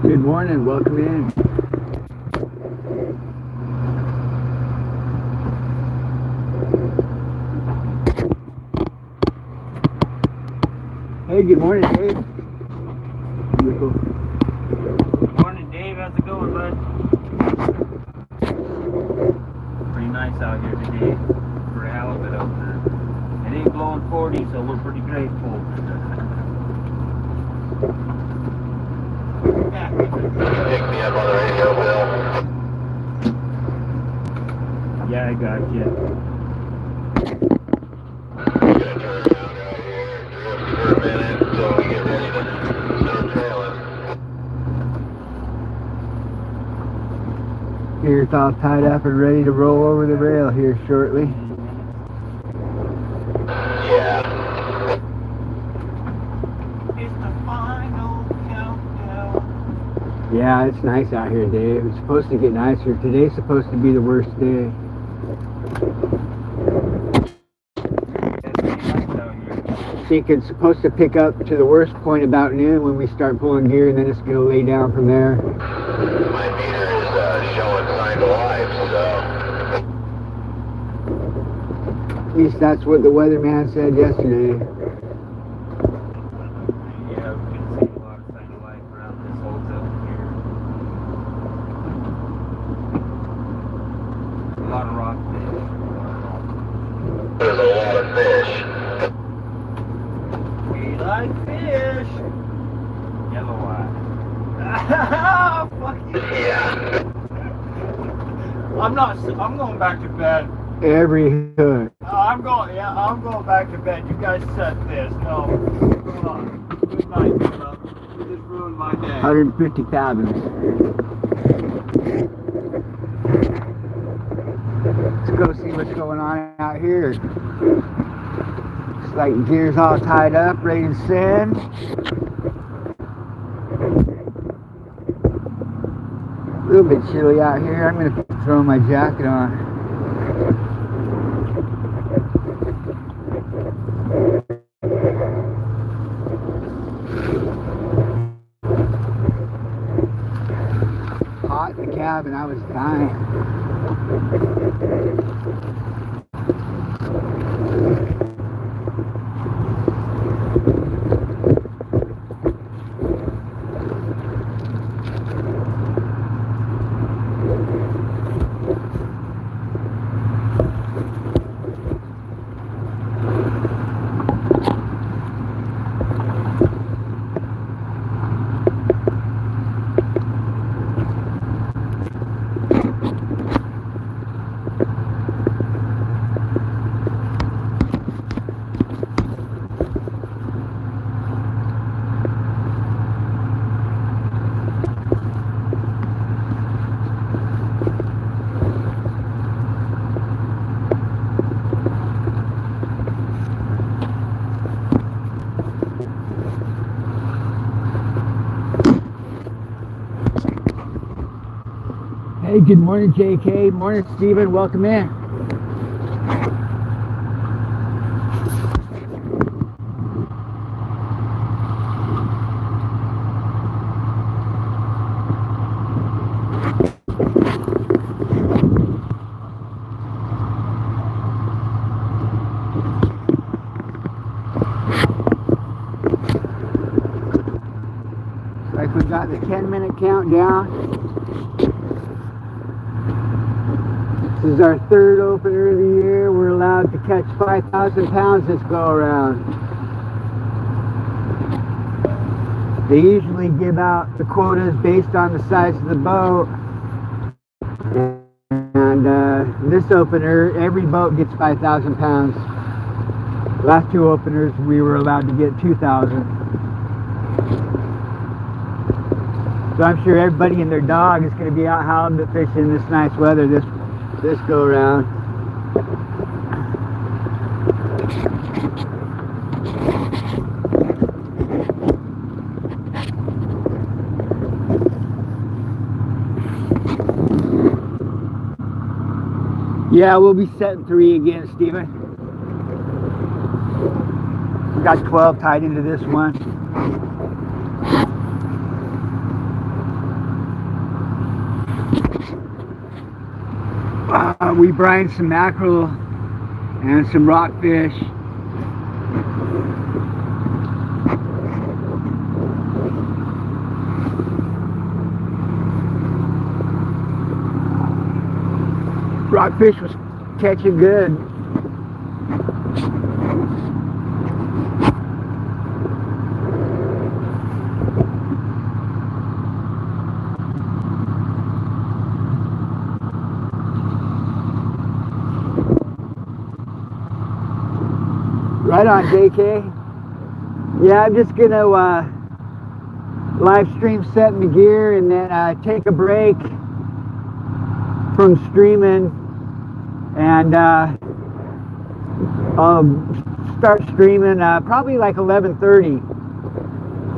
Good morning, welcome in. Hey, good morning, Dave. Good morning, Dave. How's it going, bud? Pretty nice out here today for a halibut opener. It ain't blowing 40, so we're pretty grateful. Pick me up on the radio, Bill. Yeah, I got you. Gonna turn around out here, drift for a minute until we get ready to start trailing. Gear's all tied up and ready to roll over the rail here shortly. Yeah. It's the final countdown. Yeah, it's nice out here, Dave. It's supposed to get nicer. Today's supposed to be the worst day. It's pretty nice out here. I think it's supposed to pick up to the worst point about noon when we start pulling gear, and then it's going to lay down from there. My meter is showing signs of life, so. At least that's what the weatherman said yesterday. Yeah, we can see a lot of sign of life around this whole zone here. A lot of rockfish. There's a lot of fish. We like fish. Yellow eye. Fuck you. Yeah. I'm going back to bed. Every hook. I'm going back to bed. You guys set this. No. Come on. Good night, brother. You just ruined my day. 150 fathoms. Let's go see what's going on out here. Looks like gear's all tied up, ready to send. A little bit chilly out here. I'm going to throw my jacket on. Hot in the cabin, I was dying. Hey, good morning, JK. Morning, Steven. Welcome in. Like we got the 10-minute countdown. This is our third opener of the year. We're allowed to catch 5,000 pounds this go around. They usually give out the quotas based on the size of the boat. And this opener, every boat gets 5,000 pounds. Last two openers, we were allowed to get 2,000. So I'm sure everybody and their dog is going to be out halibut fishing in this nice weather this go around. Yeah, we'll be setting 3 again, Steven. We got 12 tied into this one. We brined some mackerel and some rockfish. Rockfish was catching good. Right on, JK. Yeah, I'm just gonna live stream setting the gear and then take a break from streaming, and I'll start streaming probably like 11:30.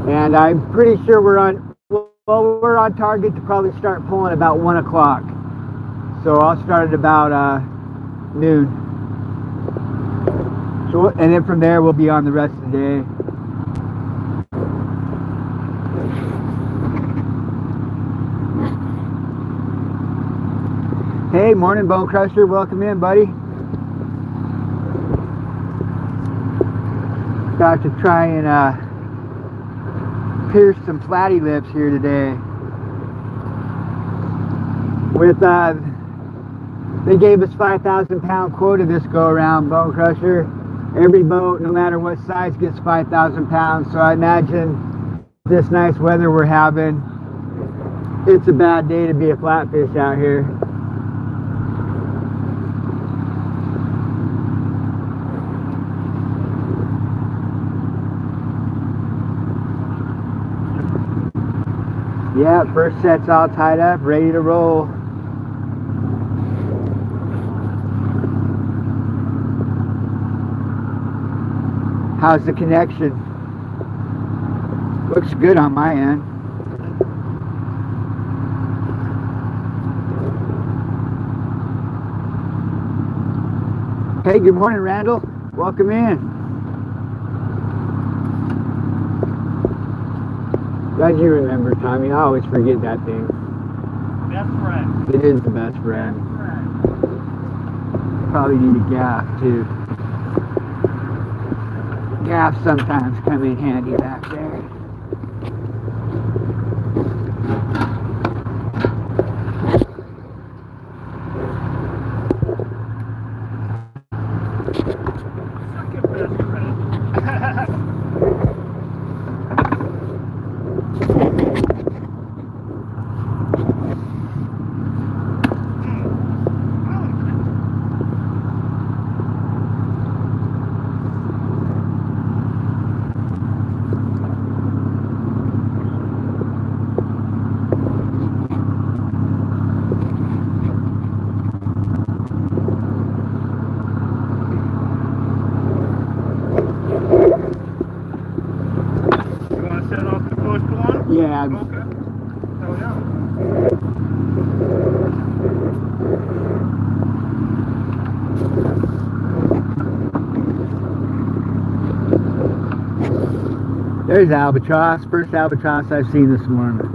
And I'm pretty sure we're on target to probably start pulling about 1 o'clock. So I'll start at about noon. So, and then from there we'll be on the rest of the day. Hey, morning, Bone Crusher. Welcome in, buddy. About to try and pierce some flatty lips here today. With they gave us 5,000 pound quota this go around, Bone Crusher. Every boat, no matter what size, gets 5,000 pounds. So I imagine this nice weather we're having, it's a bad day to be a flatfish out here. Yeah, first set's all tied up, ready to roll. How's the connection? Looks good on my end. Hey, good morning, Randall. Welcome in. Glad you remember, Tommy. I always forget that thing. Best friend. It is the best friend. Probably need a gaff, too. Gaffs sometimes come in handy back there. Second best friend. Yeah. Okay. Oh, yeah. There's albatross. First albatross I've seen this morning.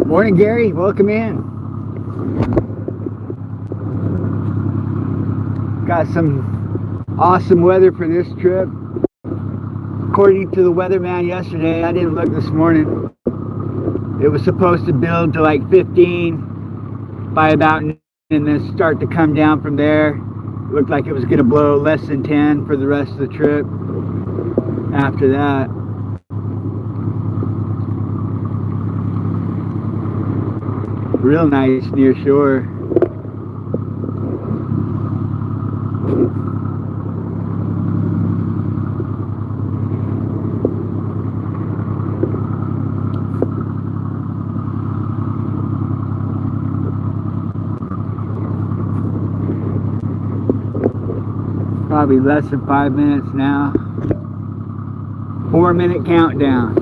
Morning, Gary. Welcome in. Got some awesome weather for this trip. According to the weatherman yesterday, I didn't look this morning. It was supposed to build to like 15 by about noon and then start to come down from there. It looked like it was going to blow less than 10 for the rest of the trip after that. Real nice near shore. Probably less than 5 minutes now. 4-minute countdown.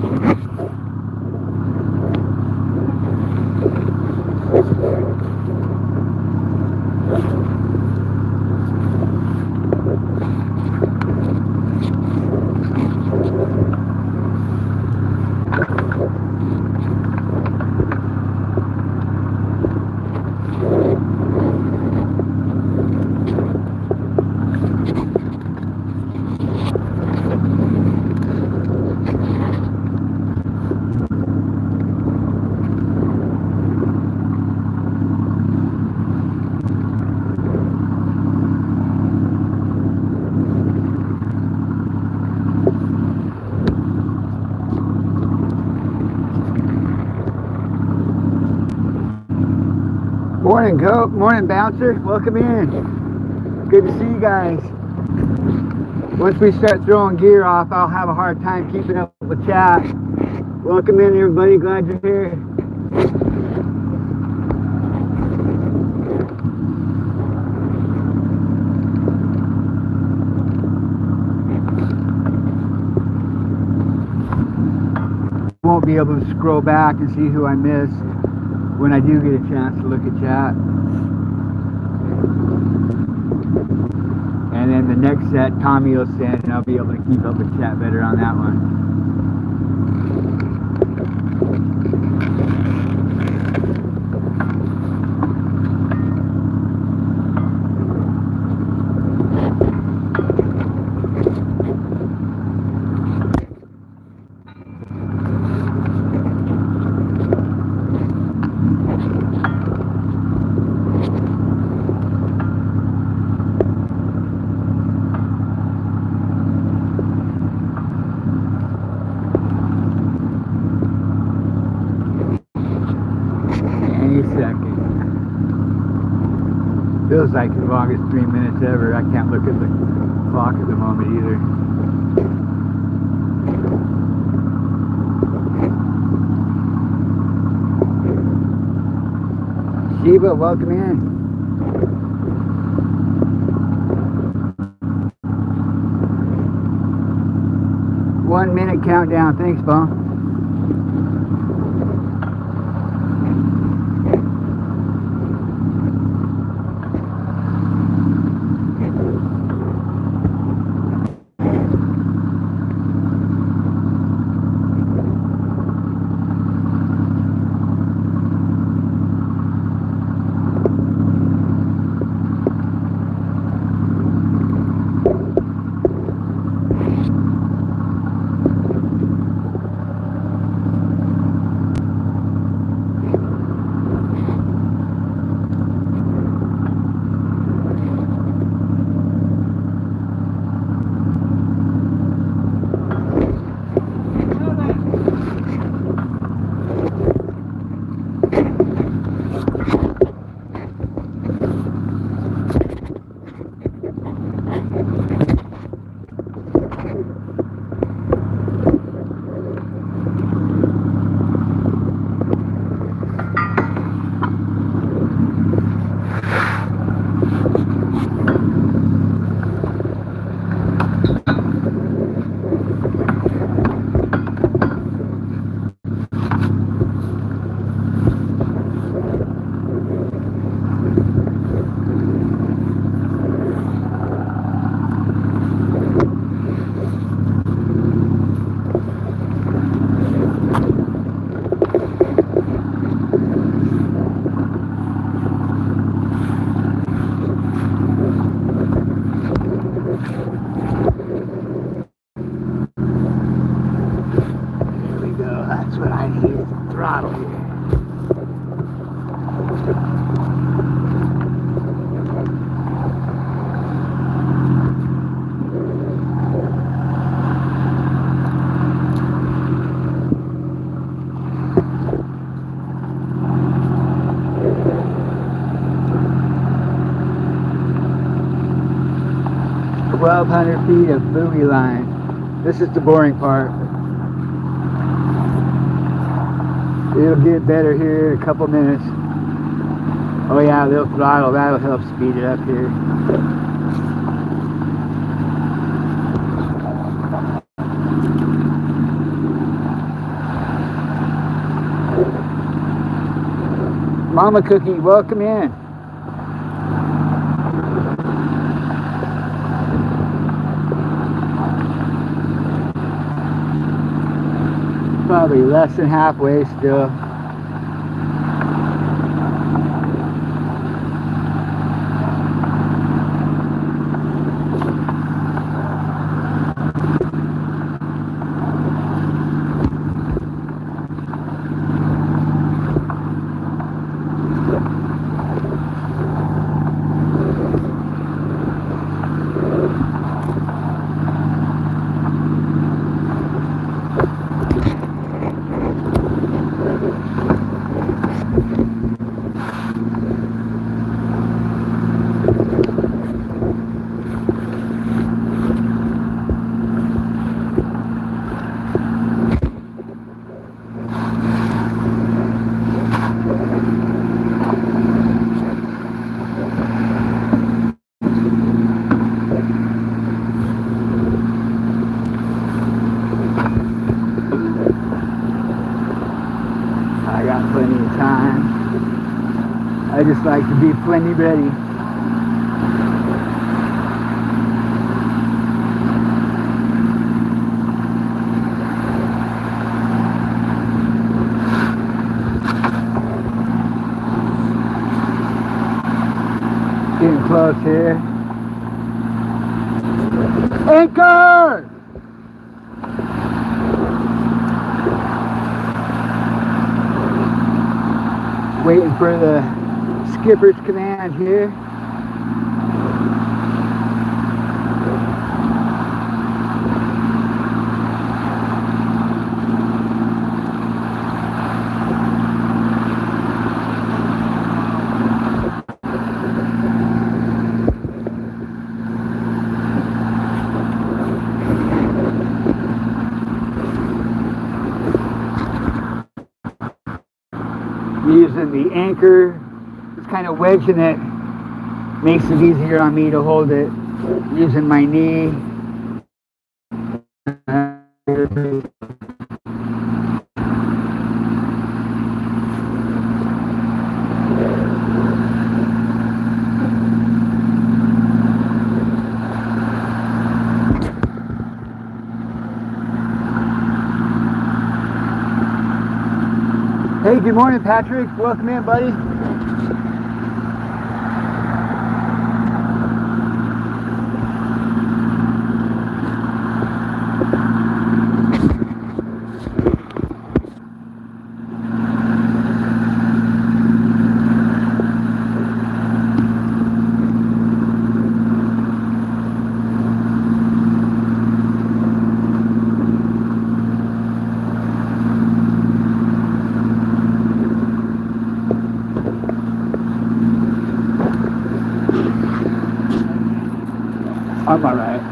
Morning, Goat. Morning, Bouncer. Welcome in. Good to see you guys. Once we start throwing gear off, I'll have a hard time keeping up with chat. Welcome in, everybody. Glad you're here. Won't be able to scroll back and see who I missed when I do get a chance to look at chat. And then the next set, Tommy will send, and I'll be able to keep up with chat better on that one. Feels like the longest 3 minutes ever. I can't look at the clock at the moment either. Sheba, welcome in. One minute countdown. Thanks, Bob. Feet of buoy line. This is the boring part. It'll get better here in a couple minutes. Oh yeah, a little throttle, that'll help speed it up here. Mama Cookie, welcome in. Probably less than halfway still. I just like to be plenty ready. Getting close here. Anchor! Waiting for the skipper's command here. Using the anchor, just kind of wedging it, makes it easier on me to hold it. Using my knee. Hey, good morning, Patrick. Welcome in, buddy. I'm all right.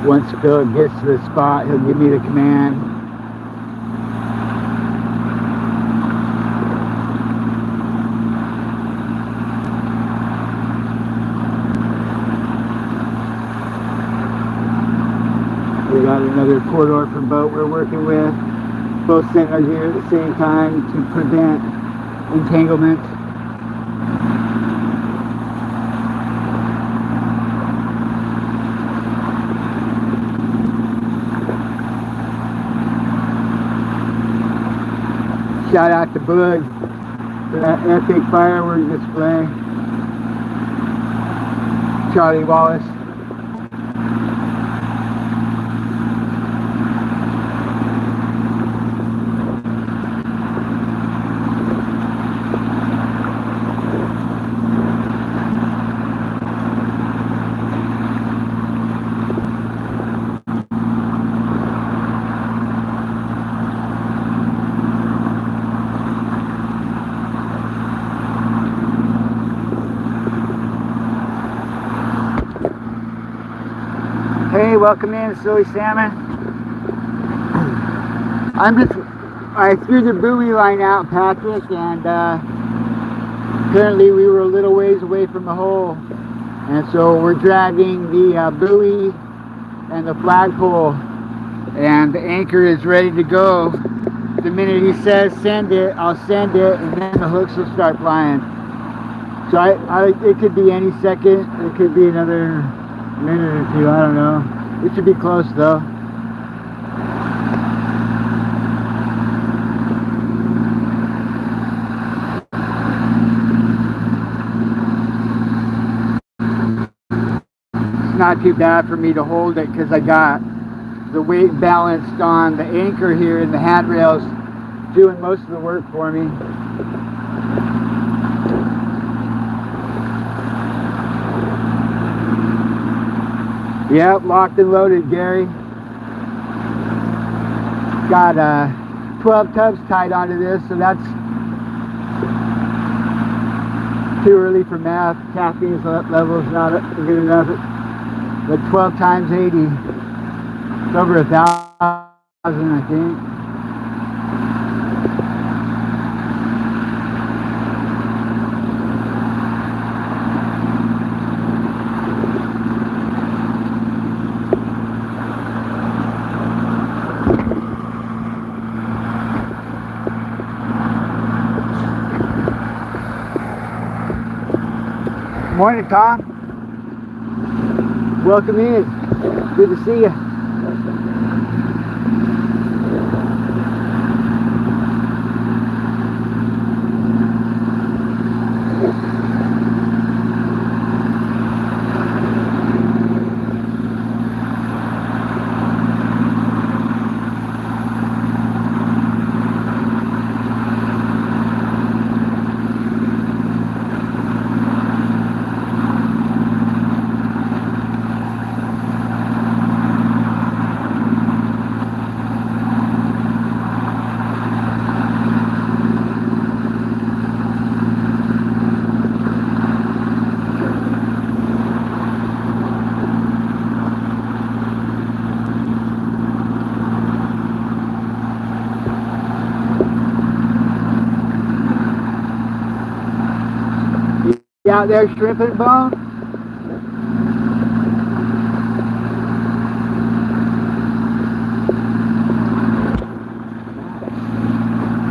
Once Phil gets to the spot, he'll give me the command. We got another quarter from boat we're working with. Both setting our gear at the same time to prevent entanglement. Shout out to Bud for that epic firework display. Charlie Wallace. Hey, welcome in, Silly Salmon. I threw the buoy line out, Patrick, and apparently we were a little ways away from the hole. And so we're dragging the buoy and the flagpole, and the anchor is ready to go. The minute he says send it, I'll send it, and then the hooks will start flying. So it could be any second. It could be another minute or two, I don't know. It should be close though. It's not too bad for me to hold it because I got the weight balanced on the anchor here and the handrails doing most of the work for me. Yep, locked and loaded, Gary. Got 12 tubs tied onto this, so that's too early for math. Caffeine level's not good enough. But 12 times 80, it's over 1,000, I think. Morning, Tom. Welcome in. Good to see you. You out there stripping, Bone?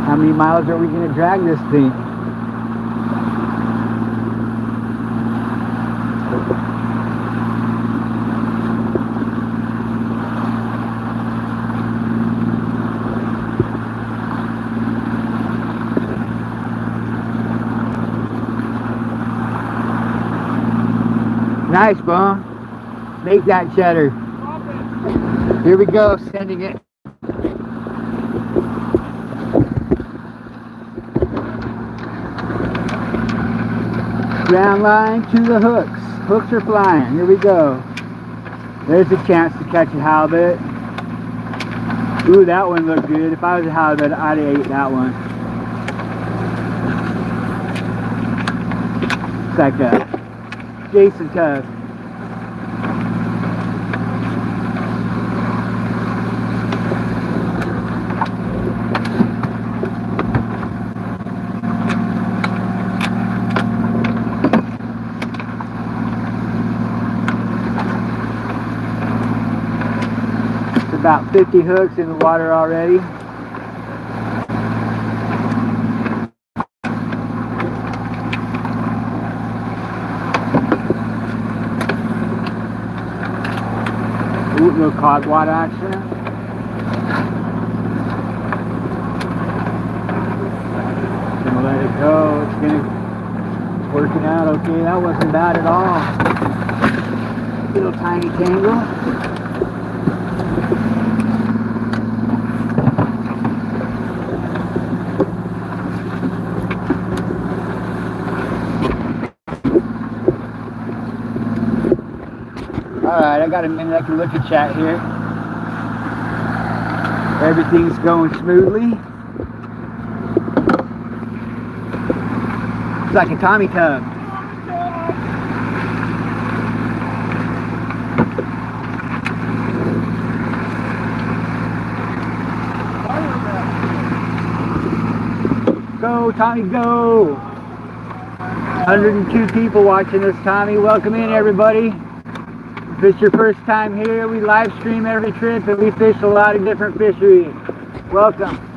How many miles are we going to drag this thing? Nice, Bone. Make that cheddar. Here we go, sending it. Ground line to the hooks. Hooks are flying. Here we go. There's a chance to catch a halibut. Ooh, that one looked good. If I was a halibut, I'd have ate that one. It's like a Jason tub. About 50 hooks in the water already. Ooh, little codwad action. Gonna let it go. It's working out okay. That wasn't bad at all. Little tiny tangle. Alright, I got a minute I can look at chat here. Everything's going smoothly. It's like a Tommy tub. Go, Tommy, go! 102 people watching this, Tommy. Welcome in, everybody. If it's your first time here, we live stream every trip and we fish a lot of different fisheries. Welcome.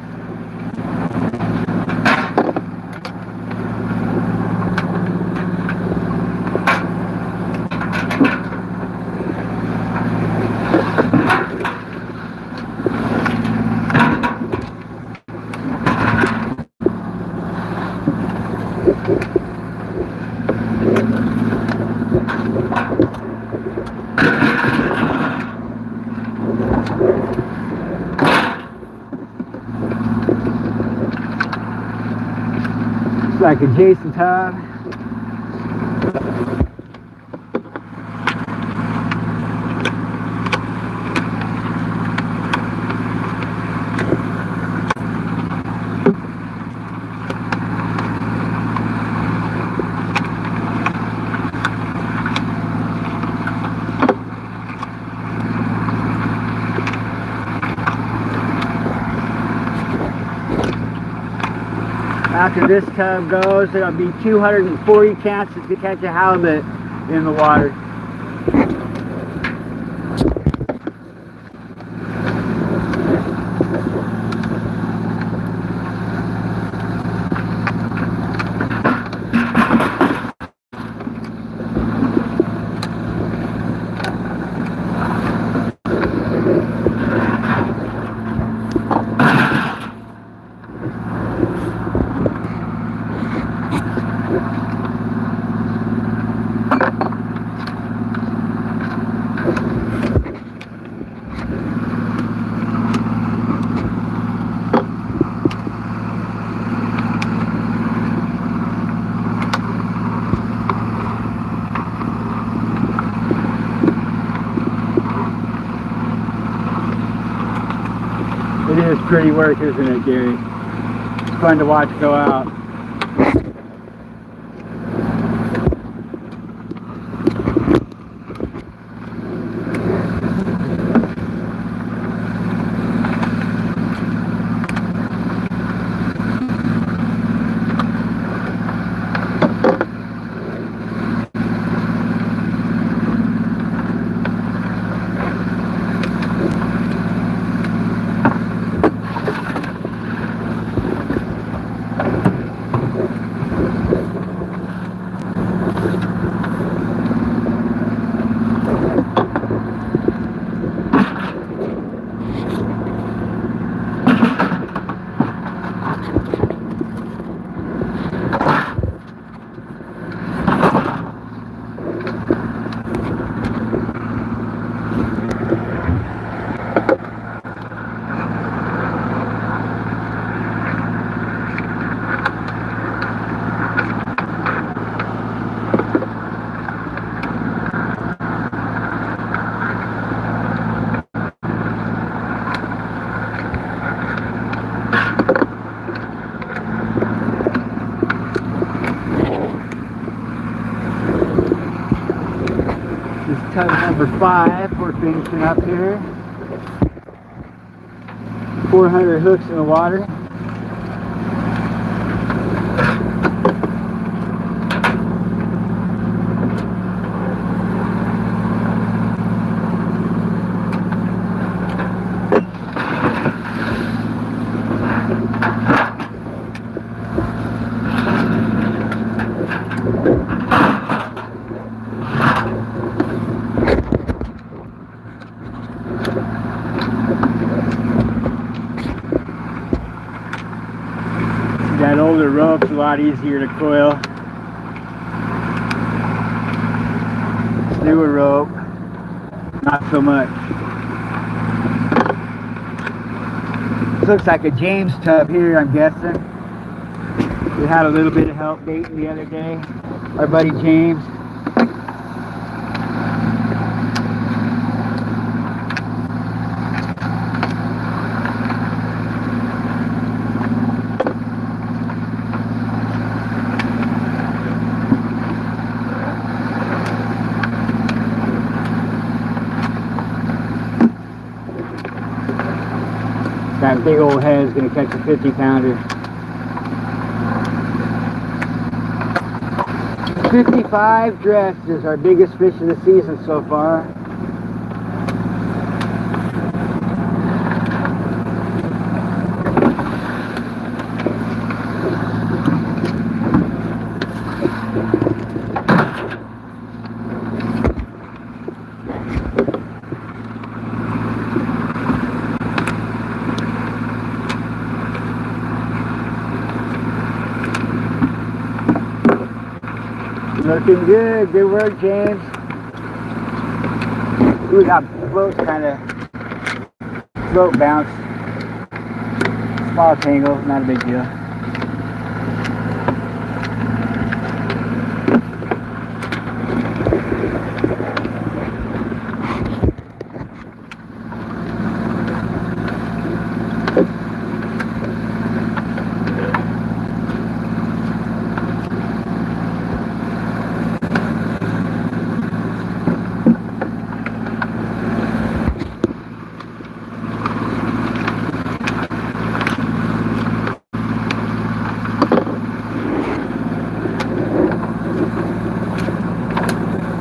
Like a Jason tub. After this tub goes, there'll be 240 chances to catch a halibut in the water. It is pretty work, isn't it, Gary? It's fun to watch go out. Tub number 5, we're finishing up here. 400 hooks in the water. That older rope's a lot easier to coil. This newer rope, not so much. This looks like a James tub here, I'm guessing. We had a little bit of help baiting the other day. Our buddy James. That big old head is going to catch a 50-pounder. 55 dressed is our biggest fish of the season so far. Looking good. Good work, James. Ooh, that float's kind of float bounce. Small tangle, not a big deal.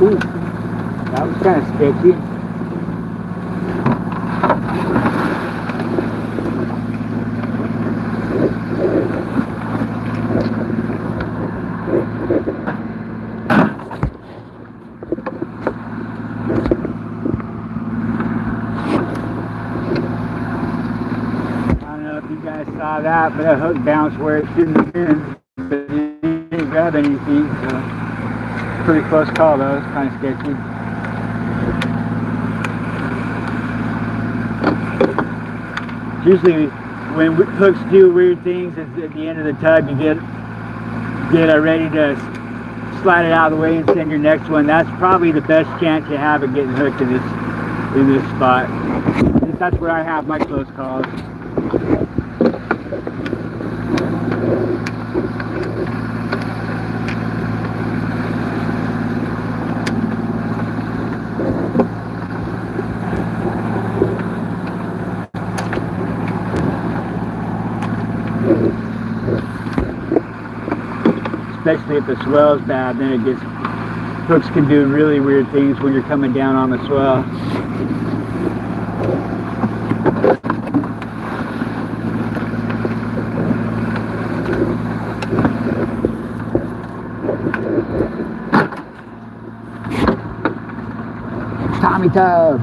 Ooh, that was kind of sketchy. I don't know if you guys saw that, but that hook bounced where it shouldn't have been, but it didn't grab any feet, so pretty close call though, it's kind of sketchy. Usually when hooks do weird things, it's at the end of the tug you get ready to slide it out of the way and send your next one. That's probably the best chance you have of getting hooked in this spot. That's where I have my close calls. Especially if the swell is bad, then it gets, hooks can do really weird things when you're coming down on the swell. Tommy tub.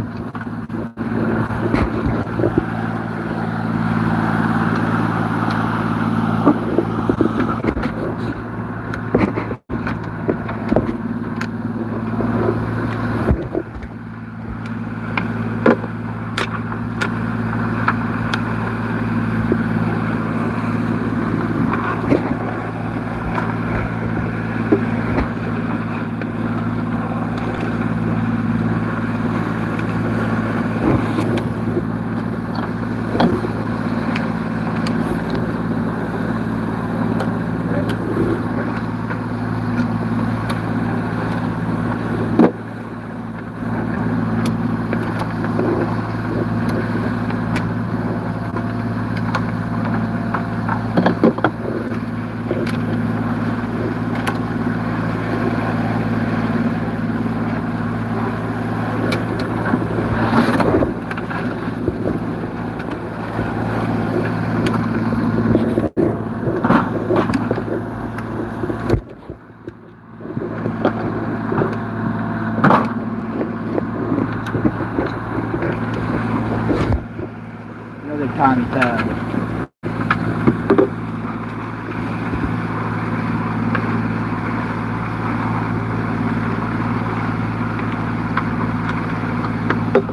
Another Tommy tub.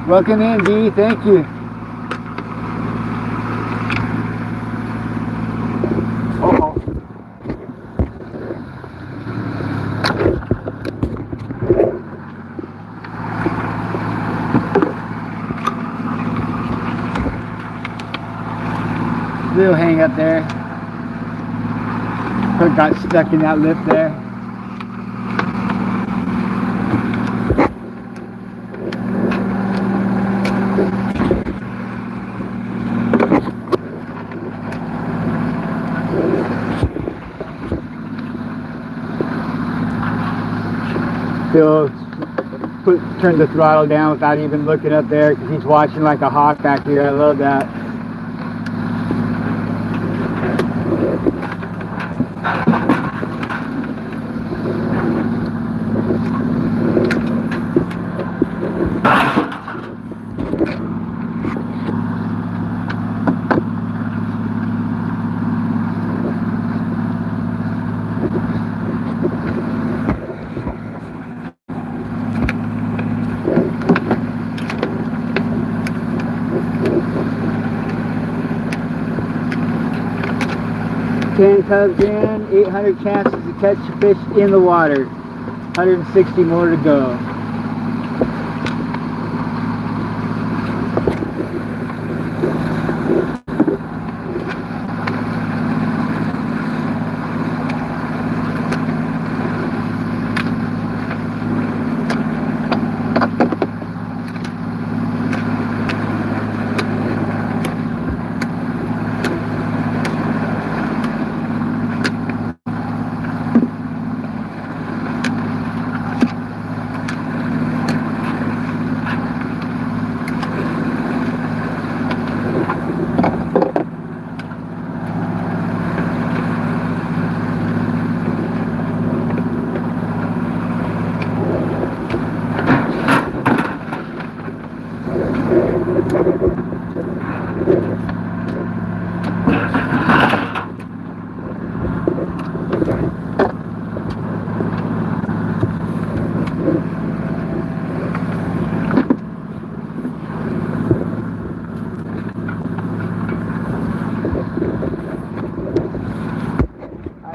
Welcome in, Dee. Thank you. Uh-oh. Little hang up there. Hook got stuck in that lip there. Phil turned the throttle down without even looking up there because he's watching like a hawk back here. I love that. Ten tubs in, 800 chances to catch a fish in the water. 160 more to go.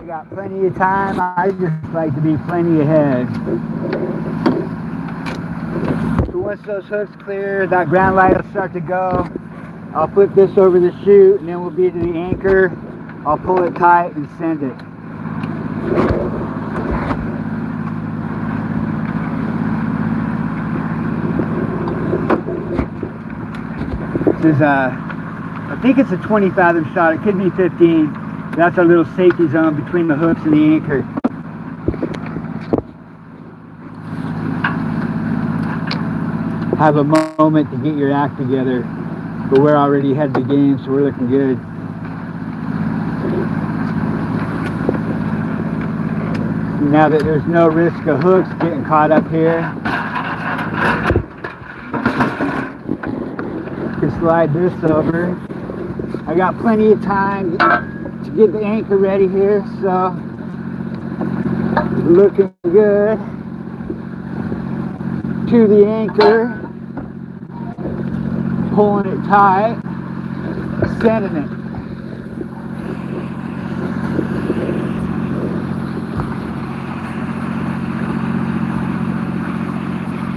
Got plenty of time. I just like to be plenty ahead. So once those hooks clear, that ground light will start to go. I'll flip this over the chute and then we'll be to the anchor. I'll pull it tight and send it. This is I think it's a 20 fathom shot. It could be 15. That's our little safety zone between the hooks and the anchor. Have a moment to get your act together, but we're already ahead of the game, so we're looking good. Now that there's no risk of hooks getting caught up here, can slide this over. I got plenty of time to get the anchor ready here, so looking good. To the anchor, pulling it tight, sending it.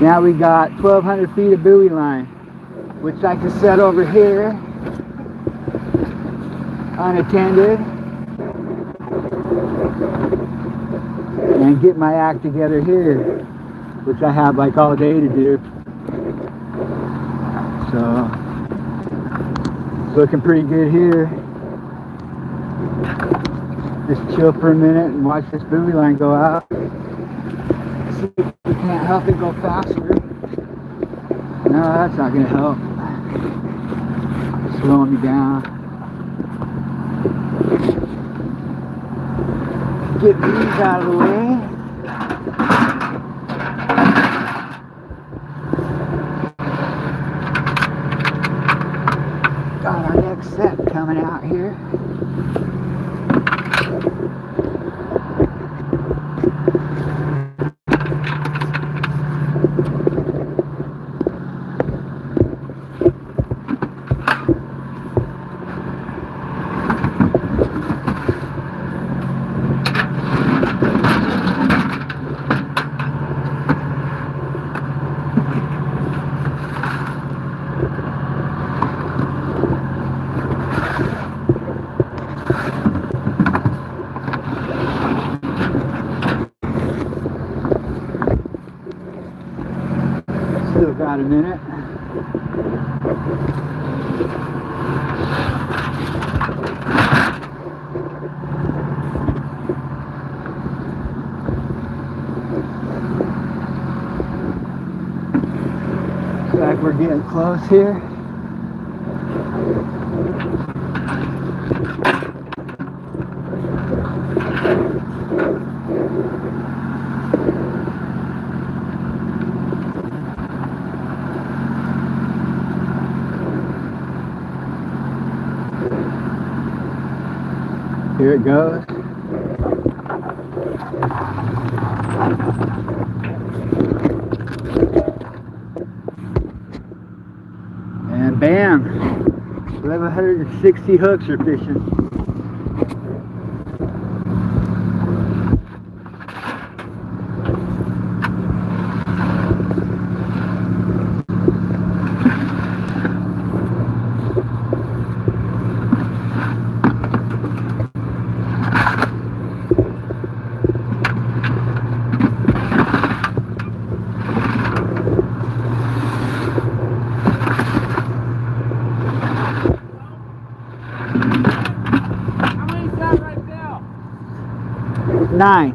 Now we got 1,200 feet of buoy line, which I can set over here, unattended, and get my act together here, which I have like all day to do. So, looking pretty good here. Just chill for a minute and watch this buoy line go out. See if we can't help it go faster. No, that's not going to help. It's slowing me down. Get these out of the way. Got our next set coming out here. Still got a minute. Looks like we're getting close here. Here it goes. And bam, 1,160 hooks are fishing. How many got right now? 9.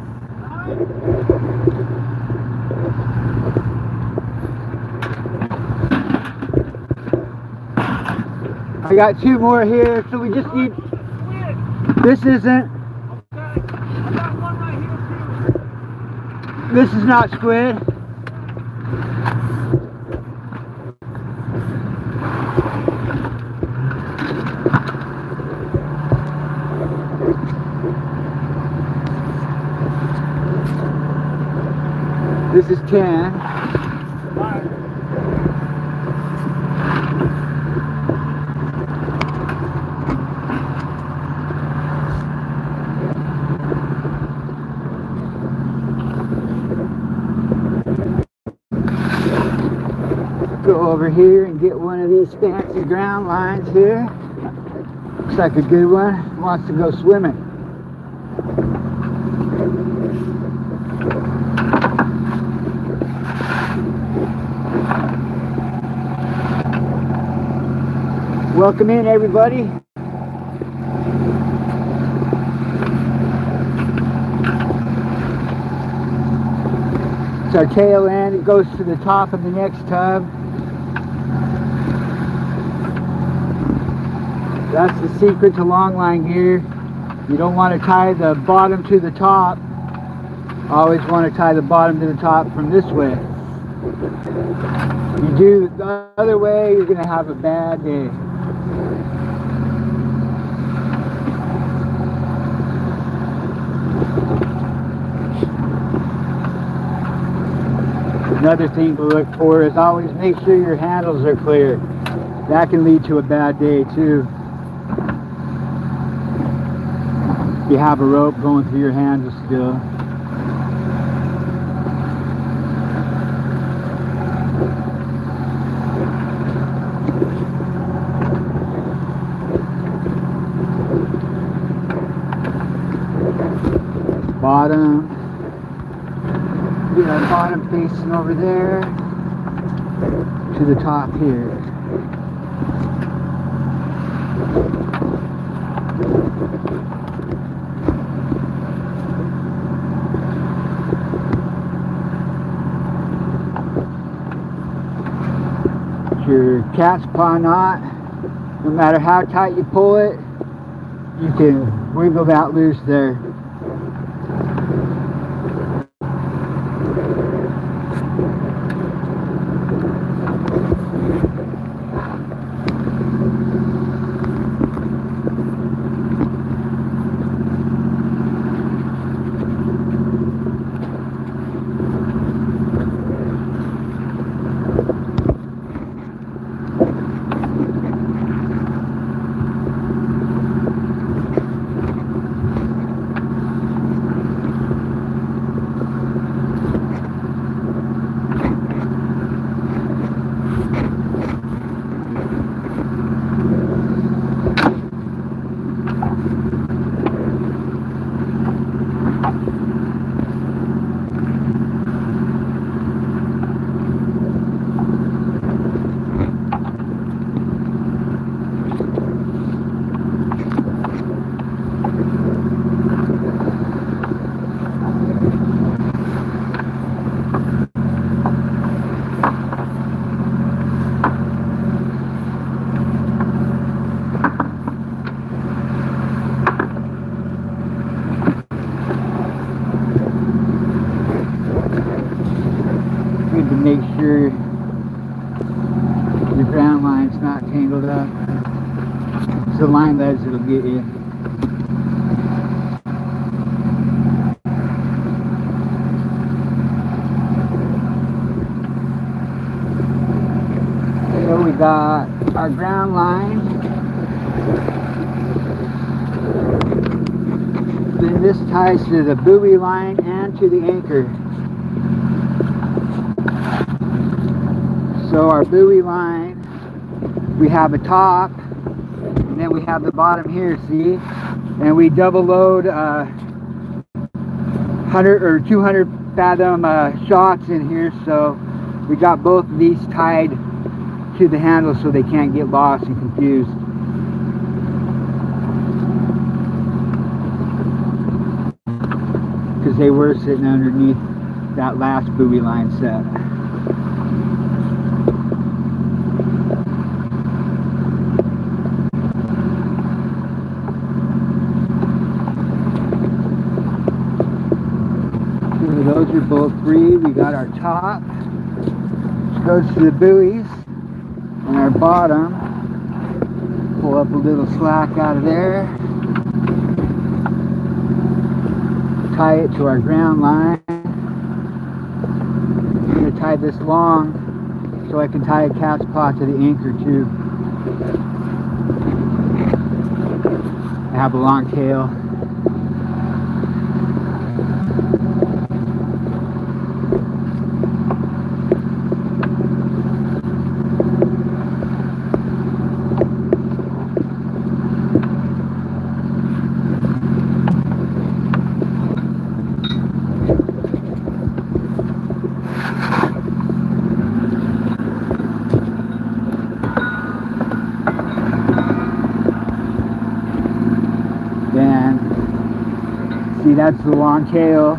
I got 2 more here, so we just need. This isn't. Okay, I got one right here too. This is not squid. This is 10. Go over here and get one of these fancy ground lines here. Looks like a good one. Wants to go swimming. Welcome in, everybody. It's our tail end. It goes to the top of the next tub. That's the secret to longline gear. You don't want to tie the bottom to the top. Always want to tie the bottom to the top from this way. You do it the other way, you're going to have a bad day. Another thing to look for is always make sure your handles are clear. That can lead to a bad day too. You have a rope going through your handles still. Bottom. We got bottom facing over there to the top here. Your cat's paw knot, no matter how tight you pull it, you can wiggle that loose there. To make sure your ground line's not tangled up. It's the line leads that'll get you. So we got our ground line. Then this ties to the buoy line and to the anchor. So our buoy line, we have a top, and then we have the bottom here, see? And we double load 100 or 200 fathom shots in here, so we got both of these tied to the handle so they can't get lost and confused. Because they were sitting underneath that last buoy line set. Those are both free. We got our top, which goes to the buoys, and our bottom. Pull up a little slack out of there. Tie it to our ground line. I'm going to tie this long so I can tie a cat's paw to the anchor too. I have a long tail. See, that's the long tail.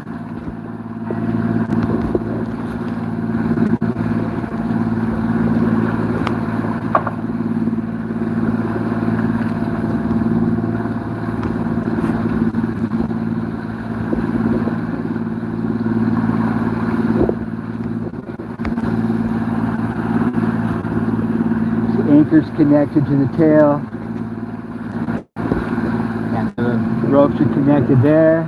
The anchor's connected to the tail. And the ropes are connected there.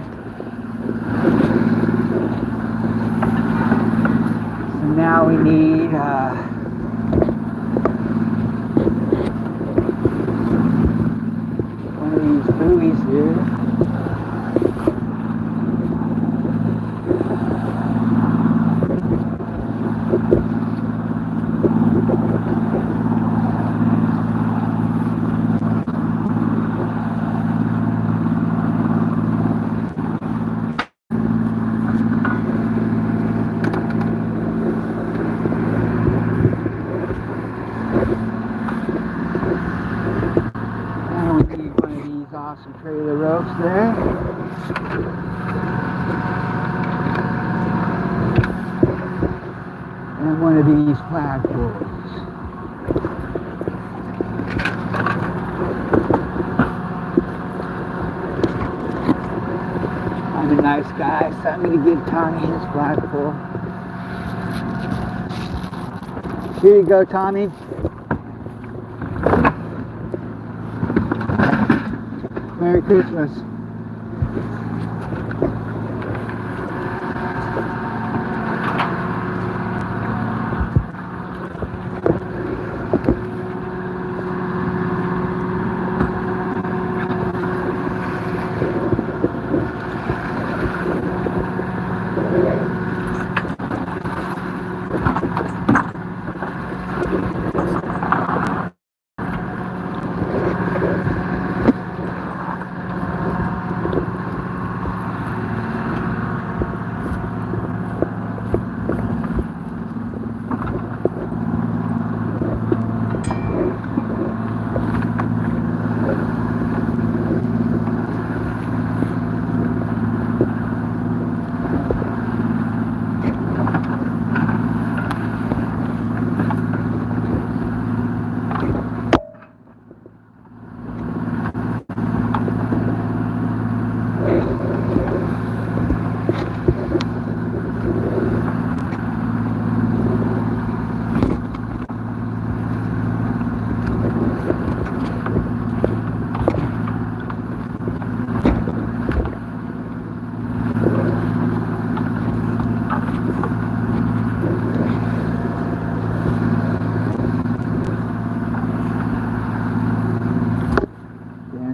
So now we need one of these buoys here. Awesome trailer ropes there. And one of these flagpoles. I'm a nice guy, so I'm going to give Tommy his flagpole. Here you go, Tommy. Merry Christmas.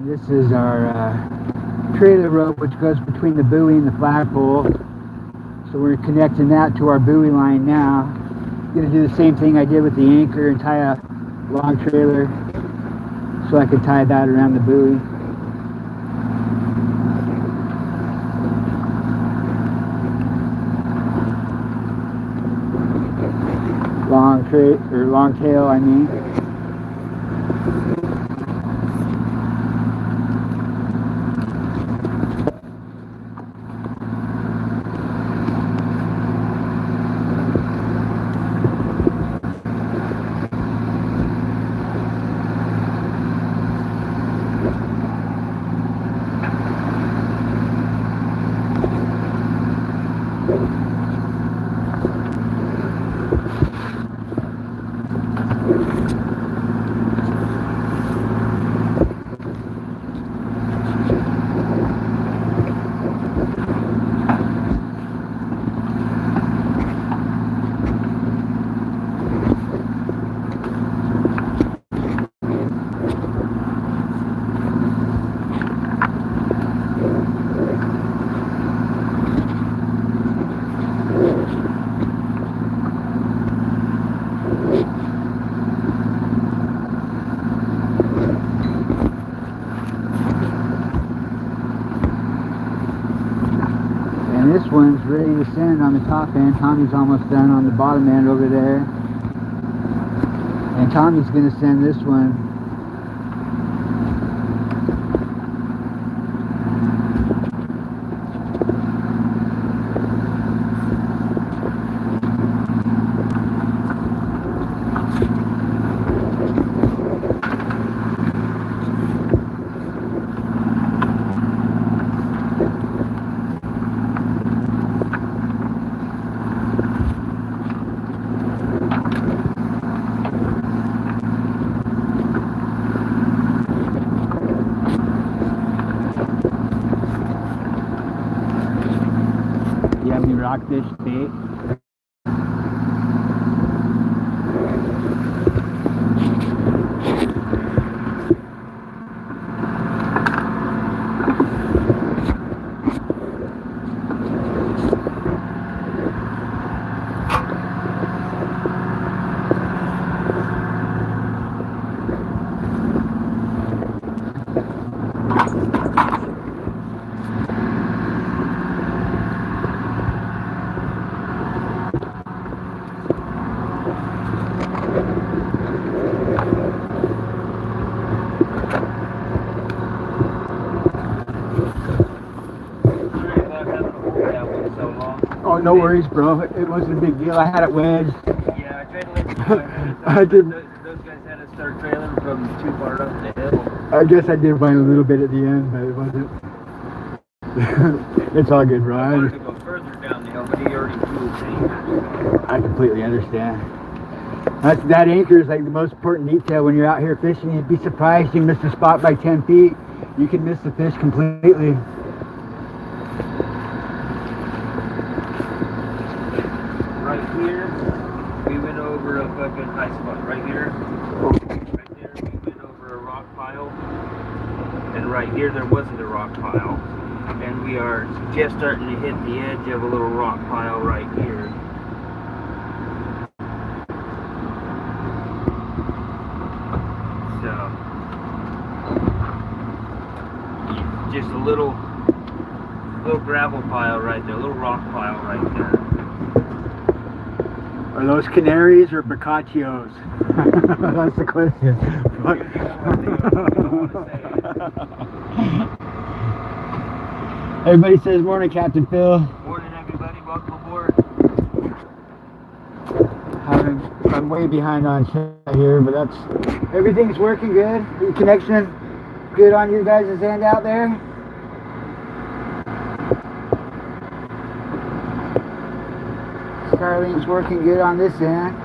This is our trailer rope, which goes between the buoy and the flagpole. So we're connecting that to our buoy line now. I'm going to do the same thing I did with the anchor and tie a long trailer so I can tie that around the buoy. Long tail, I mean. And this one's ready to send on the top end. Tommy's almost done on the bottom end over there. And Tommy's going to send this one. any rockfish bait. Sorry about having to hold that one so long. Oh, no worries, bro. It wasn't a big deal. I had it wedged. Yeah, I tried to let you know ahead of time, I but did. those guys had to start trailing from too far up the hill. I guess I did find a little bit at the end, but it wasn't. It's all good, bro. I wanted to go further down the hill, but he already flew his anchor. I completely understand. That anchor is like the most important detail when you're out here fishing. You'd be surprised you miss a spot by 10 feet. You can miss the fish completely. Right here, we went over a fucking high spot. Right here, right there, we went over a rock pile. And right here, there wasn't a rock pile. And we are just starting to hit the edge of a little rock pile right here. So, just a little gravel pile right there, a little rock pile right there. Are those canaries or boccaccios? That's the question. Everybody says morning, Captain Phil. Morning, everybody. Welcome aboard. I'm way behind on shit here, but everything's working good. The connection good on you guys' end out there. Starlink's working good on this end.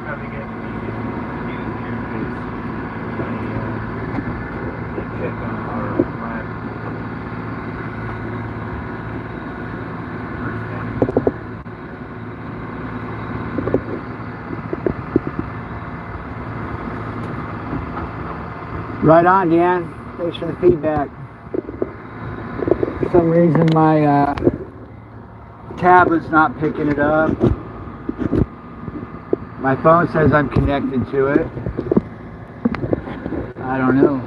Probably get me news here because they check on our flag. Right on, Dan. Thanks for the feedback. For some reason, my tablet's not picking it up. My phone says I'm connected to it. I don't know.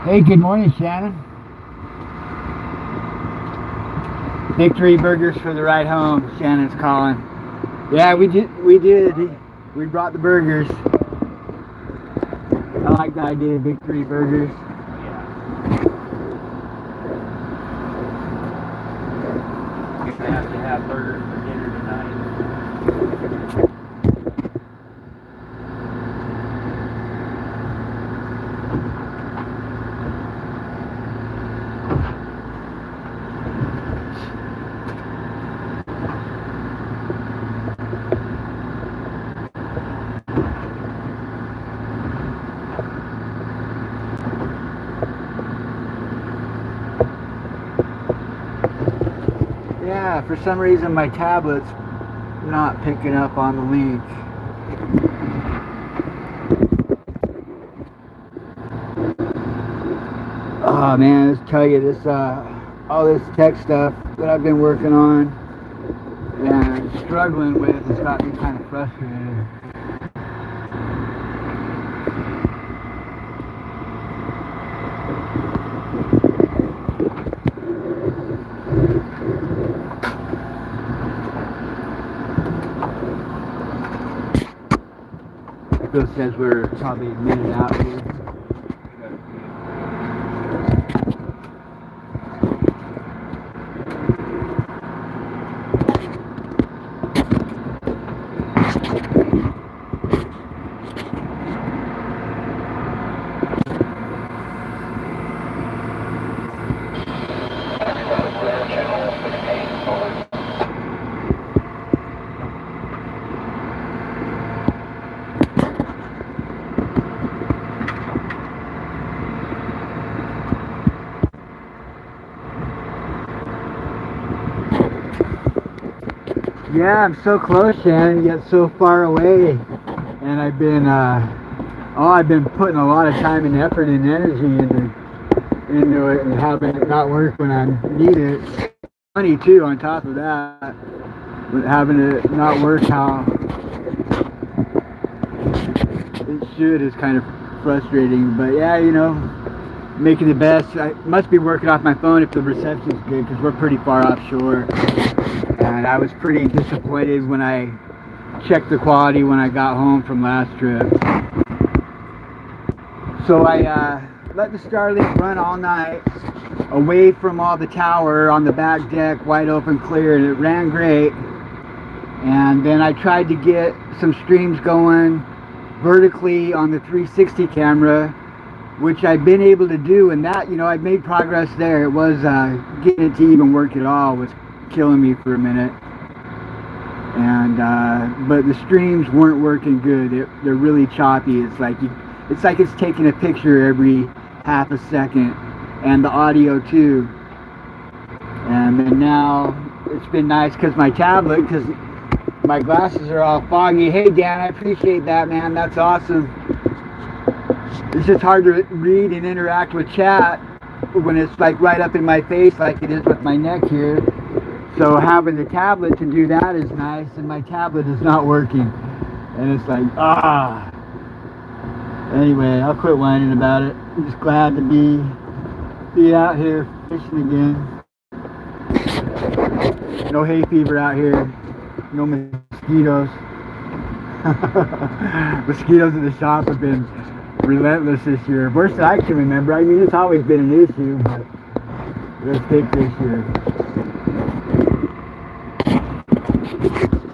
Hey, good morning, Shannon. Victory burgers for the ride home, Shannon's calling. Yeah, we did. We brought the burgers. I like the idea of Victory burgers. Guess I have to have burgers for dinner tonight. Yeah, for some reason my tablet's not picking up on the link. Oh man, let's tell you this, all this tech stuff that I've been working on and struggling with has got me kind of frustrated. Bill says we're probably a minute out here. Yeah, I'm so close, Shannon, yet so far away. And I've been putting a lot of time and effort and energy into it, and having it not work when I need it. Money too, on top of that. But having it not work how it should is kind of frustrating. But yeah, you know, making the best. I must be working off my phone if the reception's good, because we're pretty far offshore. And I was pretty disappointed when I checked the quality when I got home from last trip. So I let the Starlink run all night away from all the tower on the back deck, wide open, clear, and it ran great. And then I tried to get some streams going vertically on the 360 camera, which I've been able to do, and that, you know, I've made progress there. It was getting it to even work at all was killing me for a minute. And but the streams weren't working good. They're really choppy. It's like it's taking a picture every half a second, and the audio too. And then now it's been nice because my tablet, because my glasses are all foggy. Hey Dan, I appreciate that, man. That's awesome. It's just hard to read and interact with chat when it's like right up in my face like it is with my neck here. So having the tablet to do that is nice, and my tablet is not working. And it's like, ah. Anyway, I'll quit whining about it. I'm just glad to be out here fishing again. No hay fever out here. No mosquitoes. Mosquitoes in the shop have been relentless this year. Worse than I can remember. I mean, it's always been an issue, but let's take this year.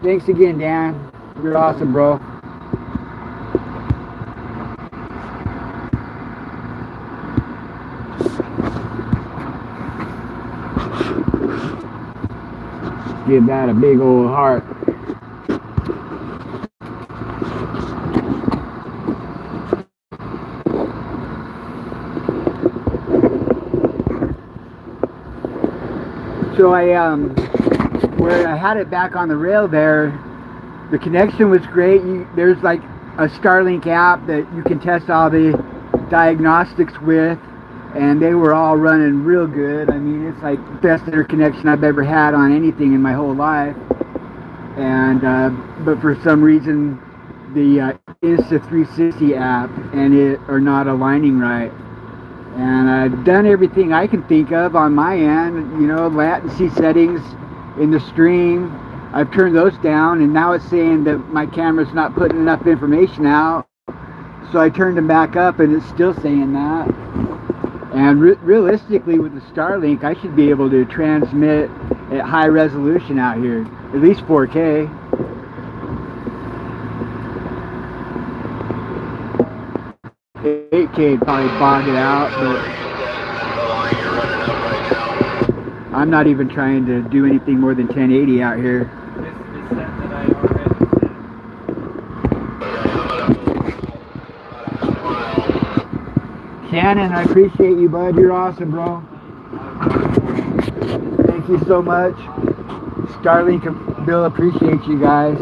Thanks again, Dan. You're awesome, bro. Give that a big old heart. So where I had it back on the rail there, the connection was great. There's like a Starlink app that you can test all the diagnostics with, and they were all running real good. I mean, it's like the best interconnection I've ever had on anything in my whole life. And but for some reason, the Insta360 app and it are not aligning right. And I've done everything I can think of on my end, you know, latency settings in the stream. I've turned those down, and now it's saying that my camera's not putting enough information out. So I turned them back up, and it's still saying that. And realistically, with the Starlink, I should be able to transmit at high resolution out here, at least 4K. $8K would probably bog it out, but I'm not even trying to do anything more than 1080 out here. This set that I already set. Shannon, I appreciate you, bud. You're awesome, bro. Thank you so much. Starlink and Bill appreciate you guys.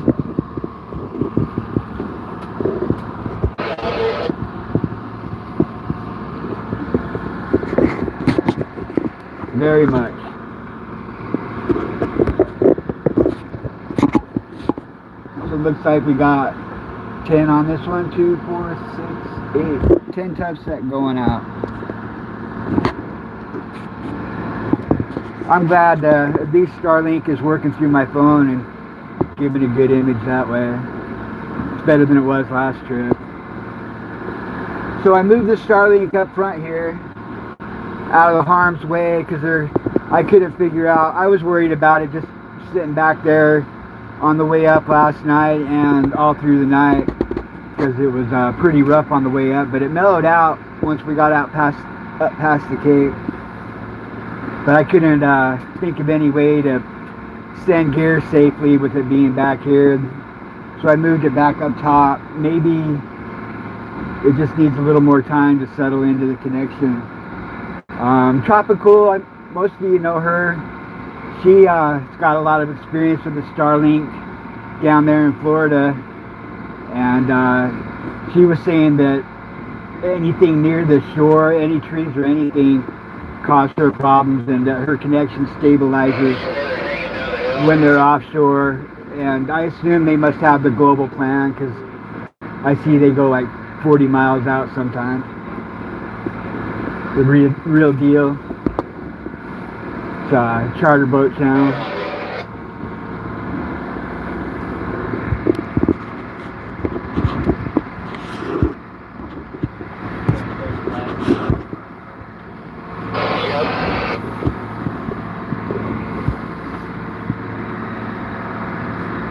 Very much. So it looks like we got 10 on this one, 2, 4, 6, 8, 10 tub set going out. I'm glad at least Starlink is working through my phone and giving a good image that way. It's better than it was last trip. So I moved the Starlink up front here, out of harm's way, because I couldn't figure out. I was worried about it just sitting back there on the way up last night and all through the night, because it was pretty rough on the way up. But it mellowed out once we got up past the Cape. But I couldn't think of any way to send gear safely with it being back here. So I moved it back up top. Maybe it just needs a little more time to settle into the connection. Tropical, most of you know her. She's got a lot of experience with the Starlink down there in Florida. And she was saying that anything near the shore, any trees or anything, caused her problems, and that her connection stabilizes when they're offshore. And I assume they must have the global plan, because I see they go like 40 miles out sometimes. The real deal. It's a charter boat channel.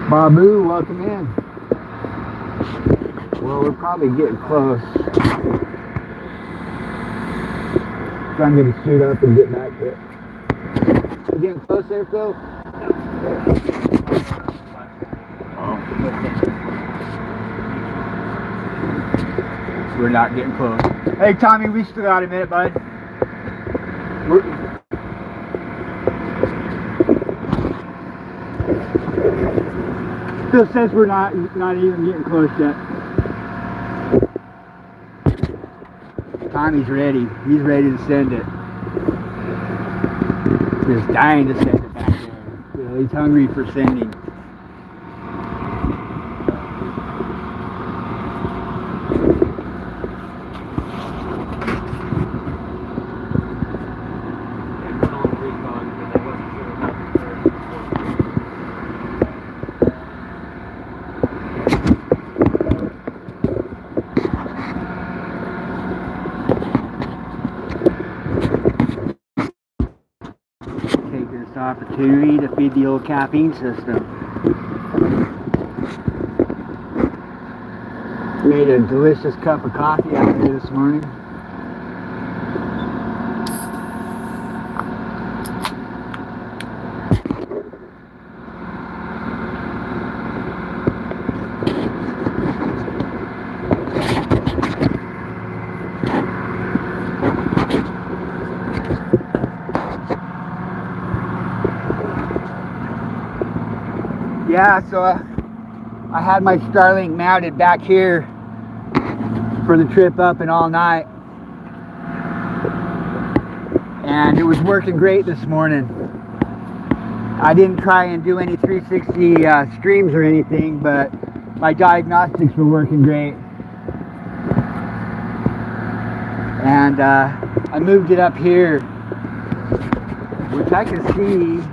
Babu, welcome in. Well, we're probably getting close. So I'm going to suit up and get back to it. We're getting close there, Phil? We're not getting close. Hey, Tommy, we still got a minute, bud. Phil says we're not even getting close yet. Tommy's ready. He's ready to send it. Just dying to send it back there. Phil, he's hungry for sending. Opportunity to feed the old caffeine system. Made a delicious cup of coffee out here this morning. Yeah, so I had my Starlink mounted back here for the trip up and all night, and it was working great this morning. I didn't try and do any 360 streams or anything, but my diagnostics were working great. And I moved it up here, which I can see.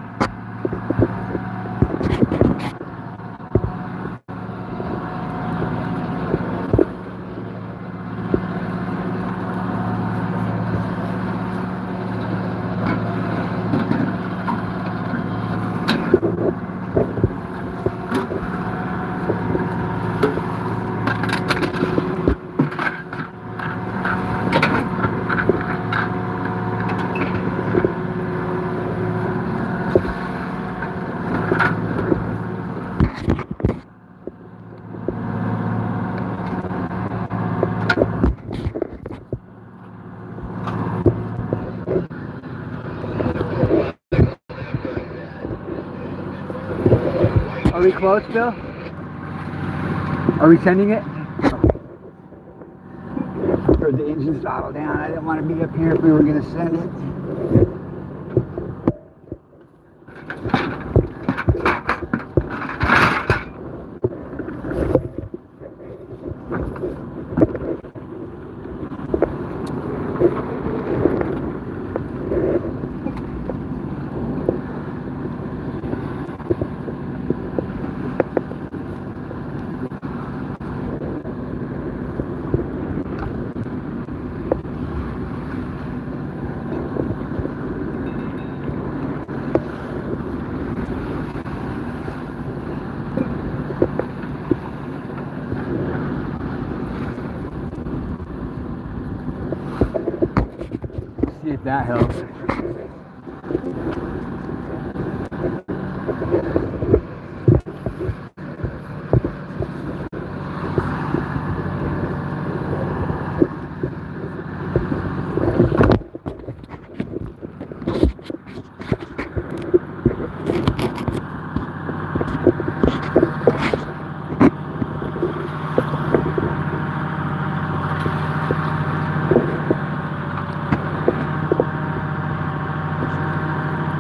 Are we close, Bill? Are we sending it? Heard the engine throttle down. I didn't want to be up here if we were going to send it. that helps.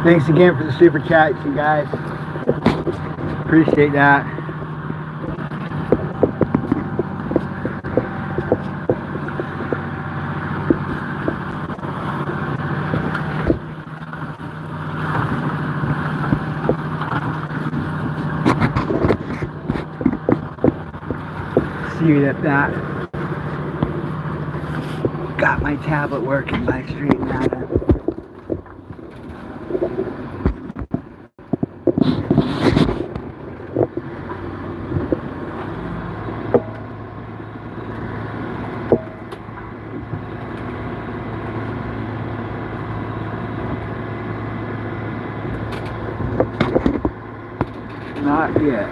Thanks again for the super chats, you guys. Appreciate that. See if that got my tablet working by straightening that up. Not yet.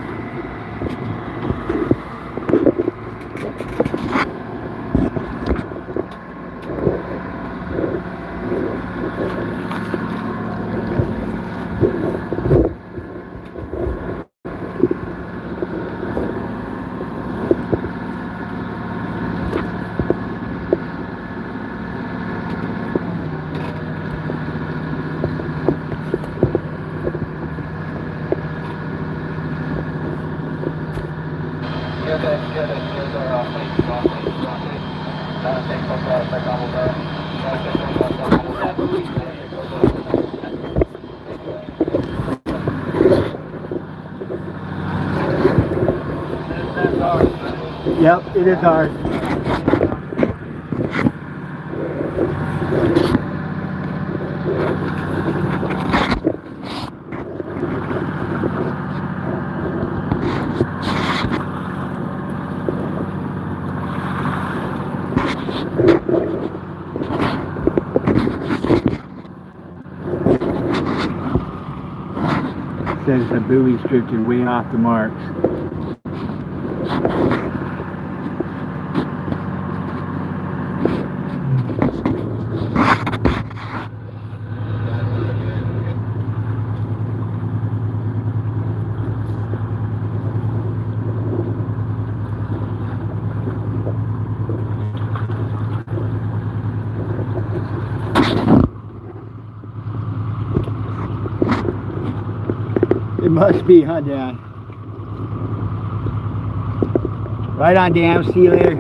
Yep, it is ours. Says the buoy's drifting way off the marks. It must be, huh, Dad? Right on, Dan. See you later.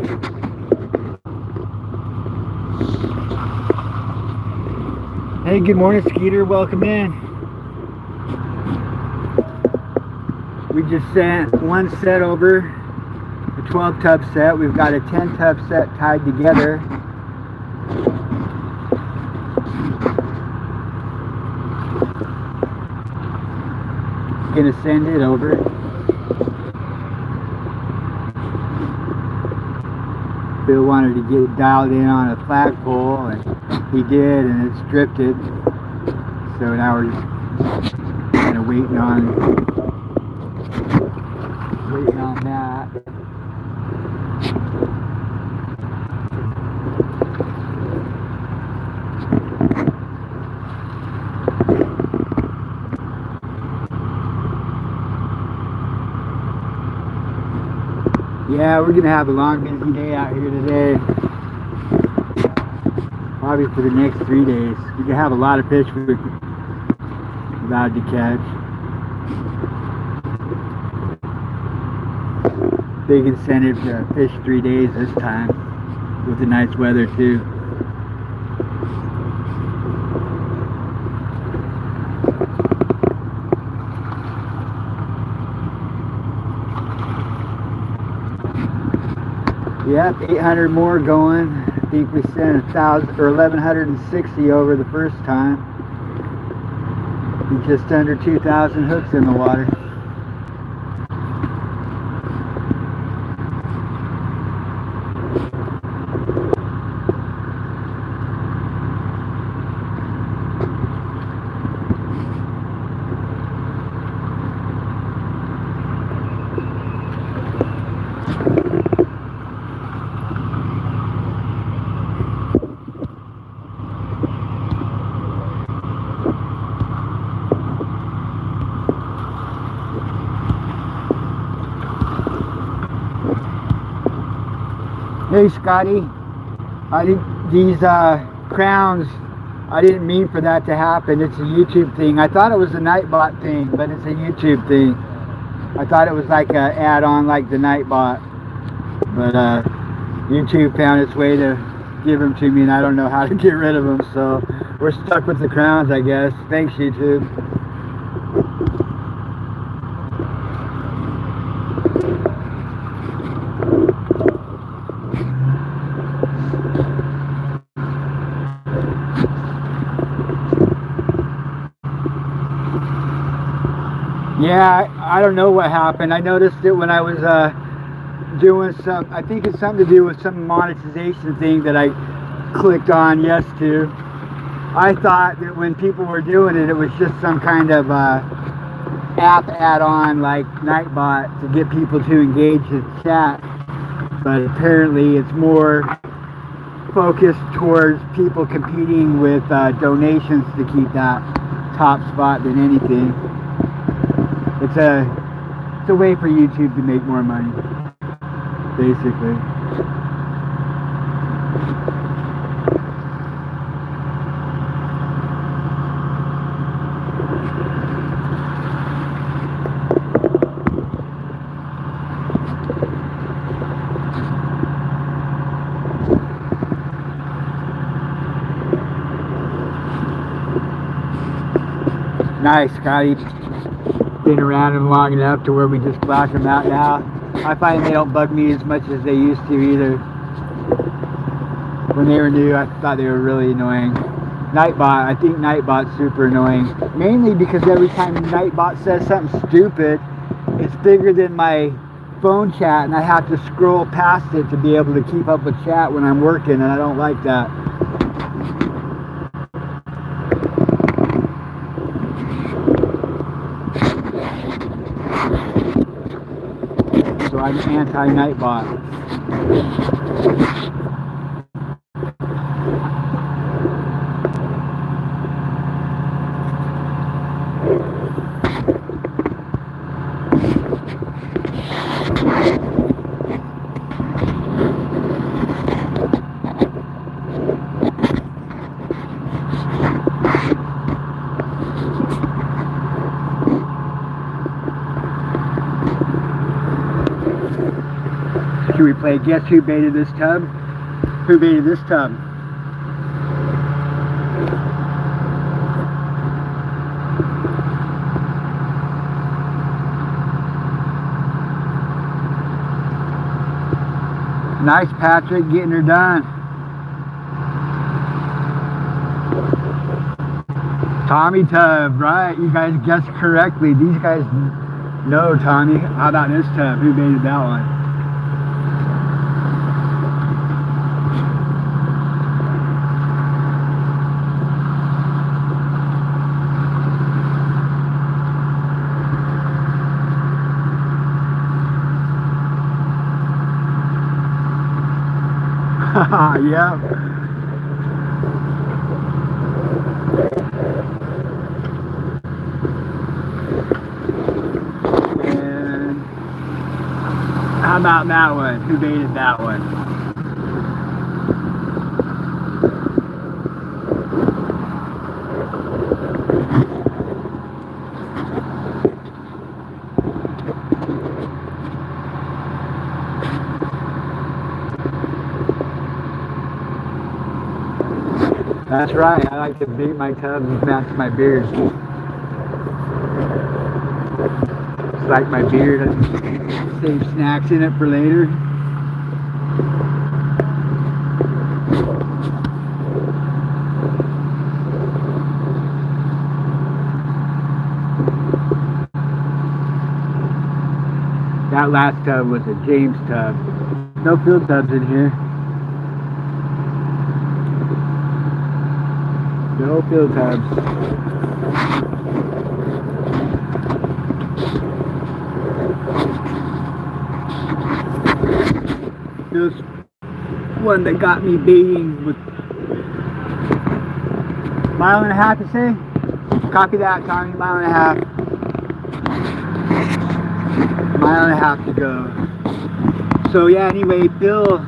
Hey, good morning, Skeeter. Welcome in. We just sent one set over, a 12 tub set. We've got a 10 tub set tied together. Gonna send it over. Bill wanted to get it dialed in on a flagpole, and he did, and it's drifted. So now we're just kind of waiting on that. Yeah, we're gonna have a long, busy day out here today. Probably for the next 3 days. We're gonna have a lot of fish we're allowed to catch. Big incentive to fish 3 days this time, with the nice weather too. Yep, 800 more going. I think we sent 1,000 or 1,160 over the first time. And just under 2,000 hooks in the water. Hey Scotty, I think these crowns, I didn't mean for that to happen. It's a YouTube thing. I thought it was a Nightbot thing, but it's a YouTube thing. I thought it was like an add-on like the Nightbot, but YouTube found its way to give them to me, and I don't know how to get rid of them, so we're stuck with the crowns, I guess. Thanks, YouTube. Yeah, I don't know what happened. I noticed it when I was doing some, I think it's something to do with some monetization thing that I clicked on yes to. I thought that when people were doing it, it was just some kind of app add-on like Nightbot to get people to engage in chat. But apparently it's more focused towards people competing with donations to keep that top spot than anything. It's a way for YouTube to make more money, basically. Nice, Scotty. Been around them long enough to where we just block them out now. I find they don't bug me as much as they used to either. When they were new, I thought they were really annoying. Nightbot, I think Nightbot's super annoying. Mainly because every time Nightbot says something stupid, it's bigger than my phone chat, and I have to scroll past it to be able to keep up with chat when I'm working, and I don't like that. So I'm anti-Nightbot. Should we play Guess Who Baited This Tub? Who baited this tub? Nice, Patrick, getting her done. Tommy Tub, right? You guys guessed correctly. These guys know Tommy. How about this tub? Who baited that one? Yeah. And how about that one? Who baited that one? That's right, I like to bait my tub and match my beard. It's like my beard, I save snacks in it for later. That last tub was a James tub. No field tubs in here. No field tubs. This one that got me baiting with mile and a half, you say? Copy that, Tommy. Mile and a half. Mile and a half to go. So yeah, anyway, Bill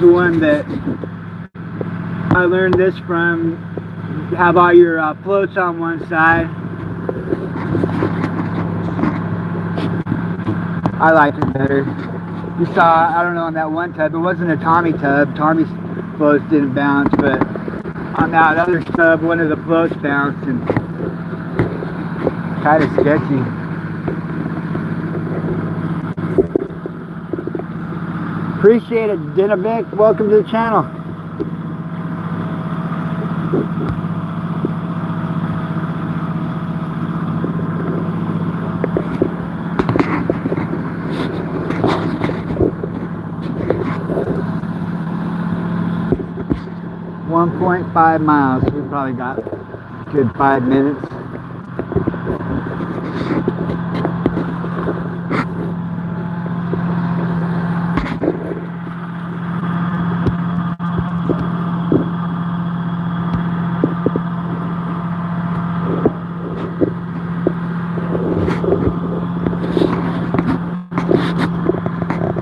the one that I learned this from. Have all your floats on one side. I like it better. You saw, I don't know, on that one tub, it wasn't a Tommy tub. Tommy's floats didn't bounce, but on that other tub, one of the floats bounced and kind of sketchy. Appreciate it, Dinovic. Welcome to the channel. .5 miles. We probably got a good 5 minutes.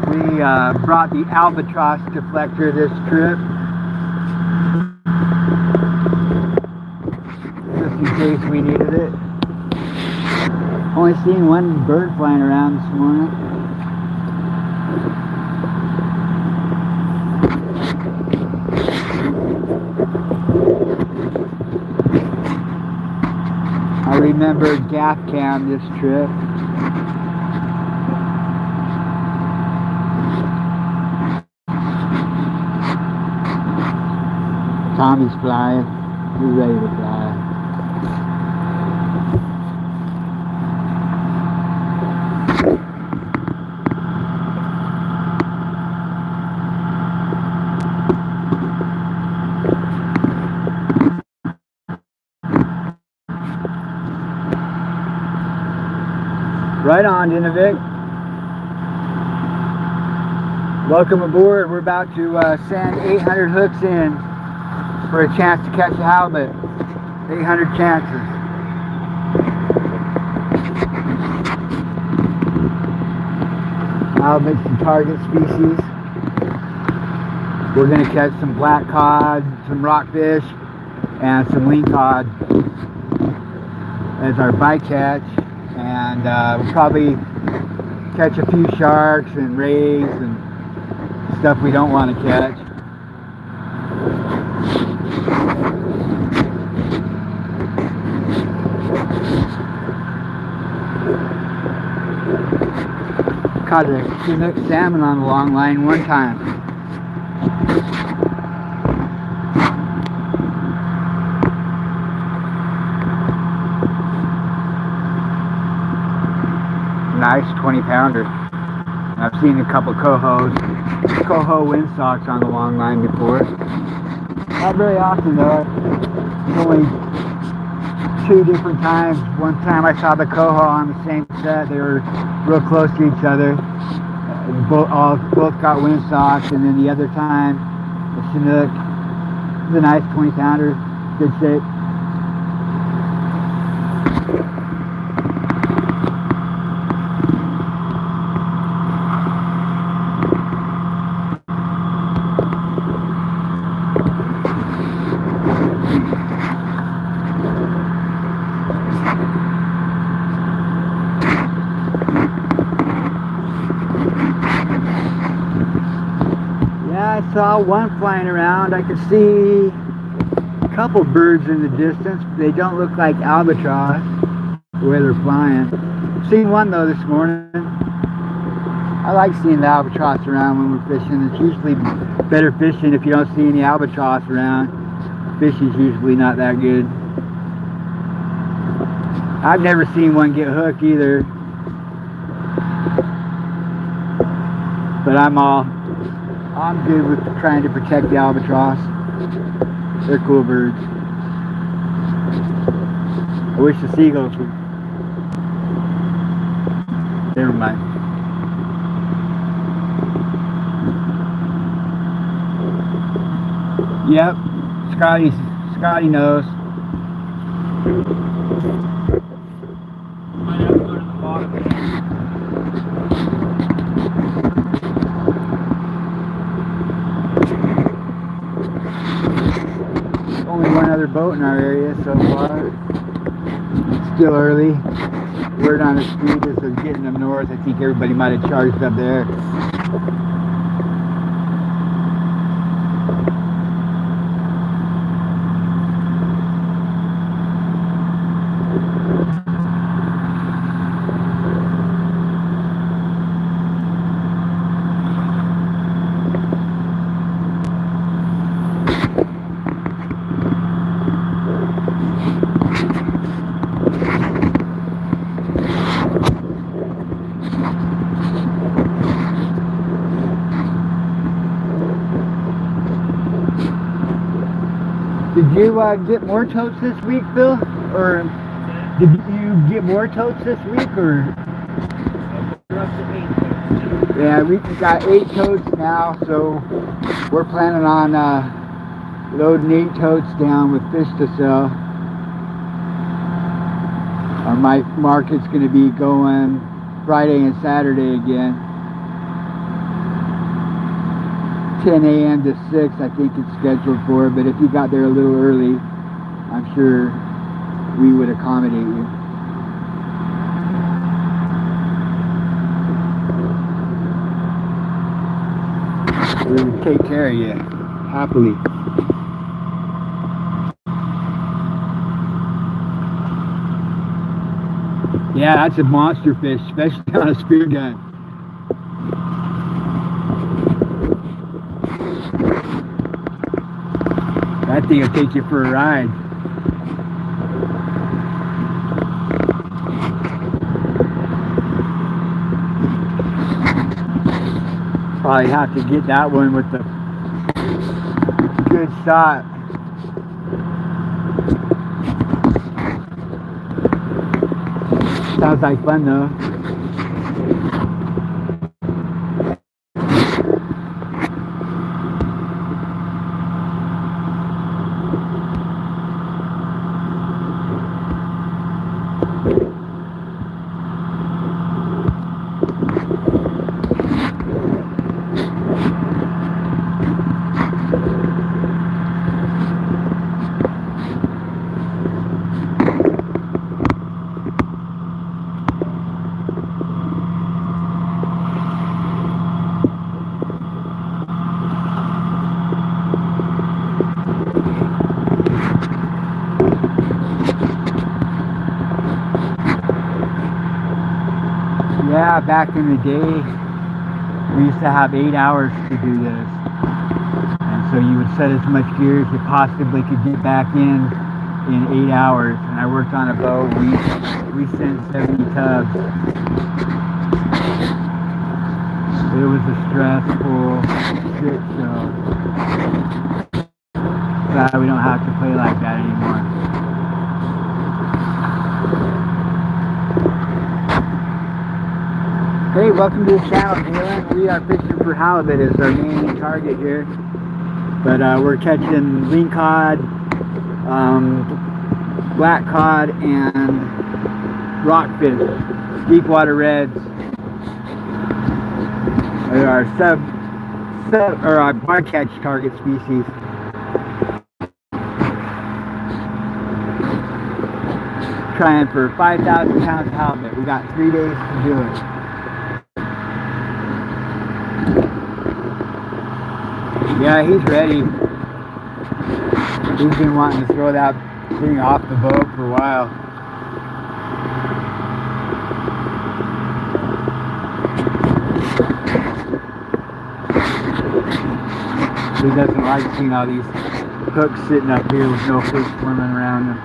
We brought the albatross deflector this trip, just in case we needed it. Only seen one bird flying around this morning. I remember gaff cam this trip. Tommy's flying. He's ready to fly. Right on, Dinovic. Welcome aboard. We're about to send 800 hooks in for a chance to catch a halibut. 800 chances. Halibut's some target species. We're going to catch some black cod, some rockfish, and some lingcod as our bycatch. And we'll probably catch a few sharks and rays and stuff we don't want to catch. Caught a Chinook salmon on the long line one time. Nice 20-pounder. I've seen a couple coho windsocks on the long line before. Not very often though. It's only 2 different times. One time I saw the coho on the same set. They were real close to each other. Both got windsocks, and then the other time the Chinook. It was a nice 20-pounder, good shape. I saw one flying around. I could see a couple birds in the distance. They don't look like albatross the way they're flying. Seen one though this morning. I like seeing the albatross around when we're fishing. It's usually better fishing if you don't see any albatross around. Fishing's usually not that good. I've never seen one get hooked either. But I'm good with trying to protect the albatross. They're cool birds. I wish the seagulls would. Never mind. Yep, Scotty knows. Might have to go to the bottom. boat in our area so far. It's still early. Word on the street is they're getting them north. I think everybody might have charged up there. Did you get more totes this week, Phil? Or did you get more totes this week? Or We're up to 8 totes. yeah, we got 8 totes now, so we're planning on loading 8 totes down with fish to sell. Our market's going to be going Friday and Saturday again. 10 a.m. to 6, I think it's scheduled for, but if you got there a little early, I'm sure we would accommodate you. We would take care of you, happily. Yeah, that's a monster fish, especially on a spear gun. That thing will take you for a ride. Probably have to get that one with the good shot. Sounds like fun though. Yeah, back in the day, we used to have 8 hours to do this. And so you would set as much gear as you possibly could get back in 8 hours. And I worked on a boat, we sent 70 tubs. It was a stressful shit show. Glad we don't have to play like that anymore. Hey, welcome to the channel, Galen. We are fishing for halibut as our main target here. But we're catching lingcod, black cod, and rockfish, deep water reds. They are our bycatch target species. Trying for 5,000 pounds of halibut. We got 3 days to do it. Yeah, he's ready. He's been wanting to throw that thing off the boat for a while. He doesn't like seeing all these hooks sitting up here with no fish swimming around them.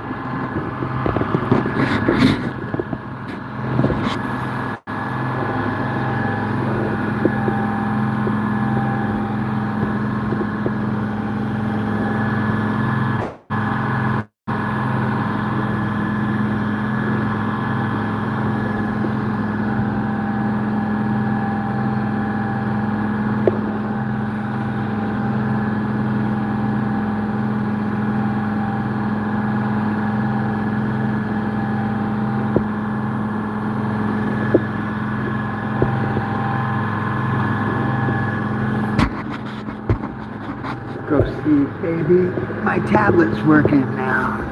proceed, baby. My tablet's working now.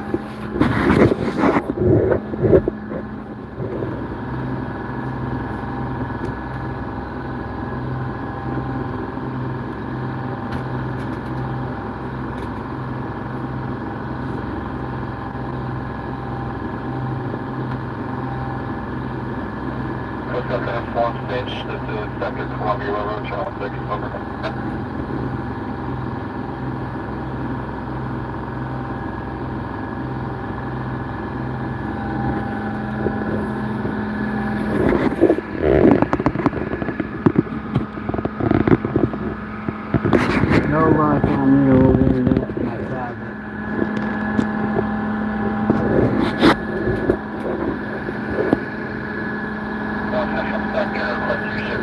What's up, man? Swan Finch. This is Sector Columbia Railroad, Channel 6. Over. No luck on the old internet for my tablet. Sector, what's your ship?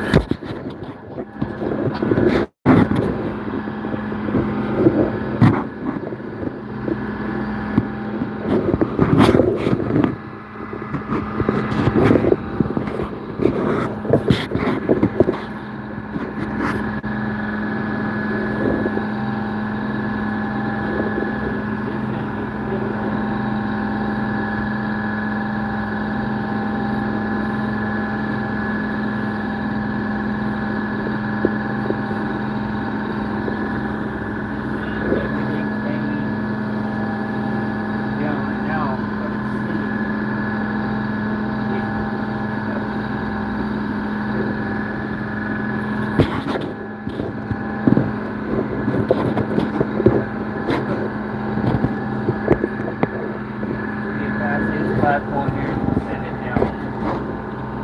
Platform here, send it down.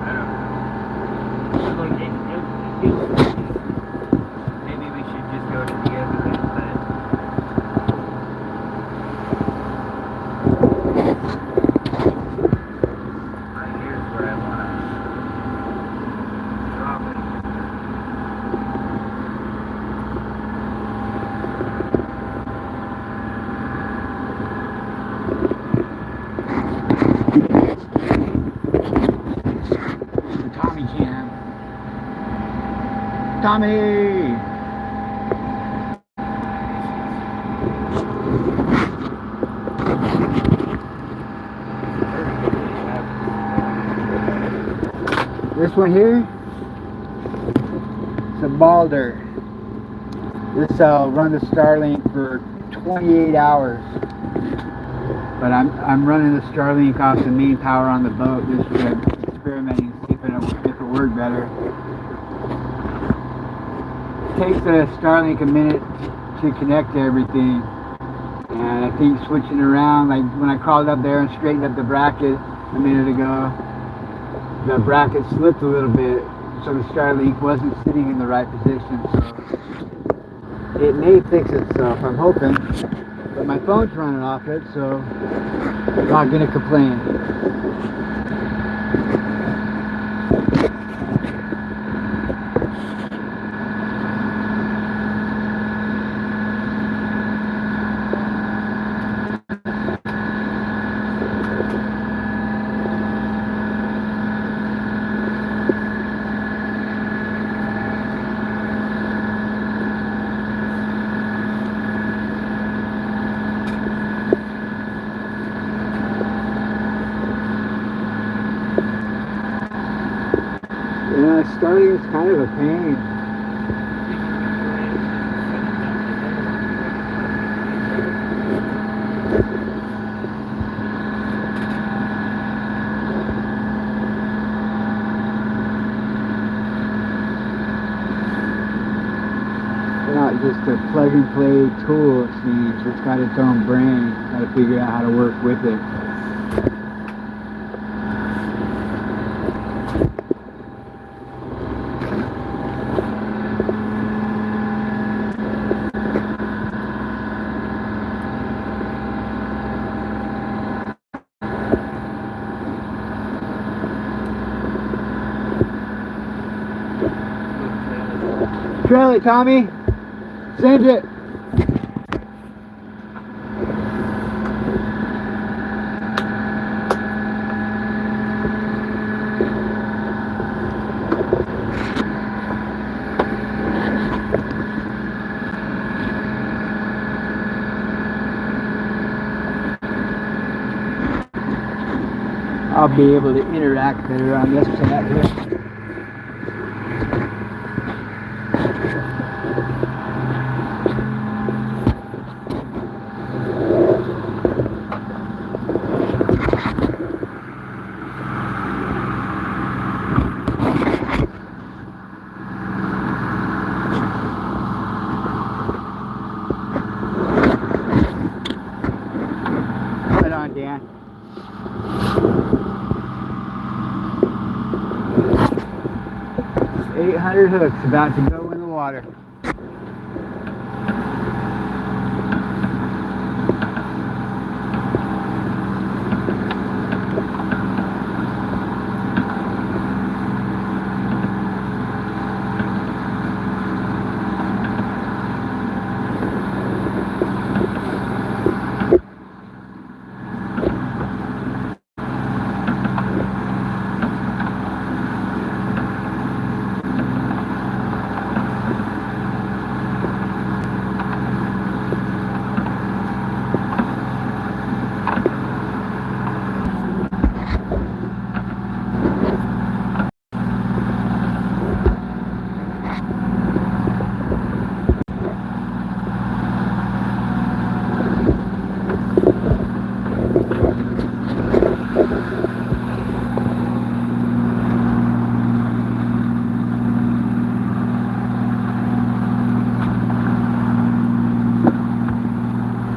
I don't know. Look, maybe we should just go to the other end, but right here's where I want to drop it. Tommy can. Tommy! This one here, it's a Balder. This run the Starlink for 28 hours. But I'm running the Starlink off the main power on the boat this trip, experimenting, see if it worked better. It takes the Starlink a minute to connect to everything. And I think switching around, like when I crawled up there and straightened up the bracket a minute ago, the bracket slipped a little bit, so the Starlink wasn't sitting in the right position. So it may fix itself, I'm hoping. But my phone's running off it, so I'm not gonna complain. Yeah, Starlink's kind of a pain. Not just a plug and play tool, it seems. It's got its own brain. Got to figure out how to work with it. Trail it, Tommy. Send it. I'll be able to interact better on this side here. Right on, Dan. $800 hooks about to go in the water.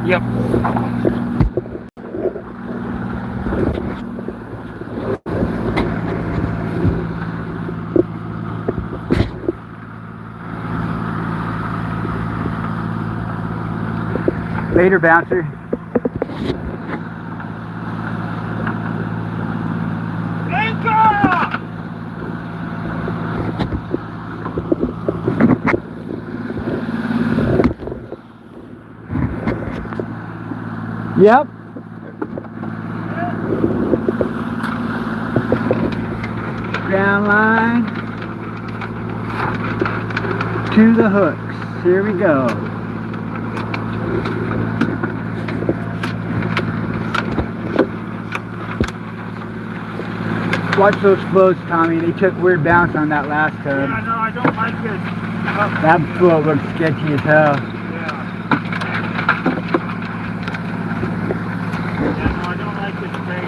Yep. Later, bouncer. Anchor! Yep. Ground line to the hooks. Here we go. Watch those floats, Tommy. They took weird bounce on that last tub. Yeah, no, I don't like it. That float looks sketchy as hell. Yeah. Yeah, no, I don't like this thing.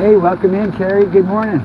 Hey, welcome in, Carrie. Good morning.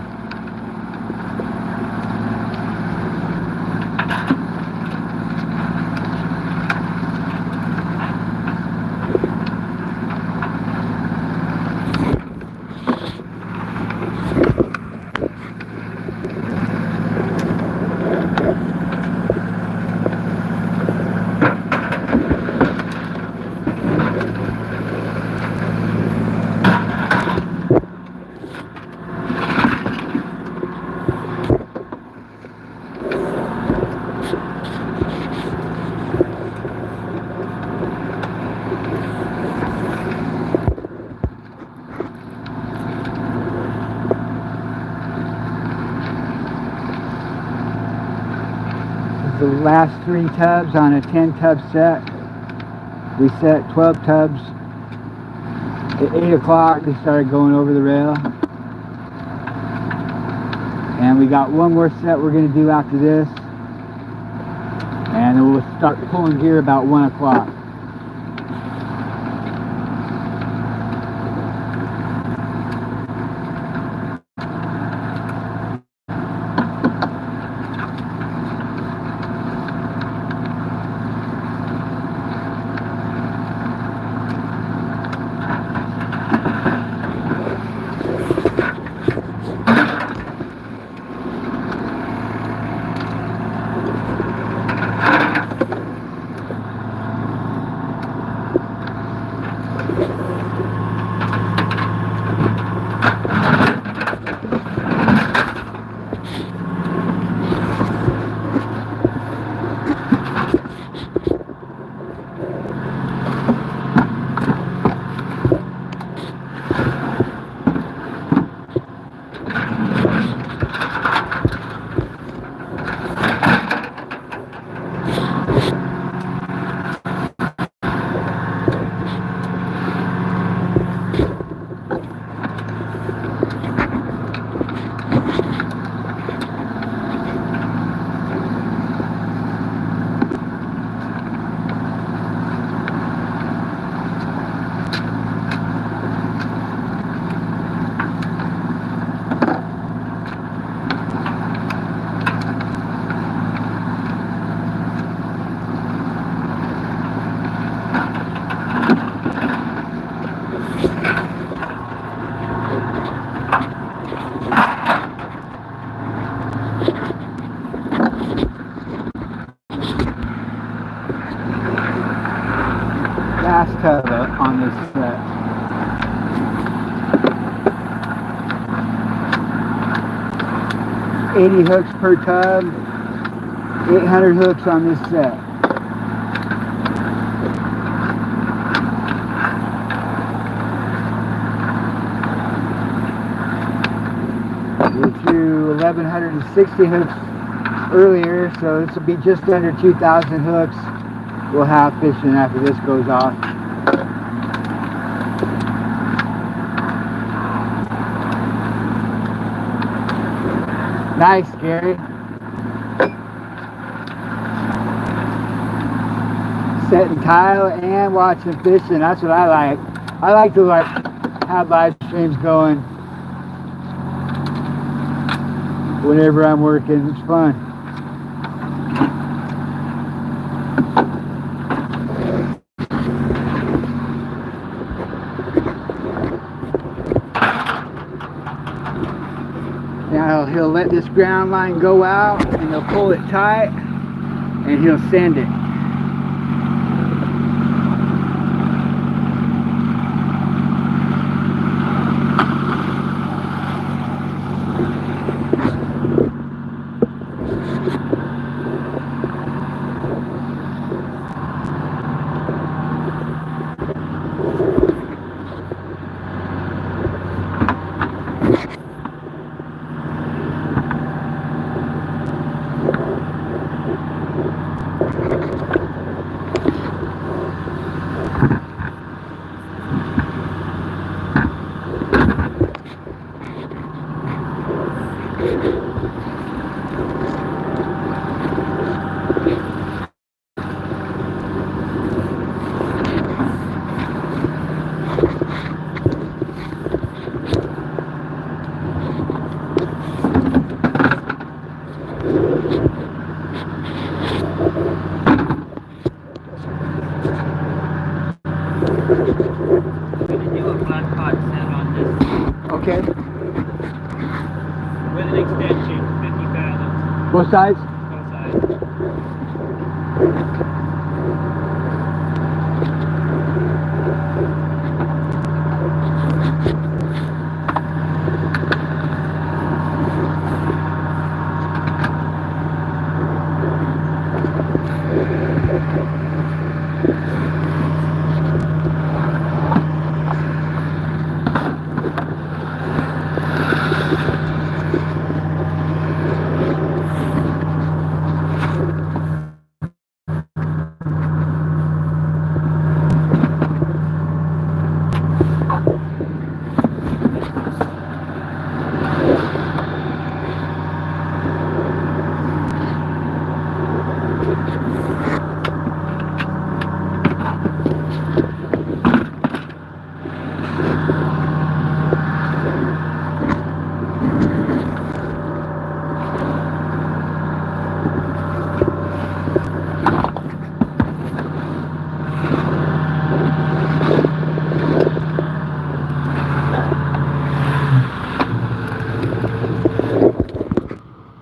The last 3 tubs on a 10 tub set. We set 12 tubs at 8 o'clock. We started going over the rail. And we got one more set we're going to do after this. And then we'll start pulling gear about 1 o'clock. Last tub on this set. $80 hooks per tub, 800 hooks on this set. We threw 1,160 hooks earlier, so this will be just under 2,000 hooks. We'll have fishing after this goes off. Nice, Gary. Setting tile and watching fishing. That's what I like. I like to have live streams going whenever I'm working. It's fun. Now he'll let this ground line go out and he'll pull it tight and he'll send it. distance Okay. with an extension, 50 fathoms, Both sides? both sides.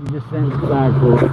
You just send the flagpole.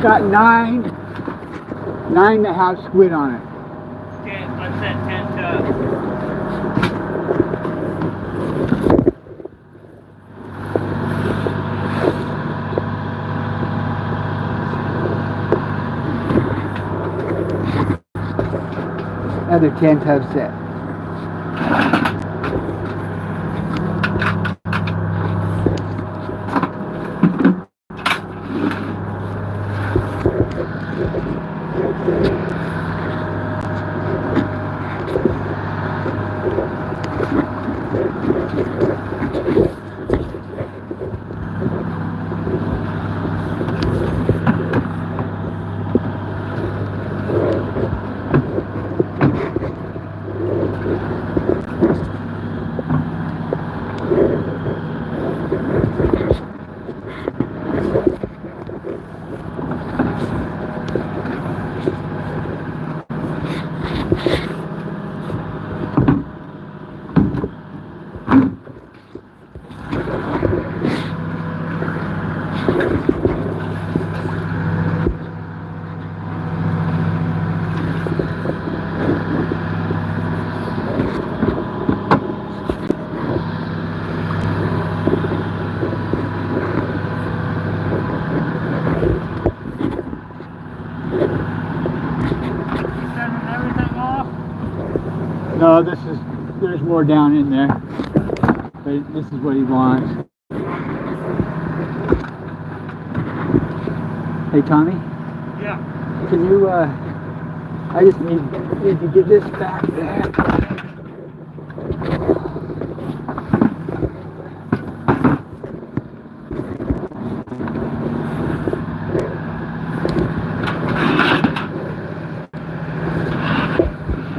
Got nine that have squid on it. Okay, I'm set 10 to. Other 10 have set. No, there's more down in there. But this is what he wants. Hey Tommy? Yeah. Can you I just need to get this back there.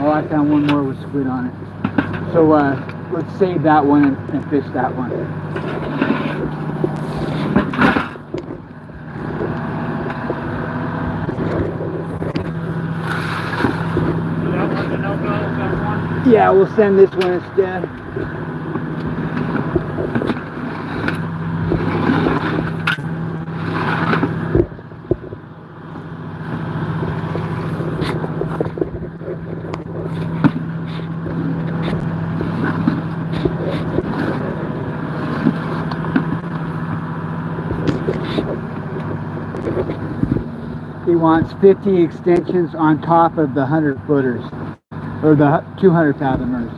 Oh, I found one more with squid on it. So let's save that one and fish that one. Yeah, we'll send this one instead. He wants 50 extensions on top of the 100 footers, or the 200 fathomers.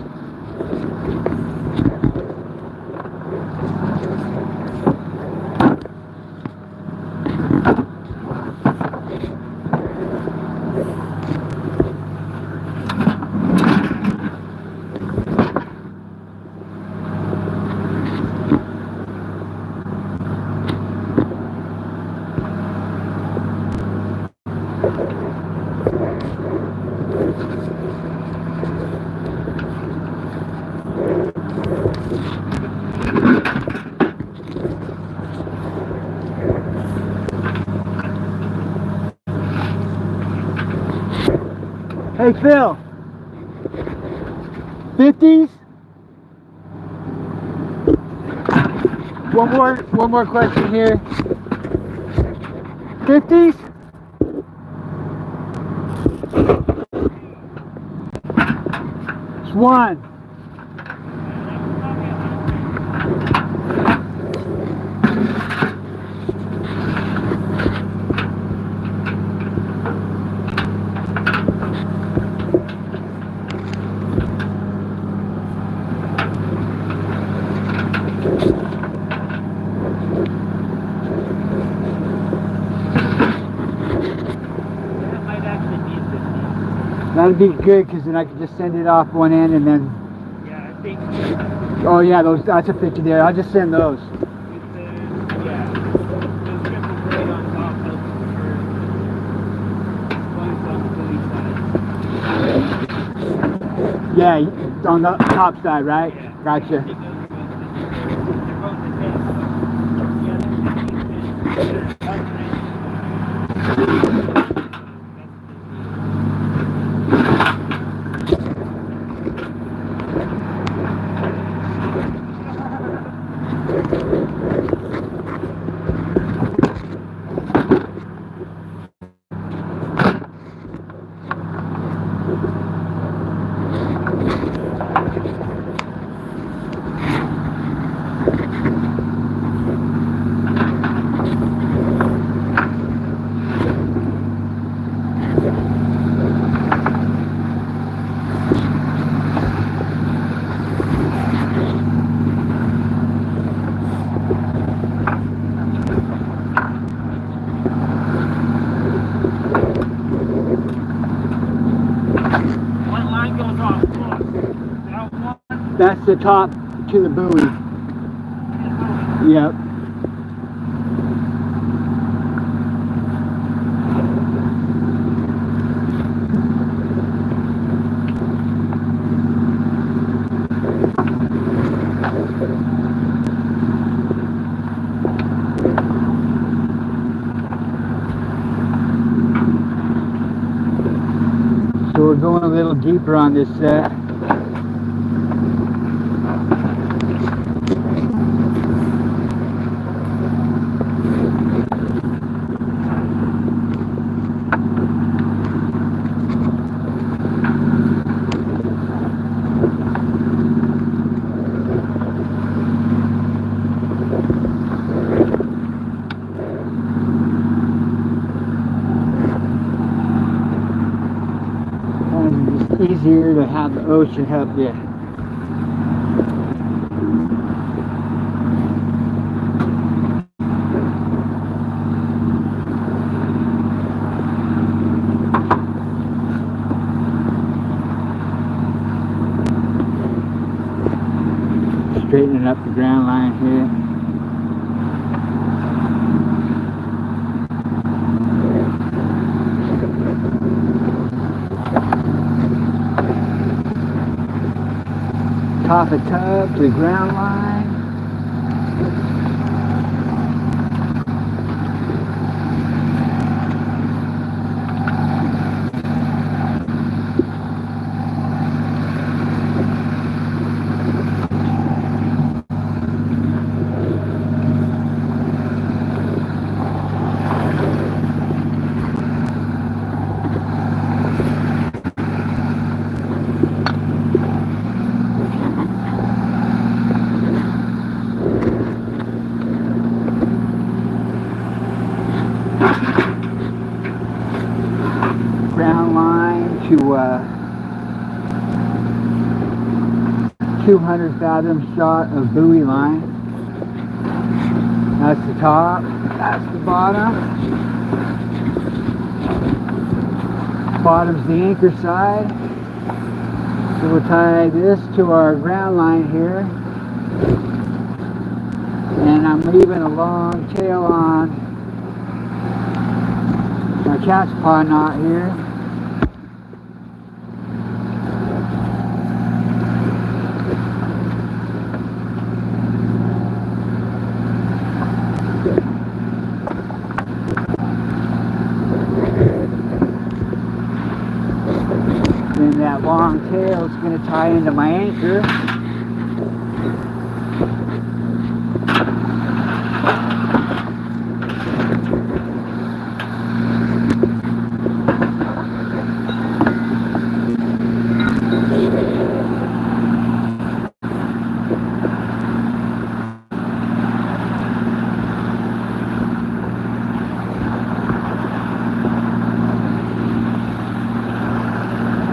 Hey Phil, 50s? One more question here. 50s? It's one. That'd be good because then I could just send it off one end and then. Yeah, I think. Oh yeah, that's a 50 there. I'll just send those. Yeah. Those triple braid on top help for Yeah, on the top side, right? Yeah. Gotcha. That's the top to the buoy. Yep. So we're going a little deeper on this set. It's easier to have the ocean help you. Straightening up the ground line here. top of tub to ground line. Ground line to 200 fathom shot of buoy line. That's the top, that's the bottom. Bottom's the anchor side. So we'll tie this to our ground line here. And I'm leaving a long tail on my cat's paw knot here. Then that long tail is going to tie into my anchor.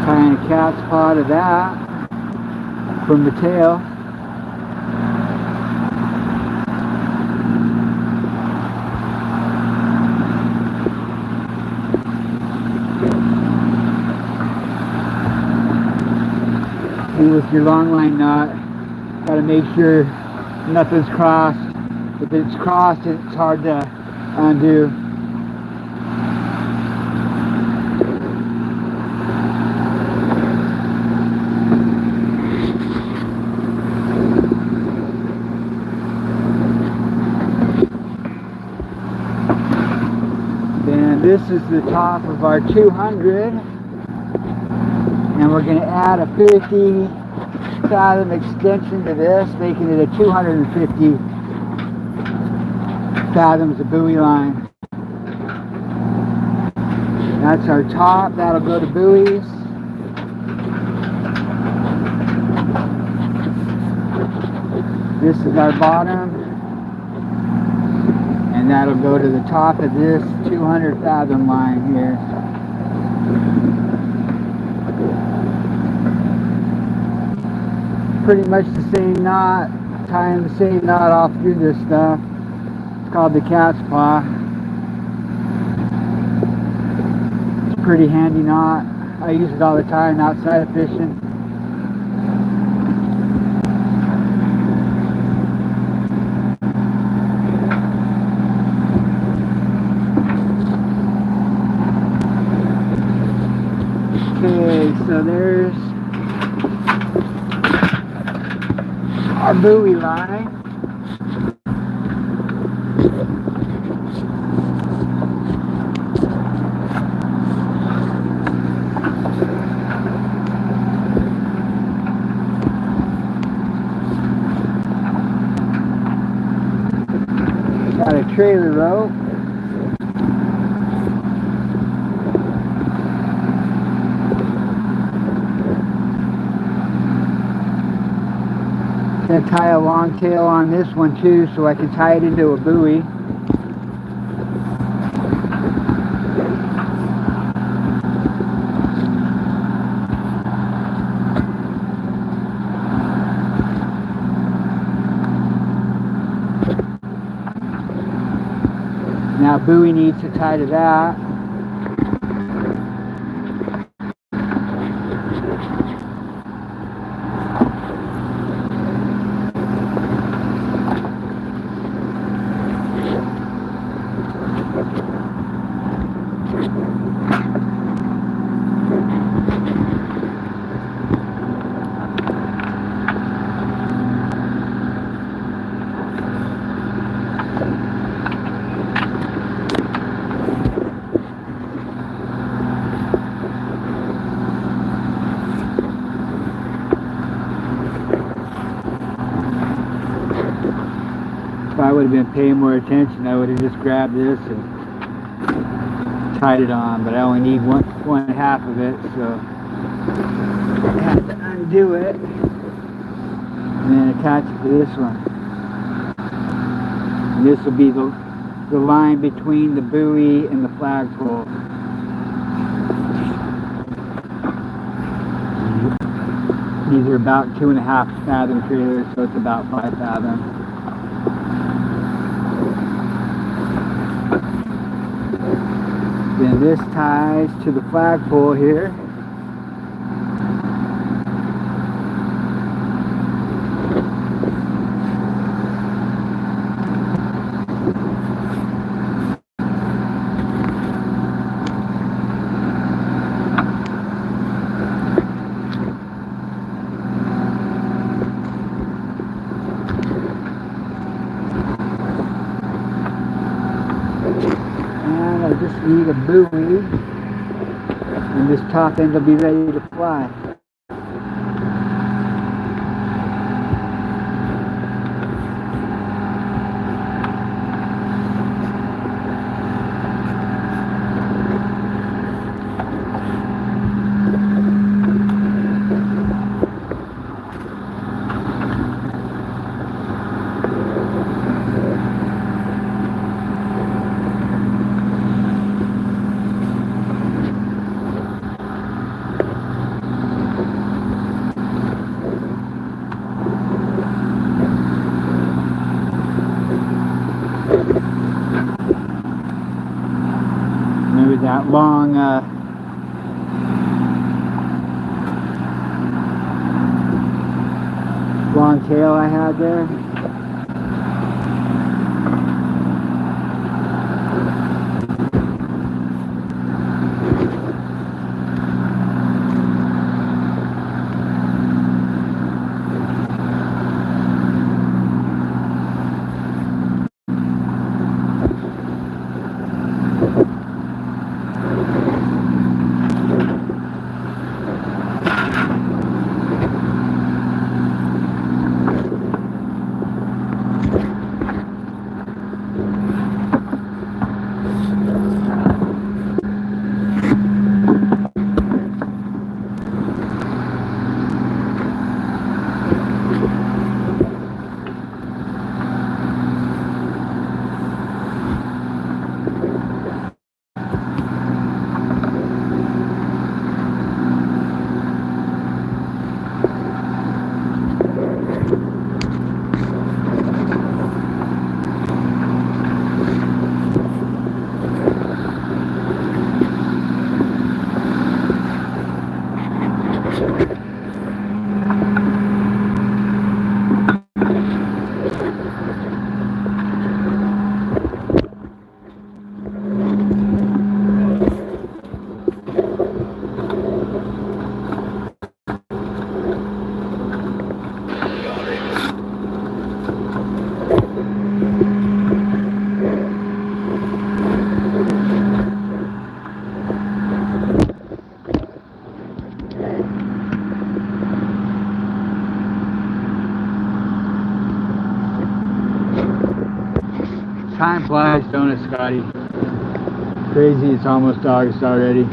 Tying a cat's paw to that from the tail. And with your long line knot, got to make sure nothing's crossed. If it's crossed, it's hard to undo. This is the top of our 200, and we're going to add a 50 fathom extension to this, making it a 250 fathoms of buoy line. That's our top, that'll go to buoys. This is our bottom. And that'll go to the top of this 200 fathom line here. Pretty much the same knot, tying the same knot all through this stuff. It's called the cat's paw. It's a pretty handy knot. I use it all the time outside fishing. Okay, so there's our buoy line. Got a trailer rope. Gonna tie a long tail on this one too, so I can tie it into a buoy. Now buoy needs to tie to that. would have been paying more attention, I would have just grabbed this and tied it on, but I only need one half of it, so I have to undo it and then attach it to this one. And this will be the line between the buoy and the flagpole. These are about 2.5 fathom trailers, so it's about 5 fathom. Then this ties to the flagpole here. And I just need a buoy, and this top end will be ready to fly. Remember that long tail I had there? Time flies, don't it, Scotty? Crazy, it's almost August already.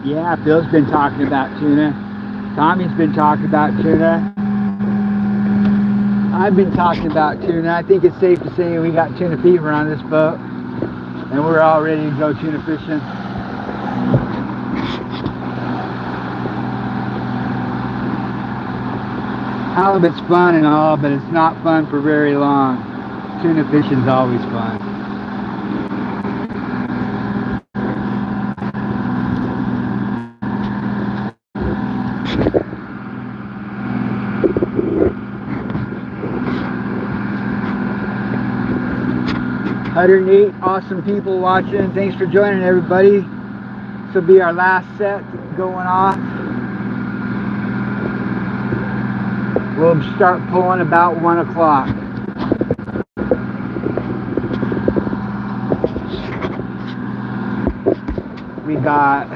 Yeah, Bill's been talking about tuna. Tommy's been talking about tuna. I've been talking about tuna. I think it's safe to say we got tuna fever on this boat, and we're all ready to go tuna fishing. Halibut's fun and all, but it's not fun for very long. Tuna fishing's always fun. 108 awesome people watching. Thanks for joining, everybody. This will be our last set going off. We'll start pulling about 1 o'clock. We got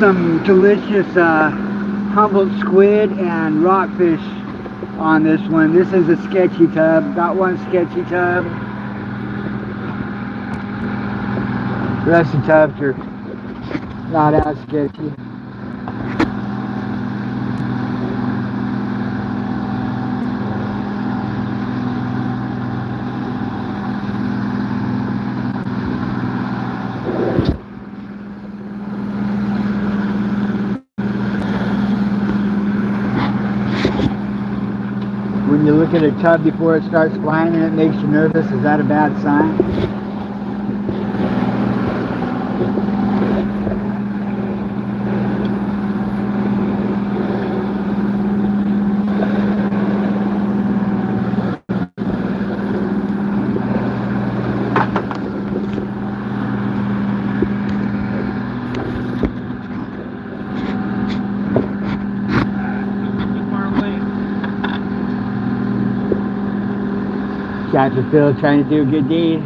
some delicious Humboldt squid and rockfish on this one. This is a sketchy tub. Got one sketchy tub. The rest of the tubs are not as sketchy. When you look at a tub before it starts flying and it makes you nervous, is that a bad sign? Captain Phil trying to do a good deed.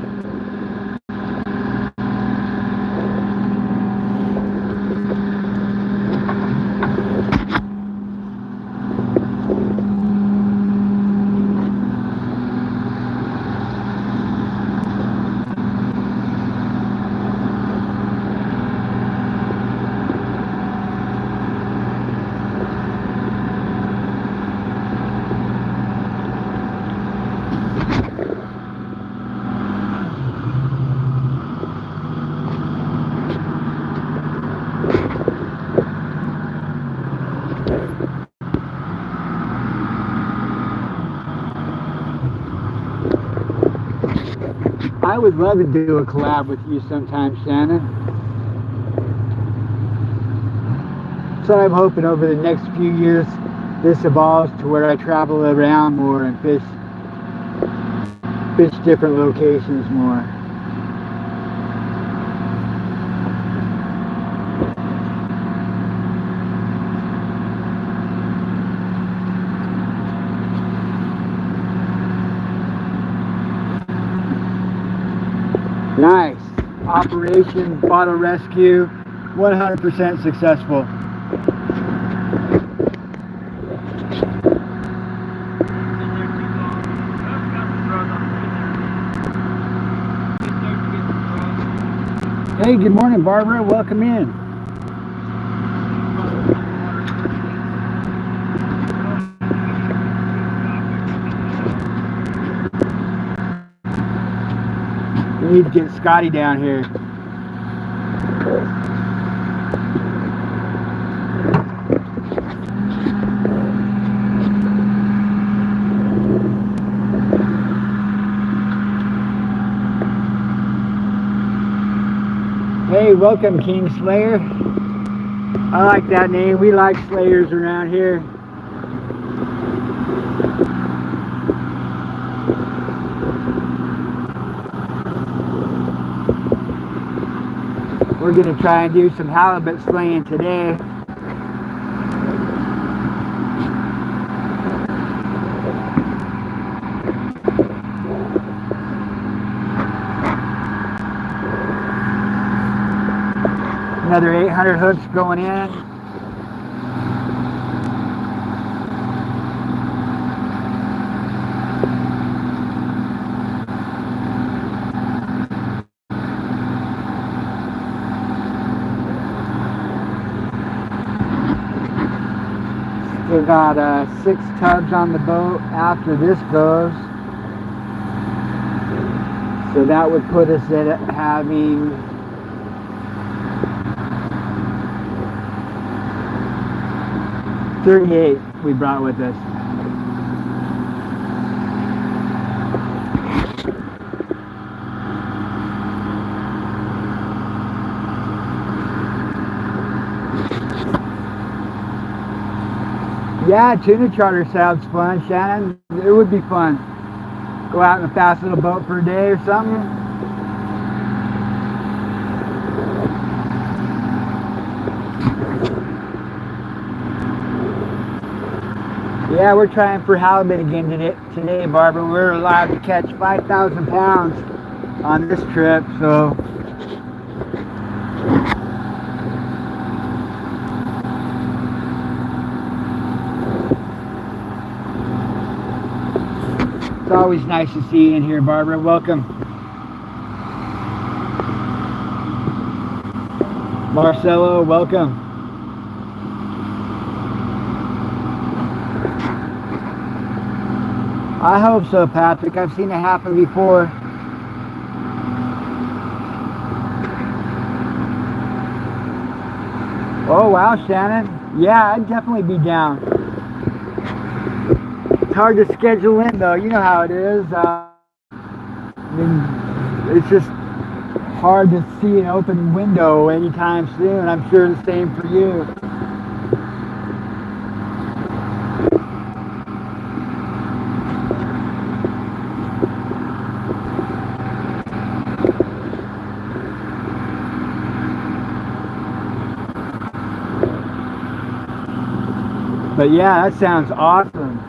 I would love to do a collab with you sometime, Shannon. So I'm hoping over the next few years this evolves to where I travel around more and fish different locations more. Nice. Operation Bottle Rescue, 100% successful. Hey, good morning, Barbara. Welcome in. We need to get Scotty down here. Hey, welcome, King Slayer. I like that name. We like Slayers around here. We're going to try and do some halibut slaying today. Another 800 hooks going in. Still got 6 tubs on the boat after this goes. So that would put us at having 38 we brought with us. Yeah, tuna charter sounds fun, Shannon. It would be fun. Go out in a fast little boat for a day or something. Yeah, we're trying for halibut again today, Barbara. We're allowed to catch 5,000 pounds on this trip, so it's always nice to see you in here, Barbara. Welcome. Marcelo, welcome. I hope so, Patrick. I've seen it happen before. Oh, wow, Shannon. Yeah, I'd definitely be down. It's hard to schedule in, though. You know how it is. I mean, it's just hard to see an open window anytime soon. I'm sure the same for you. But yeah, that sounds awesome.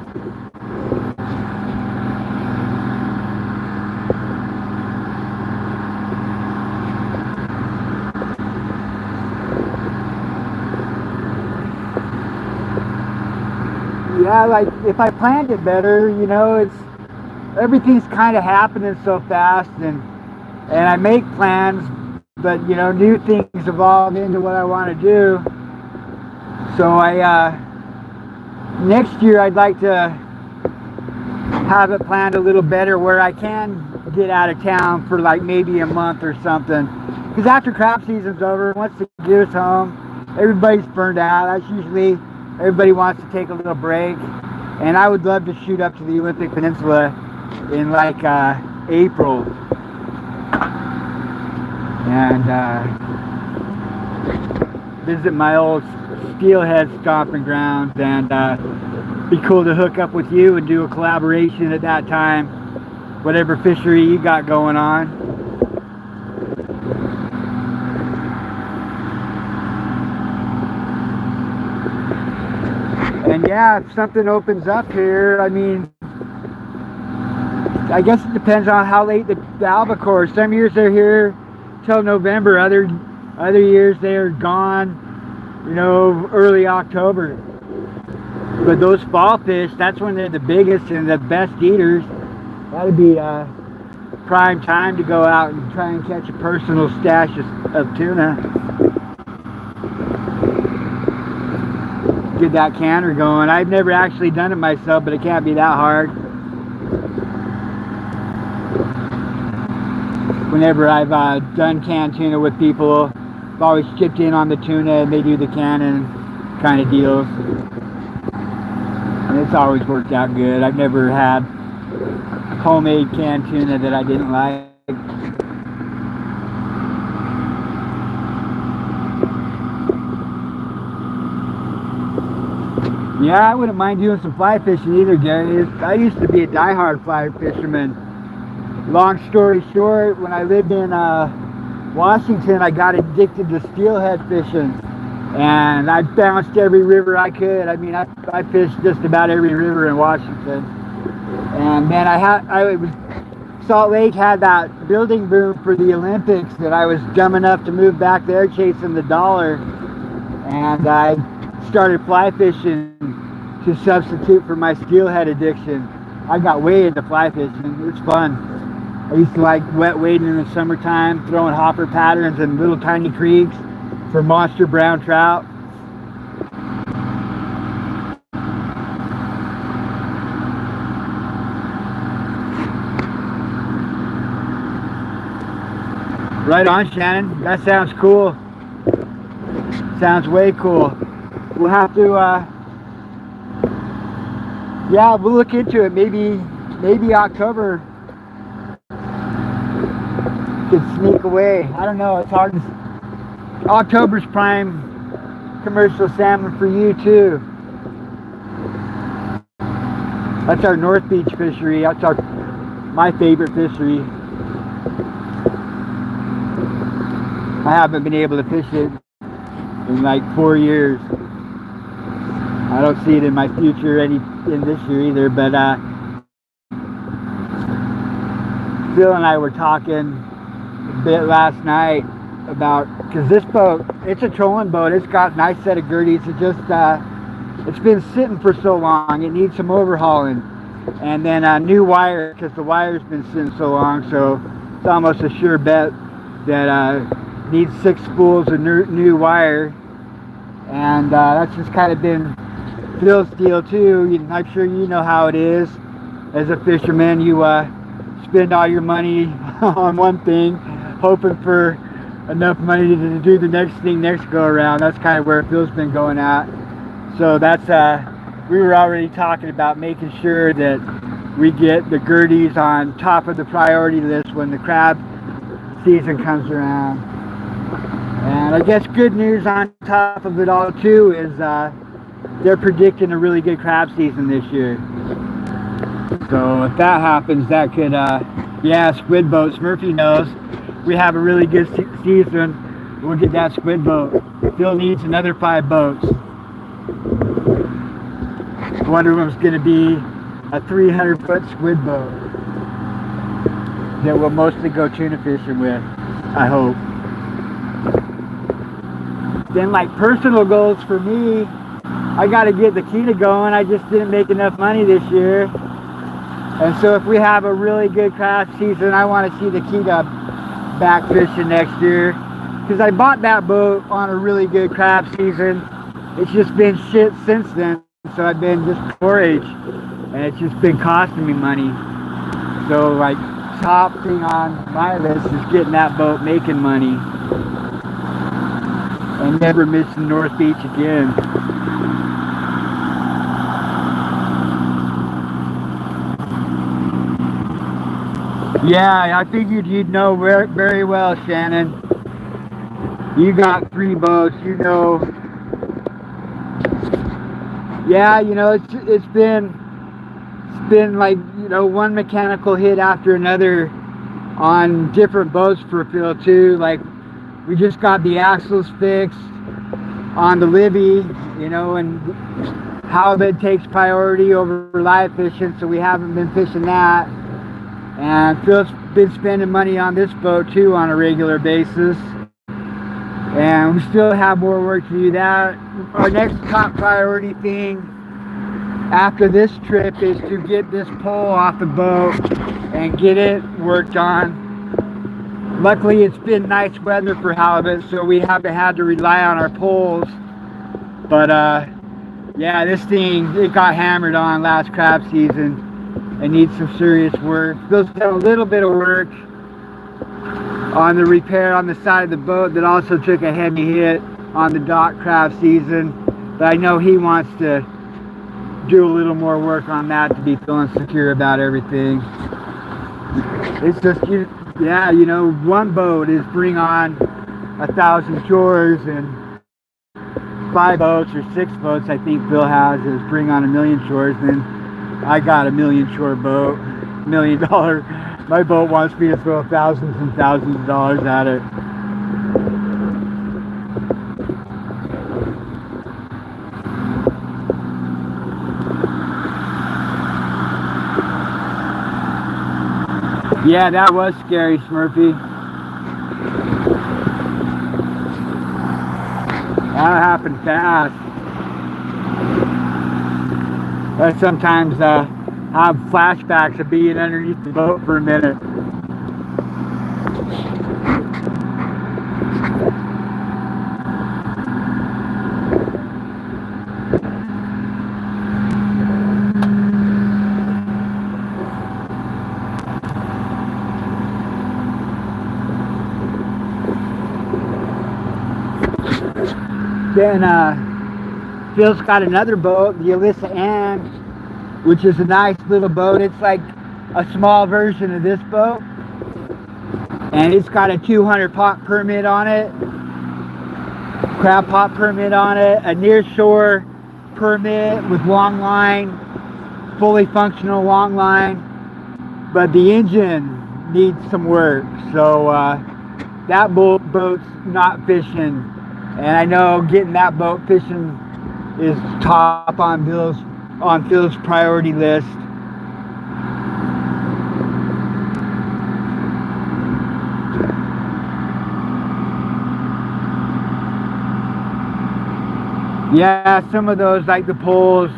Yeah, like if I planned it better, you know, everything's kind of happening so fast, and I make plans, but you know, new things evolve into what I want to do. So next year I'd like to have it planned a little better where I can get out of town for like maybe a month or something. Because after crop season's over, once the gear's home, everybody's burned out. That's usually everybody wants to take a little break. And I would love to shoot up to the Olympic Peninsula in like April. And visit my old steelhead stomping grounds, and be cool to hook up with you and do a collaboration at that time, whatever fishery you got going on. And yeah, if something opens up here, I mean, I guess it depends on how late the albacore. Some years they're here till November, other years they're gone, you know, early October. But those fall fish, that's when they're the biggest and the best eaters. That'd be prime time to go out and try and catch a personal stash of tuna. Get that canner going. I've never actually done it myself, but it can't be that hard. Whenever I've done canned tuna with people, I've always chipped in on the tuna and they do the cannon kind of deals. And it's always worked out good. I've never had homemade canned tuna that I didn't like. Yeah, I wouldn't mind doing some fly fishing either, Gary. I used to be a diehard fly fisherman. Long story short, when I lived in Washington, I got addicted to steelhead fishing. And I bounced every river I could. I mean, I fished just about every river in Washington. And then Salt Lake had that building boom for the Olympics that I was dumb enough to move back there chasing the dollar. And I started fly fishing to substitute for my steelhead addiction. I got way into fly fishing. It's fun. I used to like wet wading in the summertime, throwing hopper patterns in little tiny creeks for monster brown trout. Right on, Shannon. That sounds cool. Sounds way cool. We'll have to, yeah, we'll look into it. Maybe October could sneak away. I don't know. It's hard to. October's prime commercial salmon for you too. That's our North Beach fishery. That's our my favorite fishery. I haven't been able to fish it in like 4 years. I don't see it in my future in this year either, but Phil and I were talking a bit last night about, because this boat, it's a trolling boat, it's got a nice set of girdies, it just it's been sitting for so long, it needs some overhauling, and then a new wire, because the wire's been sitting so long, so it's almost a sure bet that needs 6 spools of new wire. And that's just kind of been Phil's deal too. I'm sure you know how it is as a fisherman. You spend all your money on one thing, hoping for enough money to do the next thing next go around. That's kind of where Phil's been going at. So that's we were already talking about making sure that we get the girdies on top of the priority list when the crab season comes around. And I guess good news on top of it all too is they're predicting a really good crab season this year. So if that happens, that could, yeah, squid boats. Murphy knows we have a really good season. We'll get that squid boat. Phil needs another 5 boats. One of them's going to be a 300-foot squid boat that we'll mostly go tuna fishing with, I hope. Then like personal goals for me, I got to get the Kita going. I just didn't make enough money this year. And so if we have a really good crab season, I want to see the Kita back fishing next year. Because I bought that boat on a really good crab season. It's just been shit since then. So I've been just storage. And it's just been costing me money. So like top thing on my list is getting that boat making money. And never missing North Beach again. Yeah, I figured you'd know very well, Shannon. You got 3 boats, you know. Yeah, you know, it's been like, you know, one mechanical hit after another on different boats for Phil too. Like, we just got the axles fixed on the Libby, you know, and halibut takes priority over live fishing, so we haven't been fishing that. And Phil's been spending money on this boat too on a regular basis. And we still have more work to do that. Our next top priority thing after this trip is to get this pole off the boat and get it worked on. Luckily, it's been nice weather for halibut, so we haven't had to rely on our poles. But yeah, this thing, it got hammered on last crab season and needs some serious work. Phil's done a little bit of work on the repair on the side of the boat that also took a heavy hit on the dock crab season. But I know he wants to do a little more work on that to be feeling secure about everything. It's just, yeah, you know, one boat is bring on 1,000 chores, and 5 boats or 6 boats I think Phil has is bring on 1,000,000 chores. And I got a 1,000,000 chore boat, $1 million. My boat wants me to throw thousands and thousands of dollars at it. Yeah, that was scary, Smurfy. That happened fast. I sometimes have flashbacks of being underneath the boat for a minute. Then Phil's got another boat, the Alyssa Ann, which is a nice little boat. It's like a small version of this boat, and it's got a 200 pot permit on it, crab pot permit on it, a near shore permit with Longline, fully functional Longline, but the engine needs some work. So that boat's not fishing, and I know getting that boat fishing is top on Phil's priority list. Yeah, some of those, like the poles,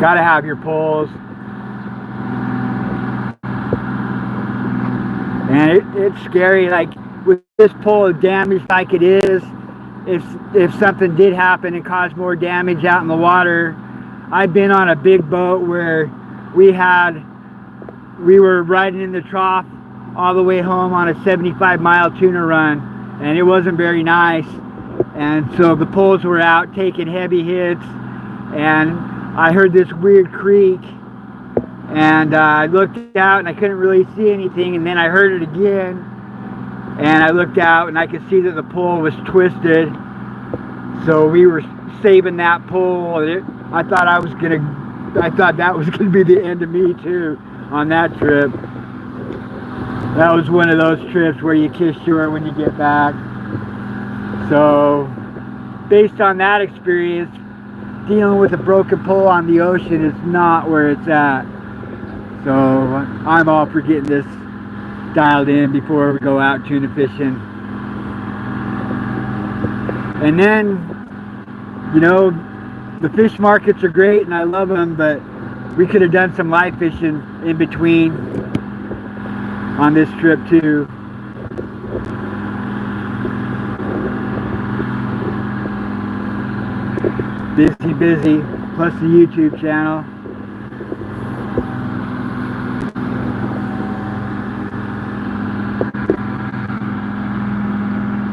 gotta have your poles. And it's scary, like with this pole damaged like it is, if something did happen and cause more damage out in the water. I've been on a big boat where we were riding in the trough all the way home on a 75-mile tuna run, and it wasn't very nice. And so the poles were out taking heavy hits, and I heard this weird creak, and I looked out and I couldn't really see anything, and then I heard it again, and I looked out and I could see that the pole was twisted. So we were saving that pole. I thought that was gonna be the end of me too on that trip. That was one of those trips where you kiss shore when you get back. So based on that experience, dealing with a broken pole on the ocean is not where it's at. So I'm all for getting this dialed in before we go out tuna fishing. And then, you know, the fish markets are great and I love them, but we could have done some live fishing in between on this trip too. Busy, plus the YouTube channel.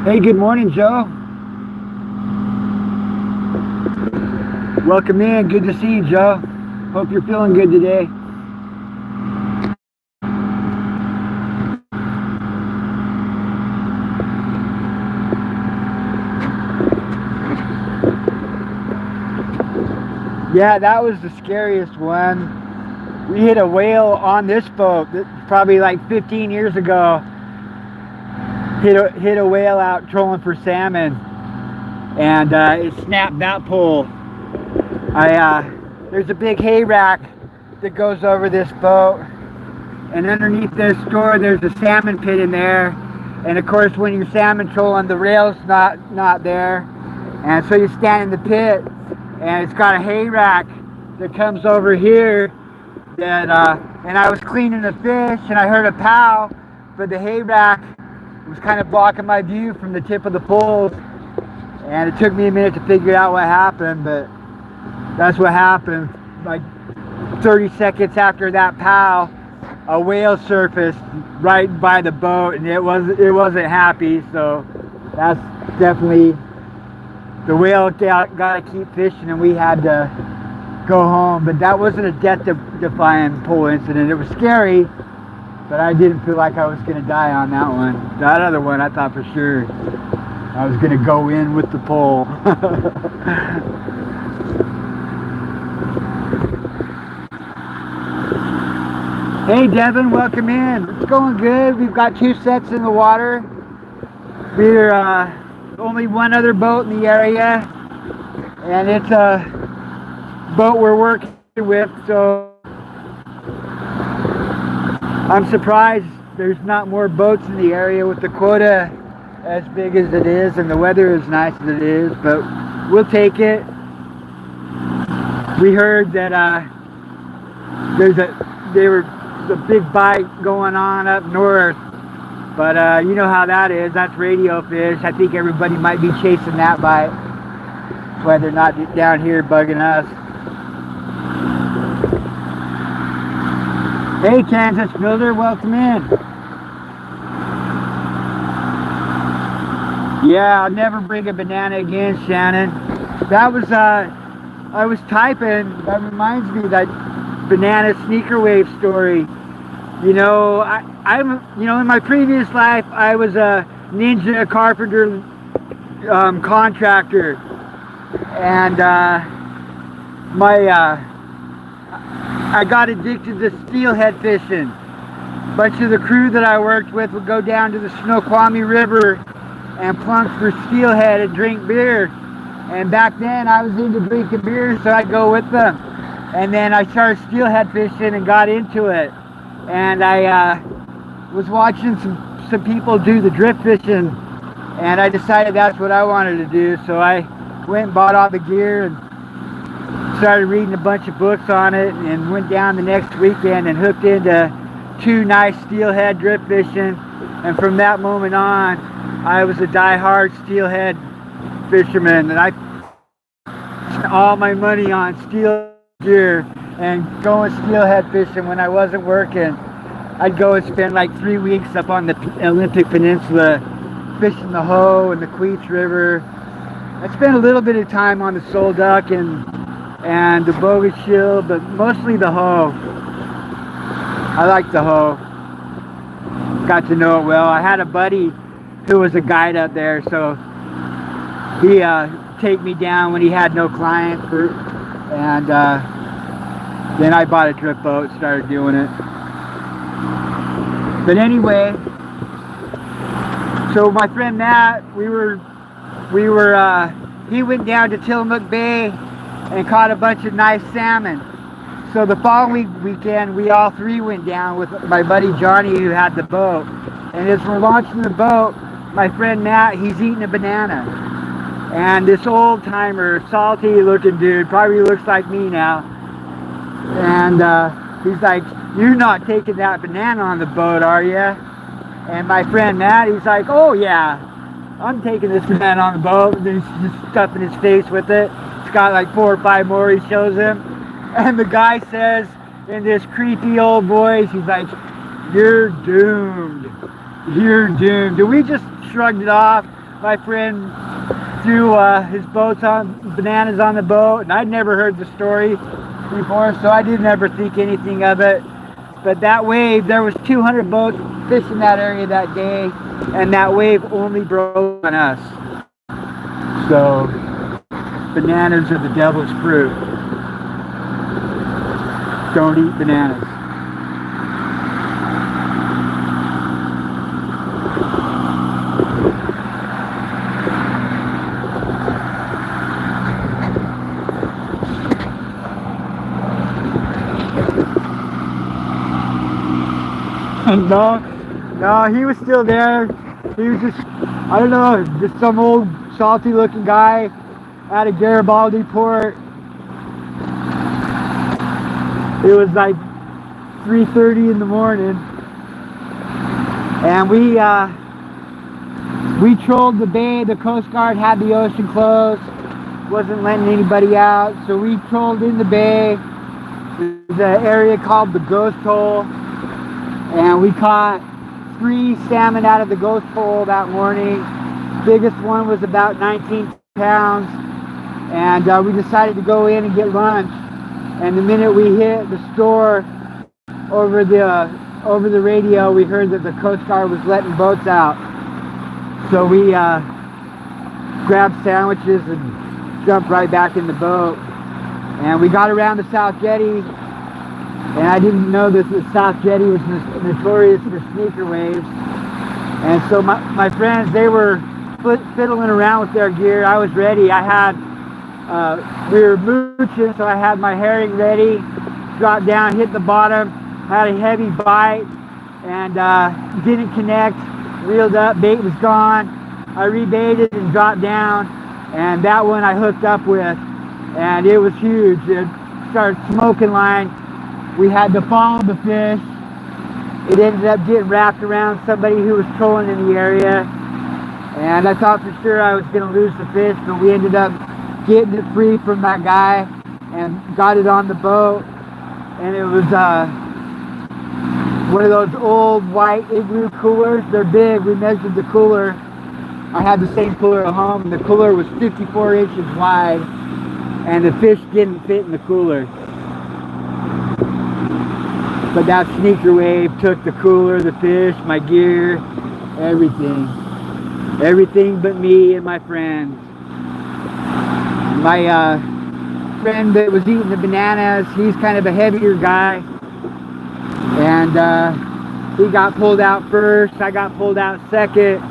Hey, good morning, Joe. Welcome in, good to see you, Joe. Hope you're feeling good today. Yeah, that was the scariest one. We hit a whale on this boat, probably like 15 years ago. Hit a whale out trolling for salmon, and it snapped that pole. There's a big hay rack that goes over this boat, and underneath this door there's a salmon pit in there. And of course, when you're salmon trolling, the rail's not there, and so you stand in the pit, and it's got a hay rack that comes over here. And I was cleaning the fish, and I heard a pow, but the hay rack was kind of blocking my view from the tip of the pole, and it took me a minute to figure out what happened, but that's what happened. Like 30 seconds after that pow, a whale surfaced right by the boat, and it wasn't happy. So that's definitely, the whale got to keep fishing, and we had to go home. But that wasn't a death-defying pole incident. It was scary, but I didn't feel like I was going to die on that one. That other one, I thought for sure I was going to go in with the pole. Hey Devin, welcome in. It's going good. We've got 2 sets in the water. We're only one other boat in the area, and it's a boat we're working with, so I'm surprised there's not more boats in the area with the quota as big as it is and the weather as nice as it is, but we'll take it. We heard that there's a big bite going on up north, but you know how that is. That's radio fish. I think everybody might be chasing that bite. That's why they're not down here bugging us. Hey Kansas Builder, welcome in. Yeah, I'll never bring a banana again, Shannon. That was I was typing. That reminds me of that banana sneaker wave story. You know, I'm in my previous life I was a ninja carpenter contractor, and I got addicted to steelhead fishing. A bunch of the crew that I worked with would go down to the Snoqualmie River and plunk for steelhead and drink beer. And back then I was into drinking beer, so I'd go with them. And then I started steelhead fishing and got into it. And I was watching some people do the drift fishing, and I decided that's what I wanted to do. So I went and bought all the gear and started reading a bunch of books on it, and went down the next weekend and hooked into 2 nice steelhead drift fishing. And from that moment on, I was a die-hard steelhead fisherman, and I spent all my money on steel gear and going steelhead fishing when I wasn't working. I'd go and spend like 3 weeks up on the Olympic Peninsula fishing the Hoe and the Queets River. I spent a little bit of time on the Sole Duck and the Bogus Shield, but mostly the Hoe. I like the Hoe. Got to know it well. I had a buddy who was a guide up there, so he take me down when he had no clients, and then I bought a drift boat, started doing it. But anyway, so my friend Matt, he went down to Tillamook Bay and caught a bunch of nice salmon. So the following weekend, we all 3 went down with my buddy Johnny, who had the boat. And as we're launching the boat, my friend Matt, he's eating a banana. And this old timer, salty looking dude, probably looks like me now. And he's like, "You're not taking that banana on the boat, are you?" And my friend Matt, he's like, "Oh yeah, I'm taking this banana on the boat." And then he's just stuffing his face with it. It's got like 4 or 5 more he shows him. And the guy says in this creepy old voice, he's like, "You're doomed. You're doomed." And we just shrugged it off. My friend threw his bananas on the boat, and I'd never heard the story before, so I didn't ever think anything of it. But that wave, there was 200 boats fishing that area that day, and that wave only broke on us. So bananas are the devil's fruit. Don't eat bananas. No, he was still there. He was just, I don't know, just some old salty looking guy at a Garibaldi port. It was like 3:30 in the morning, and we trolled the bay. The Coast Guard had the ocean closed, wasn't letting anybody out, so we trolled in the bay. There's an area called the Ghost Hole, and we caught 3 salmon out of the Ghost Hole that morning. Biggest one was about 19 pounds, and we decided to go in and get lunch. And the minute we hit the store, over the radio, we heard that the Coast Guard was letting boats out. So we grabbed sandwiches and jumped right back in the boat. And we got around the South Jetty, and I didn't know that the South Jetty was notorious for sneaker waves. And so my friends, they were fiddling around with their gear. I was ready. We were mooching, so I had my herring ready. Dropped down, hit the bottom, had a heavy bite, and didn't connect. Reeled up, bait was gone. I rebaited and dropped down, and that one I hooked up with, and it was huge. It started smoking line. We had to follow the fish. It ended up getting wrapped around somebody who was trolling in the area, and I thought for sure I was going to lose the fish, but we ended up getting it free from that guy and got it on the boat. And it was one of those old white igloo coolers. They're big. We measured the cooler. I had the same cooler at home, and the cooler was 54 inches wide, and the fish didn't fit in the cooler. But that sneaker wave took the cooler, the fish, my gear, everything. Everything but me and my friends. My friend that was eating the bananas, he's kind of a heavier guy, and he got pulled out first. I got pulled out second,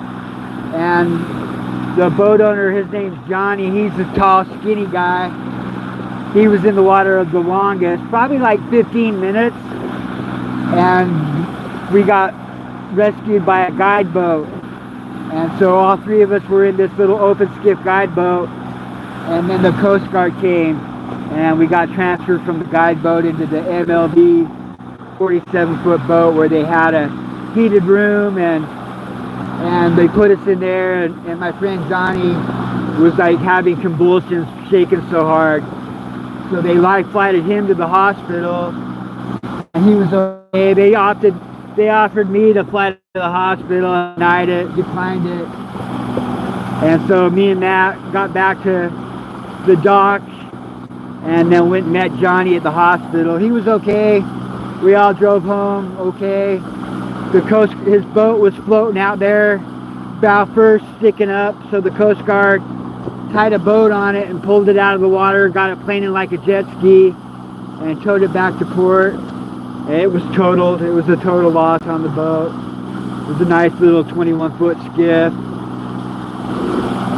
and the boat owner, his name's Johnny, he's a tall, skinny guy. He was in the water the longest, probably like 15 minutes, and we got rescued by a guide boat. And so all three of us were in this little open skiff guide boat, and then the Coast Guard came, and we got transferred from the guide boat into the MLB 47-foot boat, where they had a heated room, and they put us in there, and my friend Johnny was like having convulsions, shaking so hard. So they life flighted him to the hospital, and he was okay. They offered me to fly to the hospital, and I declined it. And so me and Matt got back to the dock, and then went and met Johnny at the hospital. He was okay. We all drove home okay. His boat was floating out there, bow first, sticking up. So the Coast Guard tied a boat on it and pulled it out of the water, got it planing like a jet ski, and towed it back to port. It was totaled. It was a total loss on the boat. It was a nice little 21-foot skiff.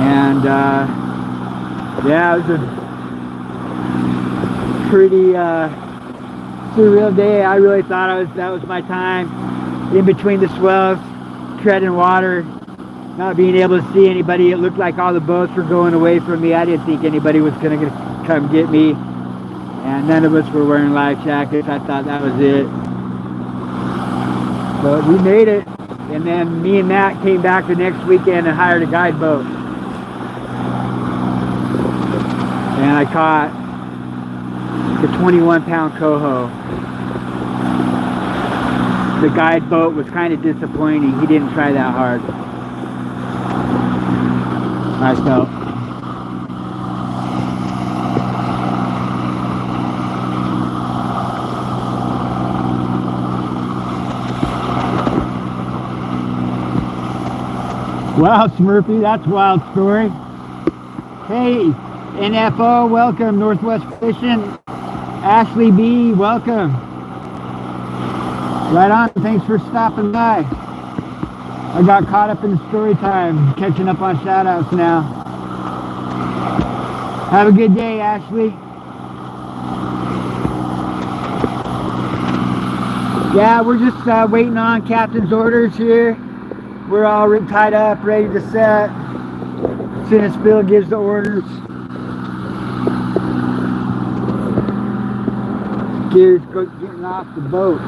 And yeah, it was a pretty surreal day. I really thought that was my time, in between the swells, treading water, not being able to see anybody. It looked like all the boats were going away from me. I didn't think anybody was going to come get me. And none of us were wearing life jackets. I thought that was it. But we made it. And then me and Matt came back the next weekend and hired a guide boat. And I caught the 21-pound coho. The guide boat was kind of disappointing. He didn't try that hard. I felt. Wow, Smurfy, that's a wild story. Hey, NFO, welcome. Northwest Fishing. Ashley B, welcome. Right on, thanks for stopping by. I got caught up in story time, catching up on shout-outs now. Have a good day, Ashley. Yeah, we're just waiting on captain's orders here. We're all tied up, ready to set. As soon as Phil gives the orders. Gear's getting off the boat.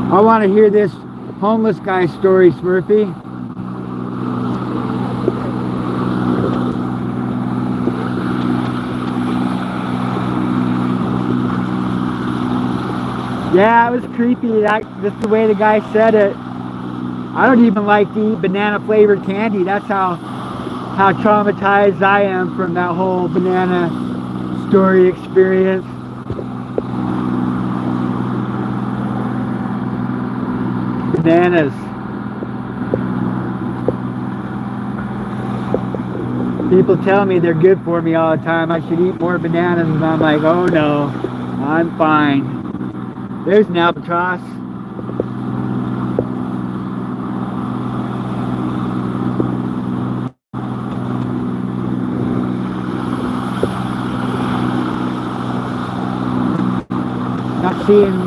I want to hear this homeless guy story, Smurfy. Yeah, it was creepy. Just the way the guy said it. I don't even like to eat banana flavored candy. That's how traumatized I am from that whole banana story experience. Bananas. People tell me they're good for me all the time. I should eat more bananas, and I'm like, oh no, I'm fine. There's an albatross. Not seeing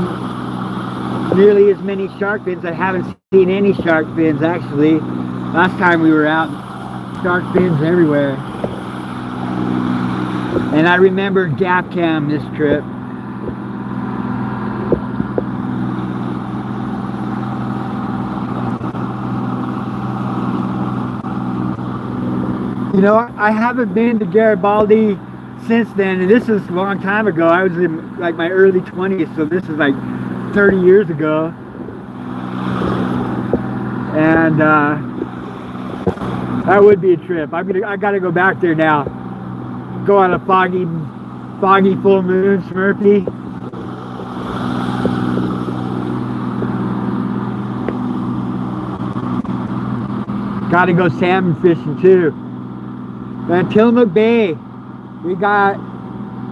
nearly as many shark fins. I haven't seen any shark fins actually. Last time we were out, shark fins everywhere. And I remember gap cam this trip. You know, I haven't been to Garibaldi since then, and this is a long time ago. I was in like my early 20s, so this is like 30 years ago. And that would be a trip. I gotta go back there now. Go on a foggy full moon, Smurfy. Gotta go salmon fishing too. At Tillamook Bay, we got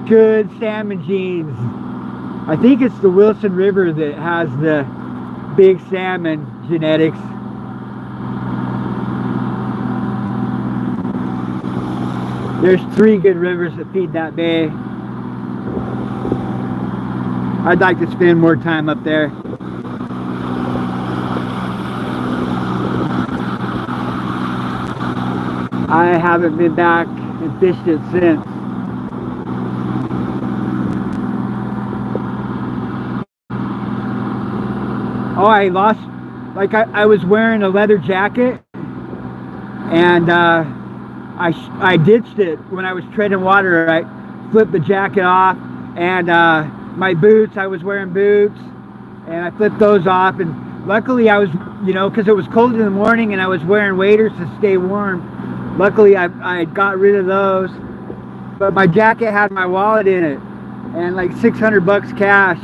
good salmon genes. I think it's the Wilson River that has the big salmon genetics. There's 3 good rivers that feed that bay. I'd like to spend more time up there. I haven't been back and fished it since. Oh, I lost, like I was wearing a leather jacket, and I ditched it when I was treading water. I flipped the jacket off, and my boots, I was wearing boots, and I flipped those off, and luckily I was, you know, because it was cold in the morning and I was wearing waders to stay warm. Luckily I got rid of those, but my jacket had my wallet in it and like $600 cash.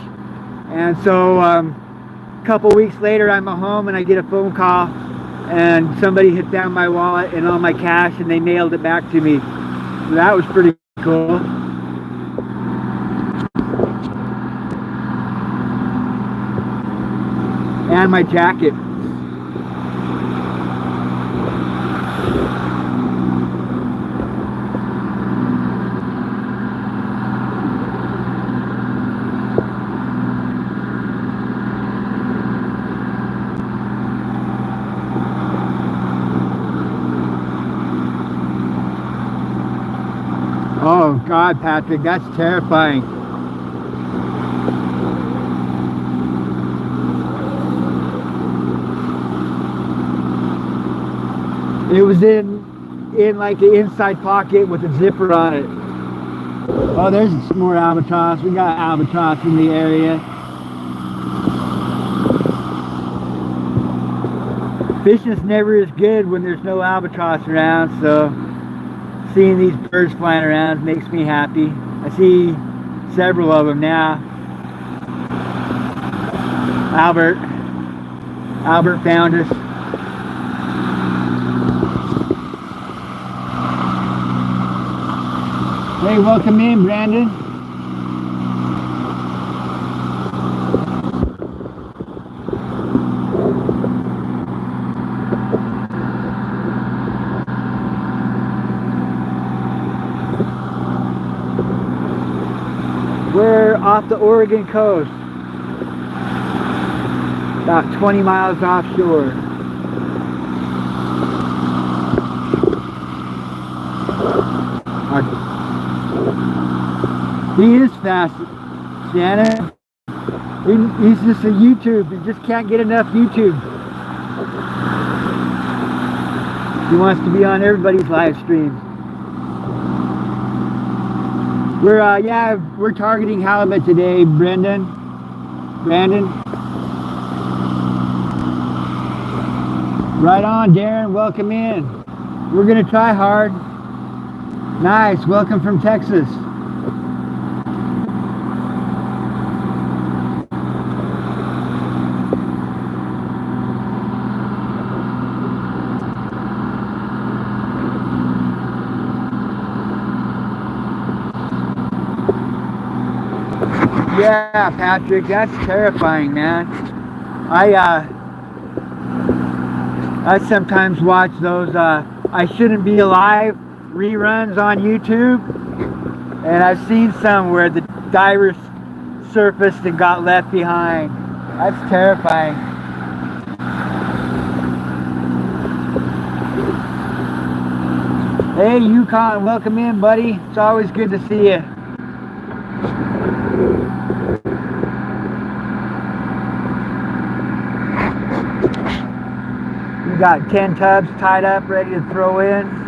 And so a couple weeks later I'm at home and I get a phone call and somebody had found my wallet and all my cash and they mailed it back to me. So that was pretty cool. And my jacket. Oh God, Patrick, that's terrifying. It was in like the inside pocket with a zipper on it. Oh, there's some more albatross. We got albatross in the area. Fishing's never as good when there's no albatross around, so seeing these birds flying around makes me happy. I see several of them now. Albert found us. Hey, welcome in, Brandon. We're off the Oregon coast, about 20 miles offshore. He is fast, Shannon. He's just a YouTube. He just can't get enough YouTube. He wants to be on everybody's live streams. We're targeting halibut today, Brandon. Right on, Darren. Welcome in. We're gonna try hard. Nice. Welcome from Texas. Yeah, Patrick, that's terrifying, man. I sometimes watch those I Shouldn't Be Alive reruns on YouTube, and I've seen some where the divers surfaced and got left behind. That's terrifying. Hey, Yukon, welcome in, buddy. It's always good to see you. We got 10 tubs tied up, ready to throw in.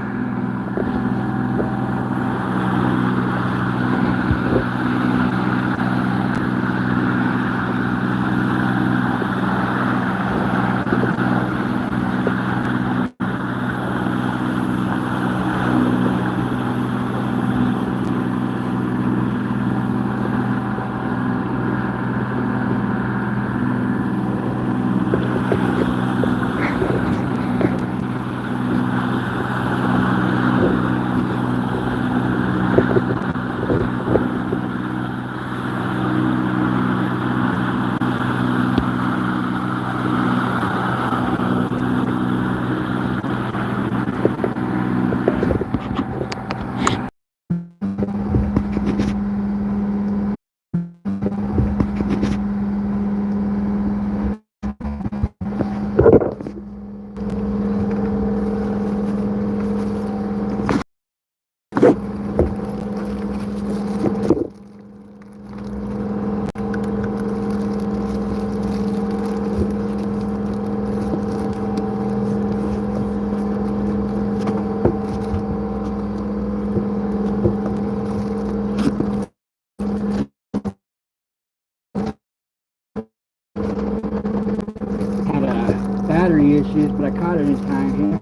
learning time here.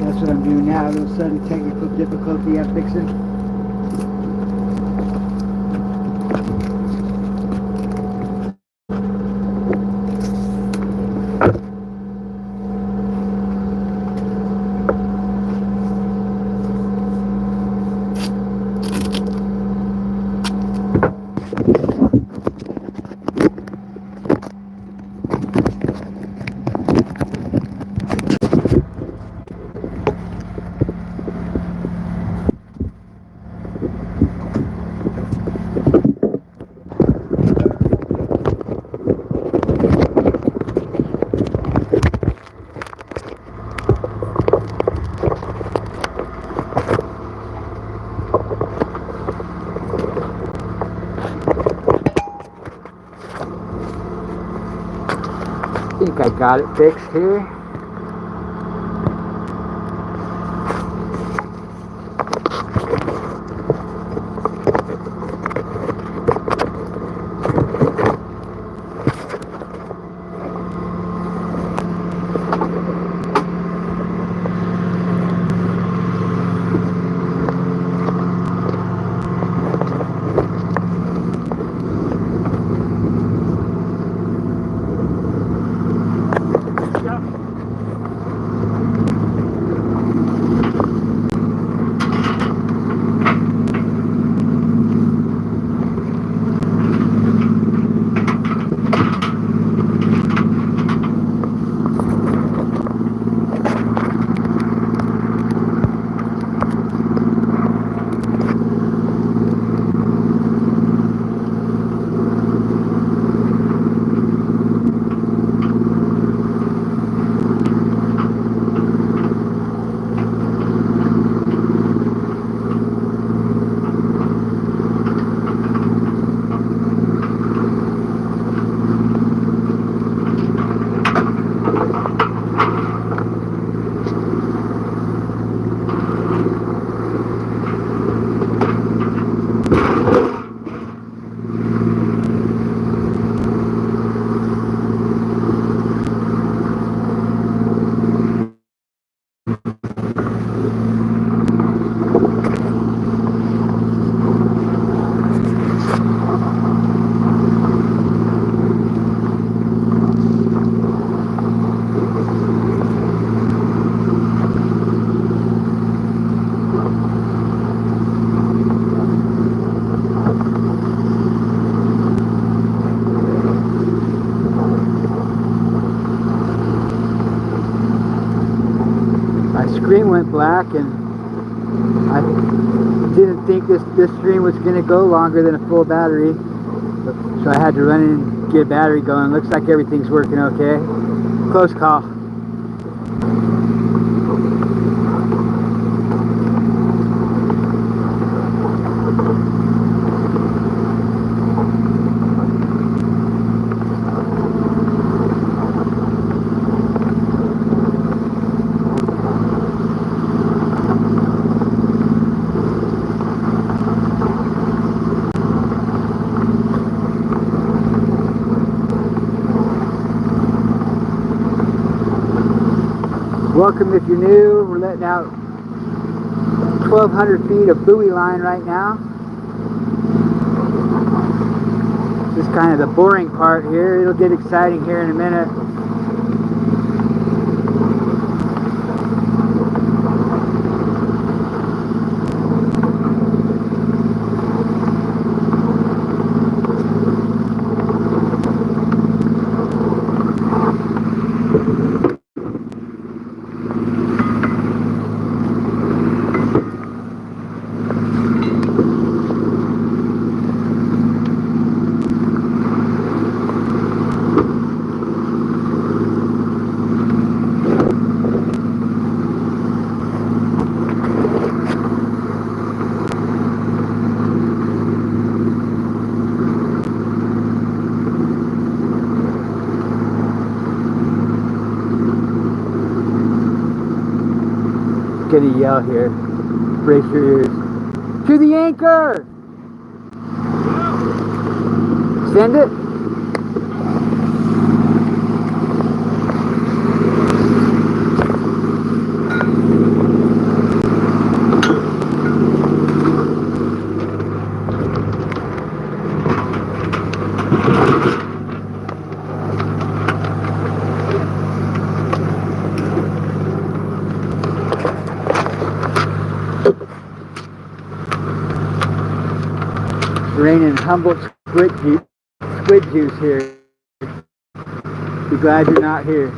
That's what I'm doing now. A little sudden technical difficulty I'm fixing. I think I got it fixed here. My screen went black, and I didn't think this screen was going to go longer than a full battery, so I had to run in and get a battery going. Looks like everything's working okay. Close call. Welcome if you're new. We're letting out 1,200 feet of buoy line right now. This is kind of the boring part here. It'll get exciting here in a minute. Gonna yell here. Brace your ears. To the anchor! Send it. drinking Humboldt squid juice here. Be glad you're not here.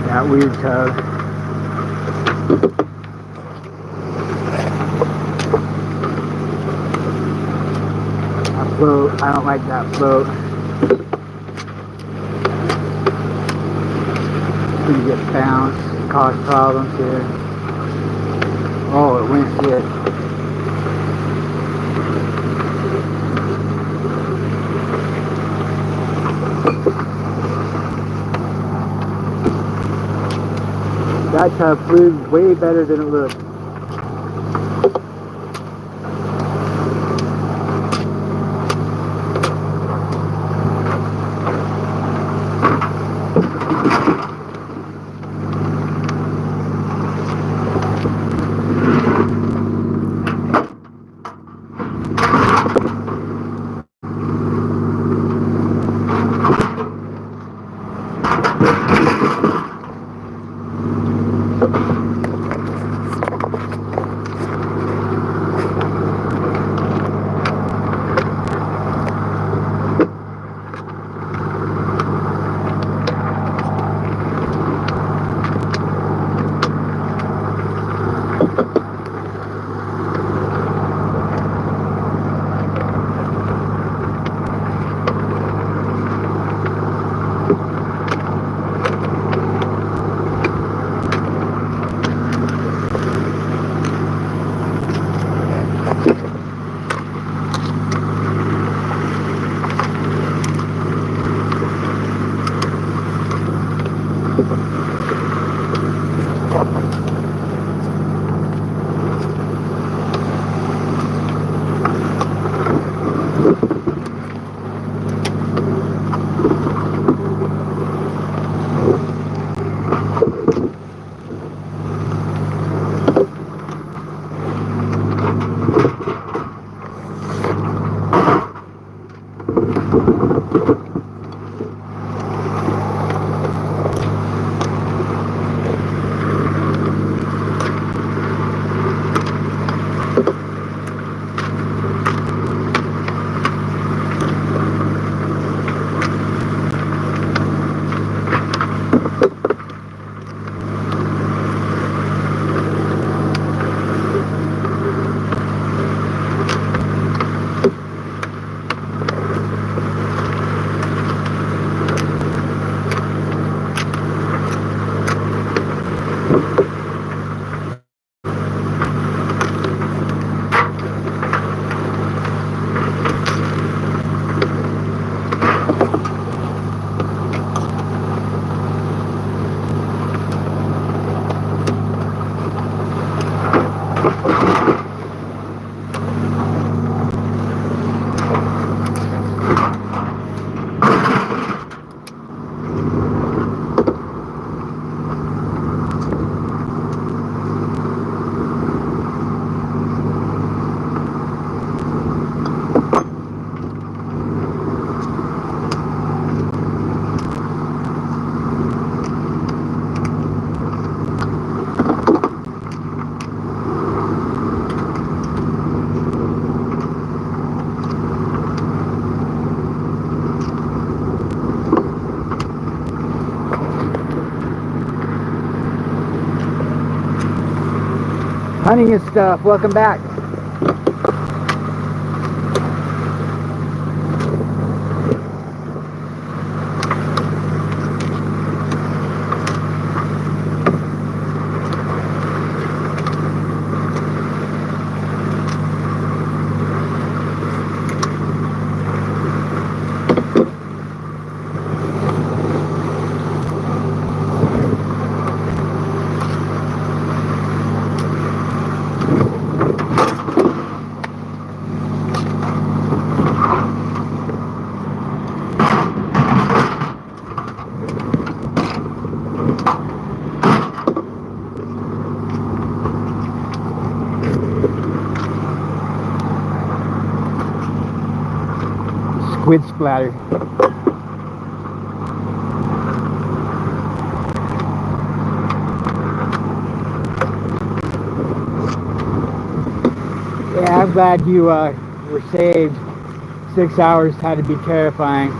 That weird tug. That float, I don't like that float. It's gonna get bounced, cause problems here. Oh, it went good. That tub flew way better than it looked. running and stuff. Welcome back. Squid splatter. Yeah, I'm glad you were saved. 6 hours had to be terrifying.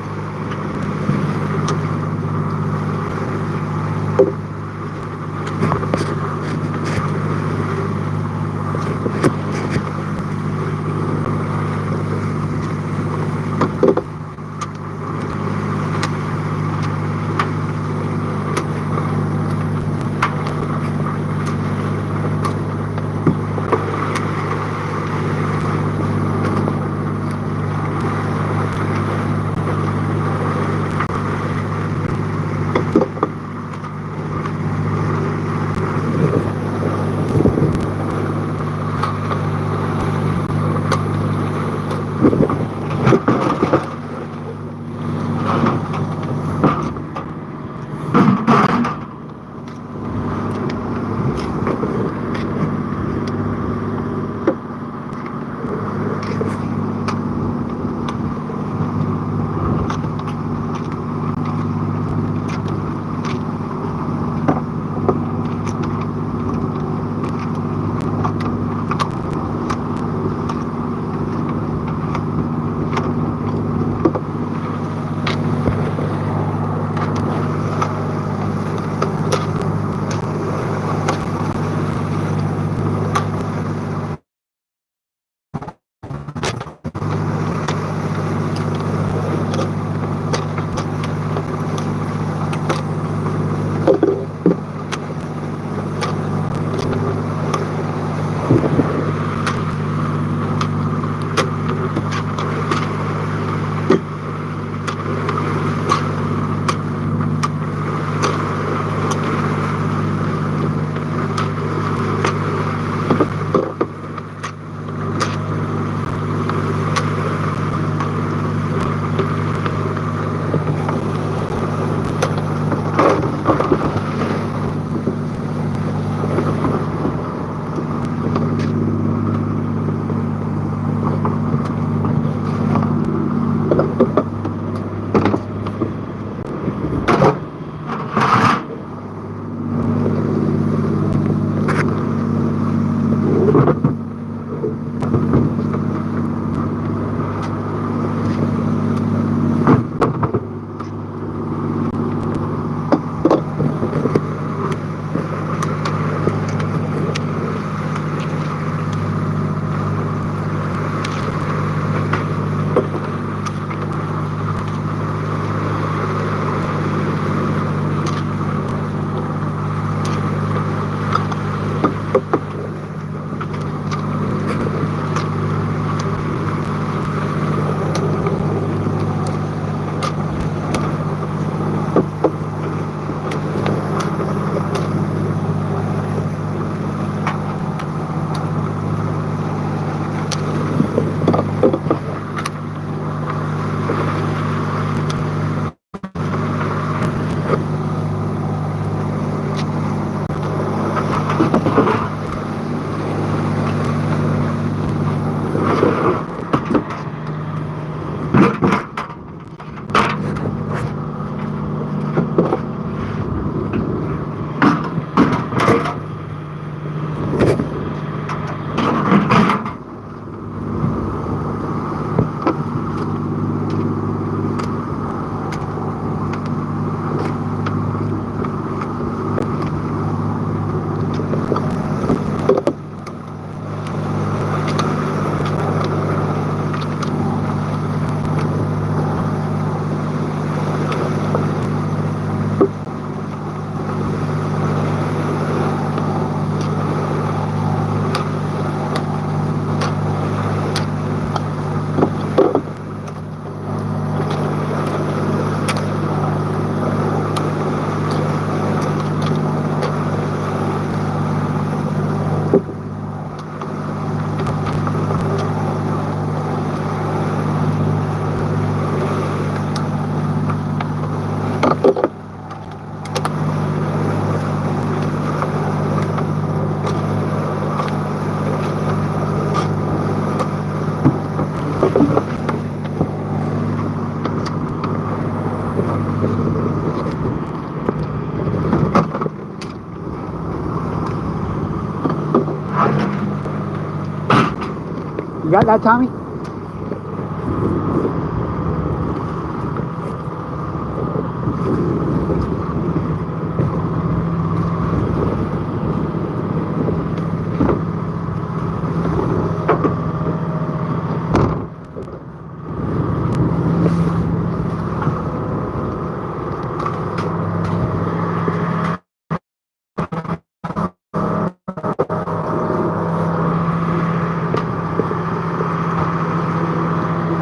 You got that, Tommy?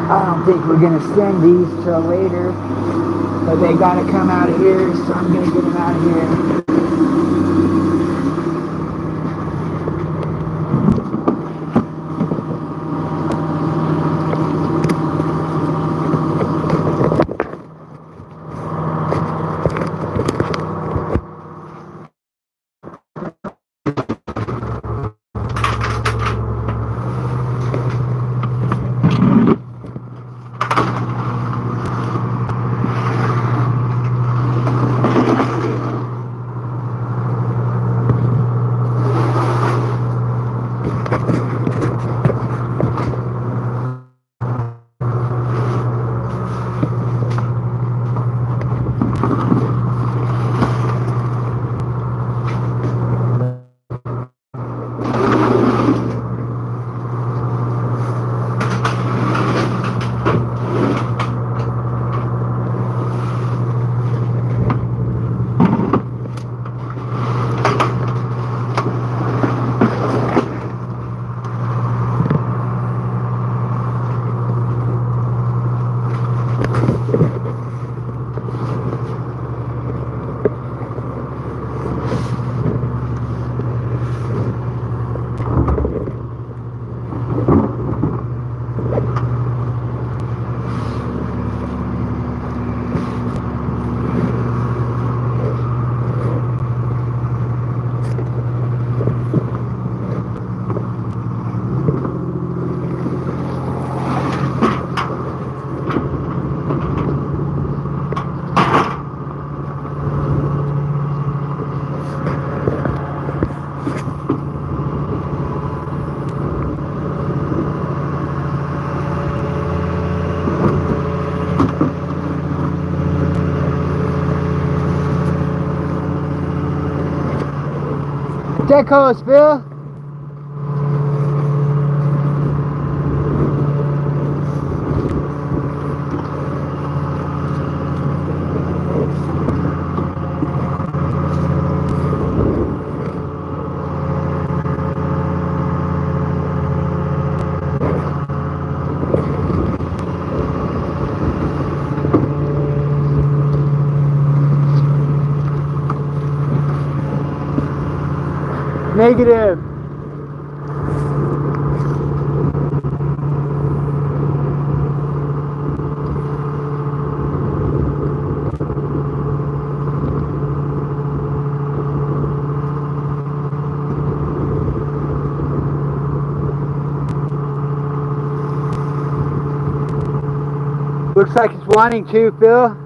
I don't think we're gonna send these till later, but they gotta come out of here, so I'm gonna get them out of here. Decos, Phil. Negative. Looks like it's wanting to, Phil.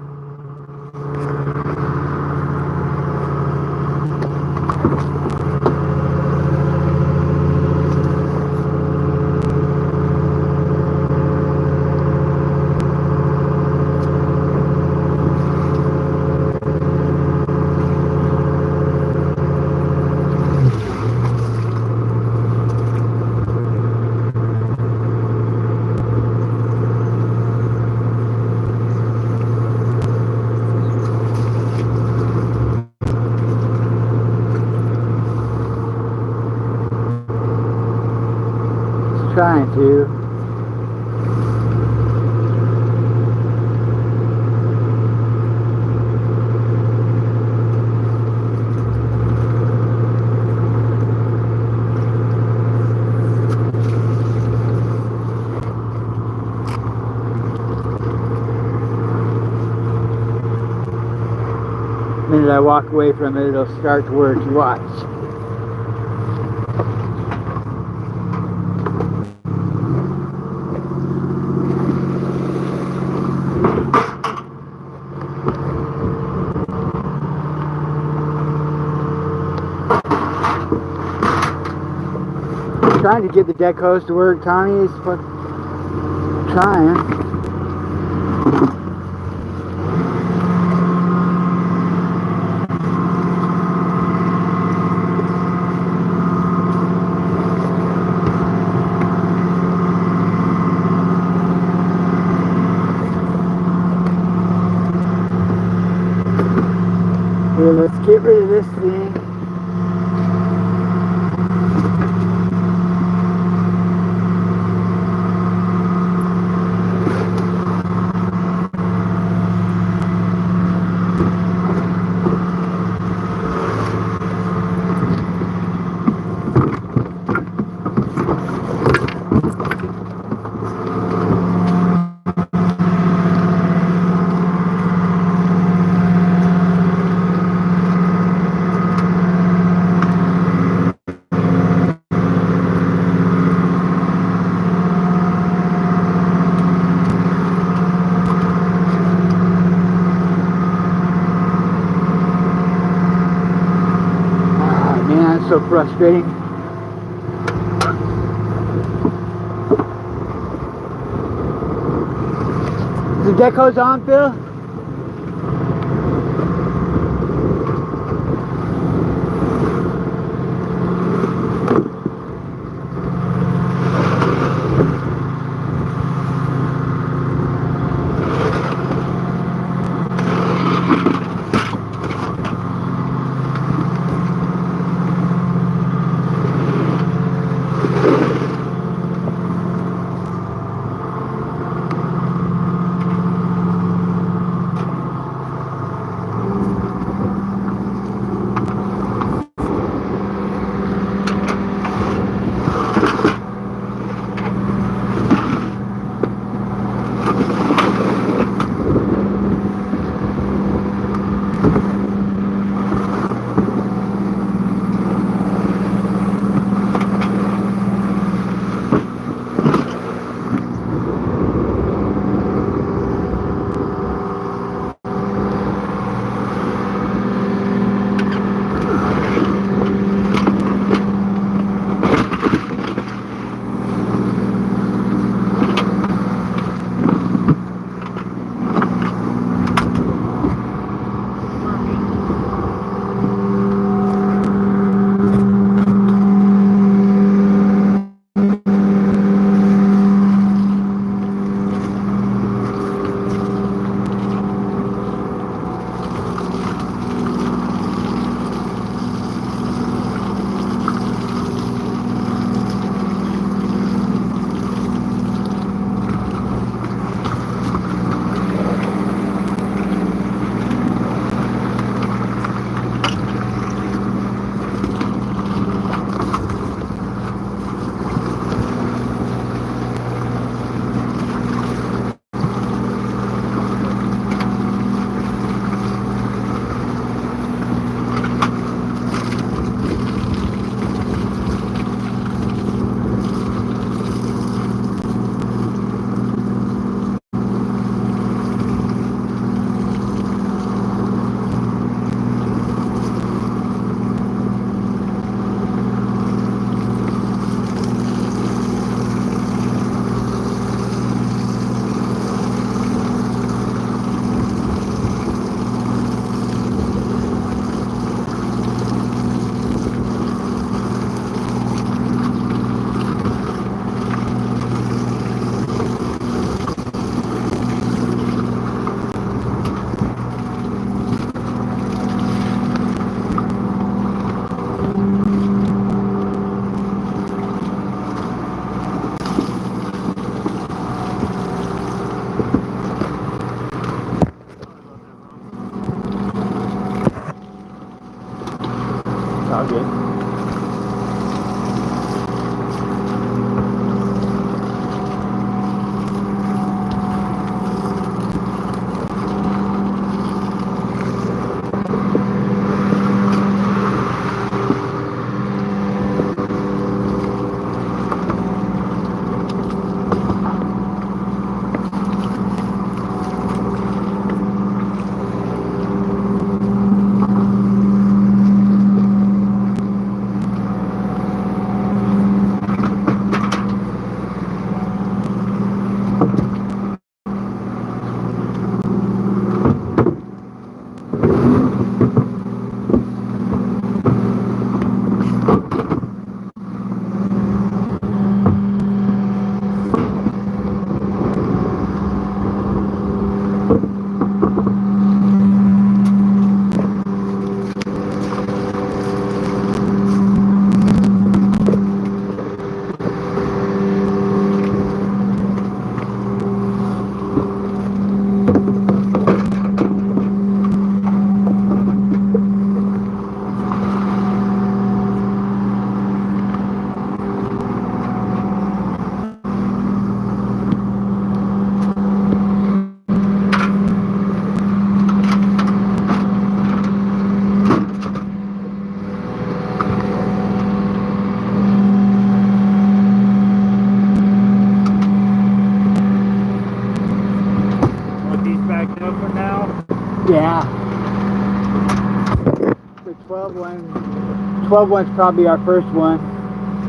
Trying to. The minute I walk away from it, it'll start to work. You watch. trying to get the deck hose to work. Tommy is trying. Here, let's get rid of this thing. Man, it's so frustrating. Is the deck hose on, Phil? all good. up for now. Yeah. The 12 one's probably our first one,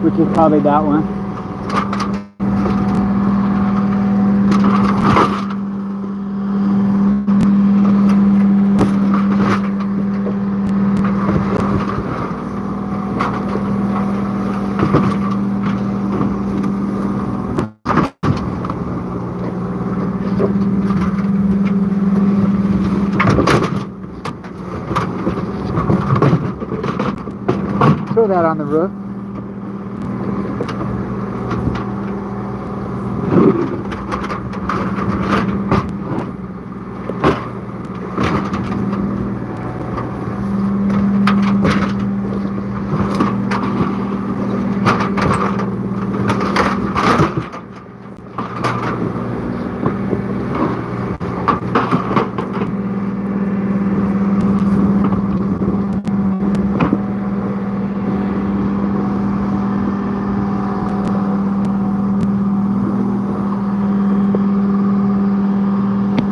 which is probably that one. Throw that on the roof.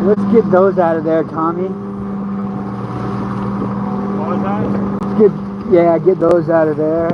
Let's get those out of there, Tommy. What was that? Get those out of there.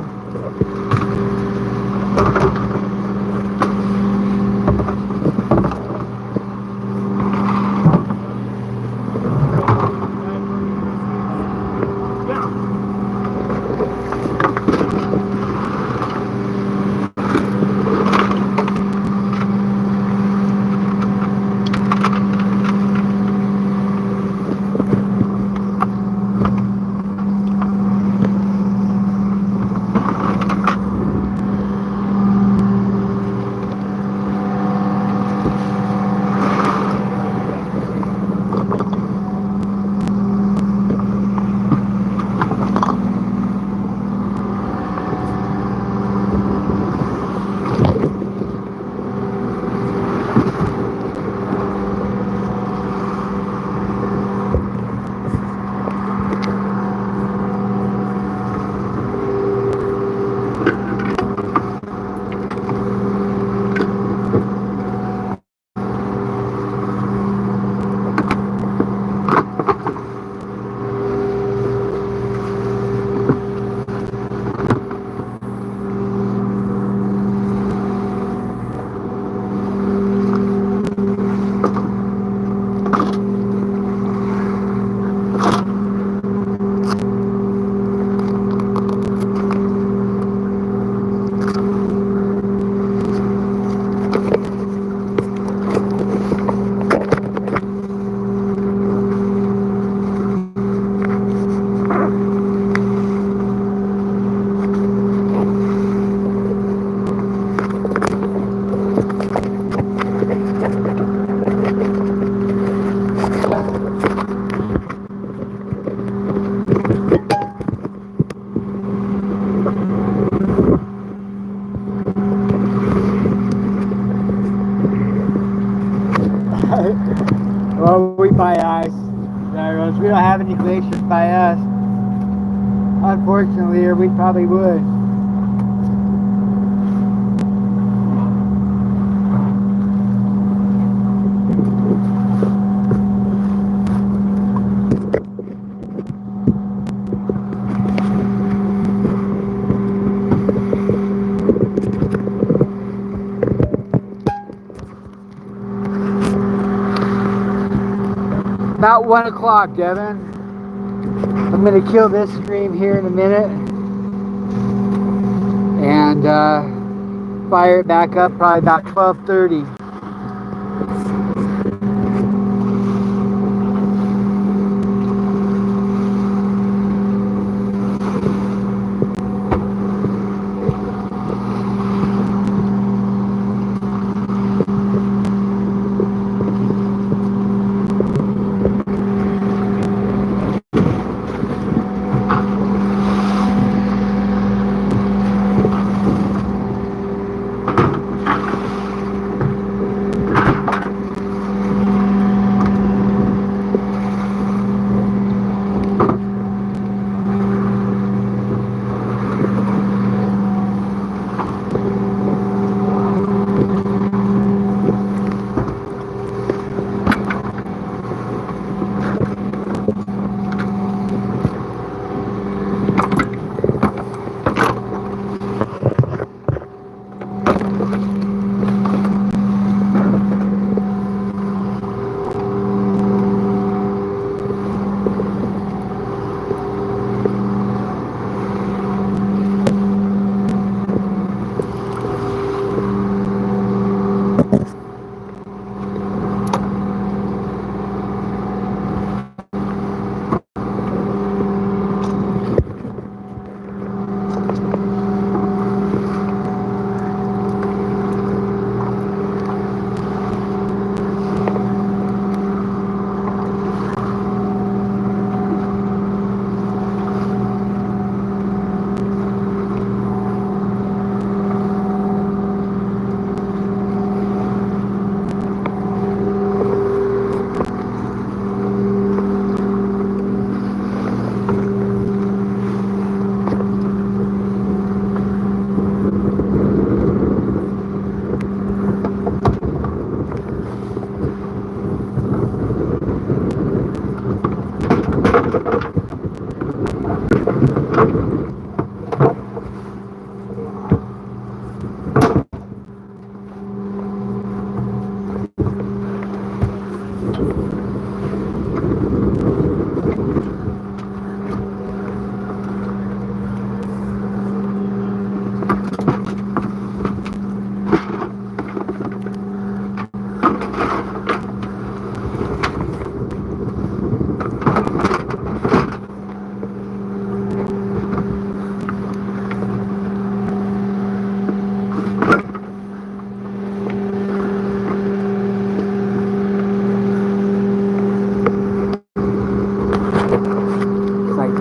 Well, we buy ice. We don't have any glaciers by us. Unfortunately, or we probably would. About 1 o'clock, Devin. I'm gonna kill this stream here in a minute and fire it back up probably about 12:30.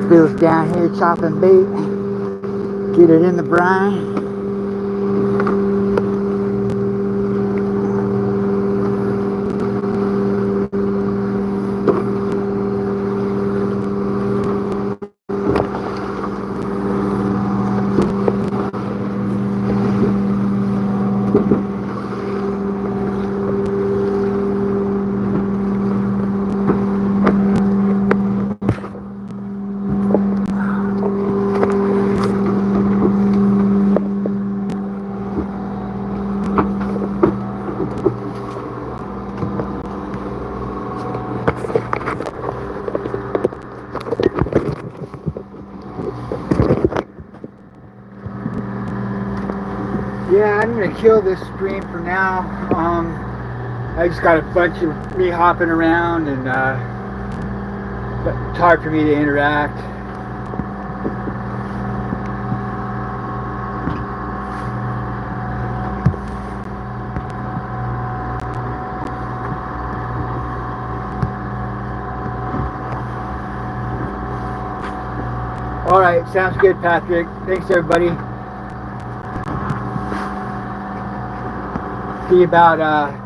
Bill's down here chopping bait, get it in the brine. Yeah, I'm gonna kill this stream for now. I just got a bunch of me hopping around, and it's hard for me to interact. All right, sounds good, Patrick. Thanks, everybody. See you about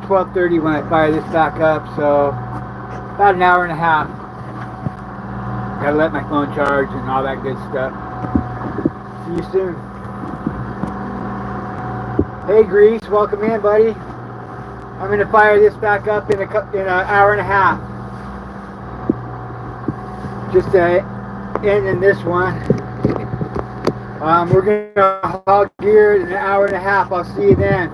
12:30 when I fire this back up, so about an hour and a half. Gotta let my phone charge and all that good stuff. See you soon. Hey, Grease, welcome in, buddy. I'm gonna fire this back up in an hour and a half. Just to end in this one. We're gonna hog gear in an hour and a half. I'll see you then.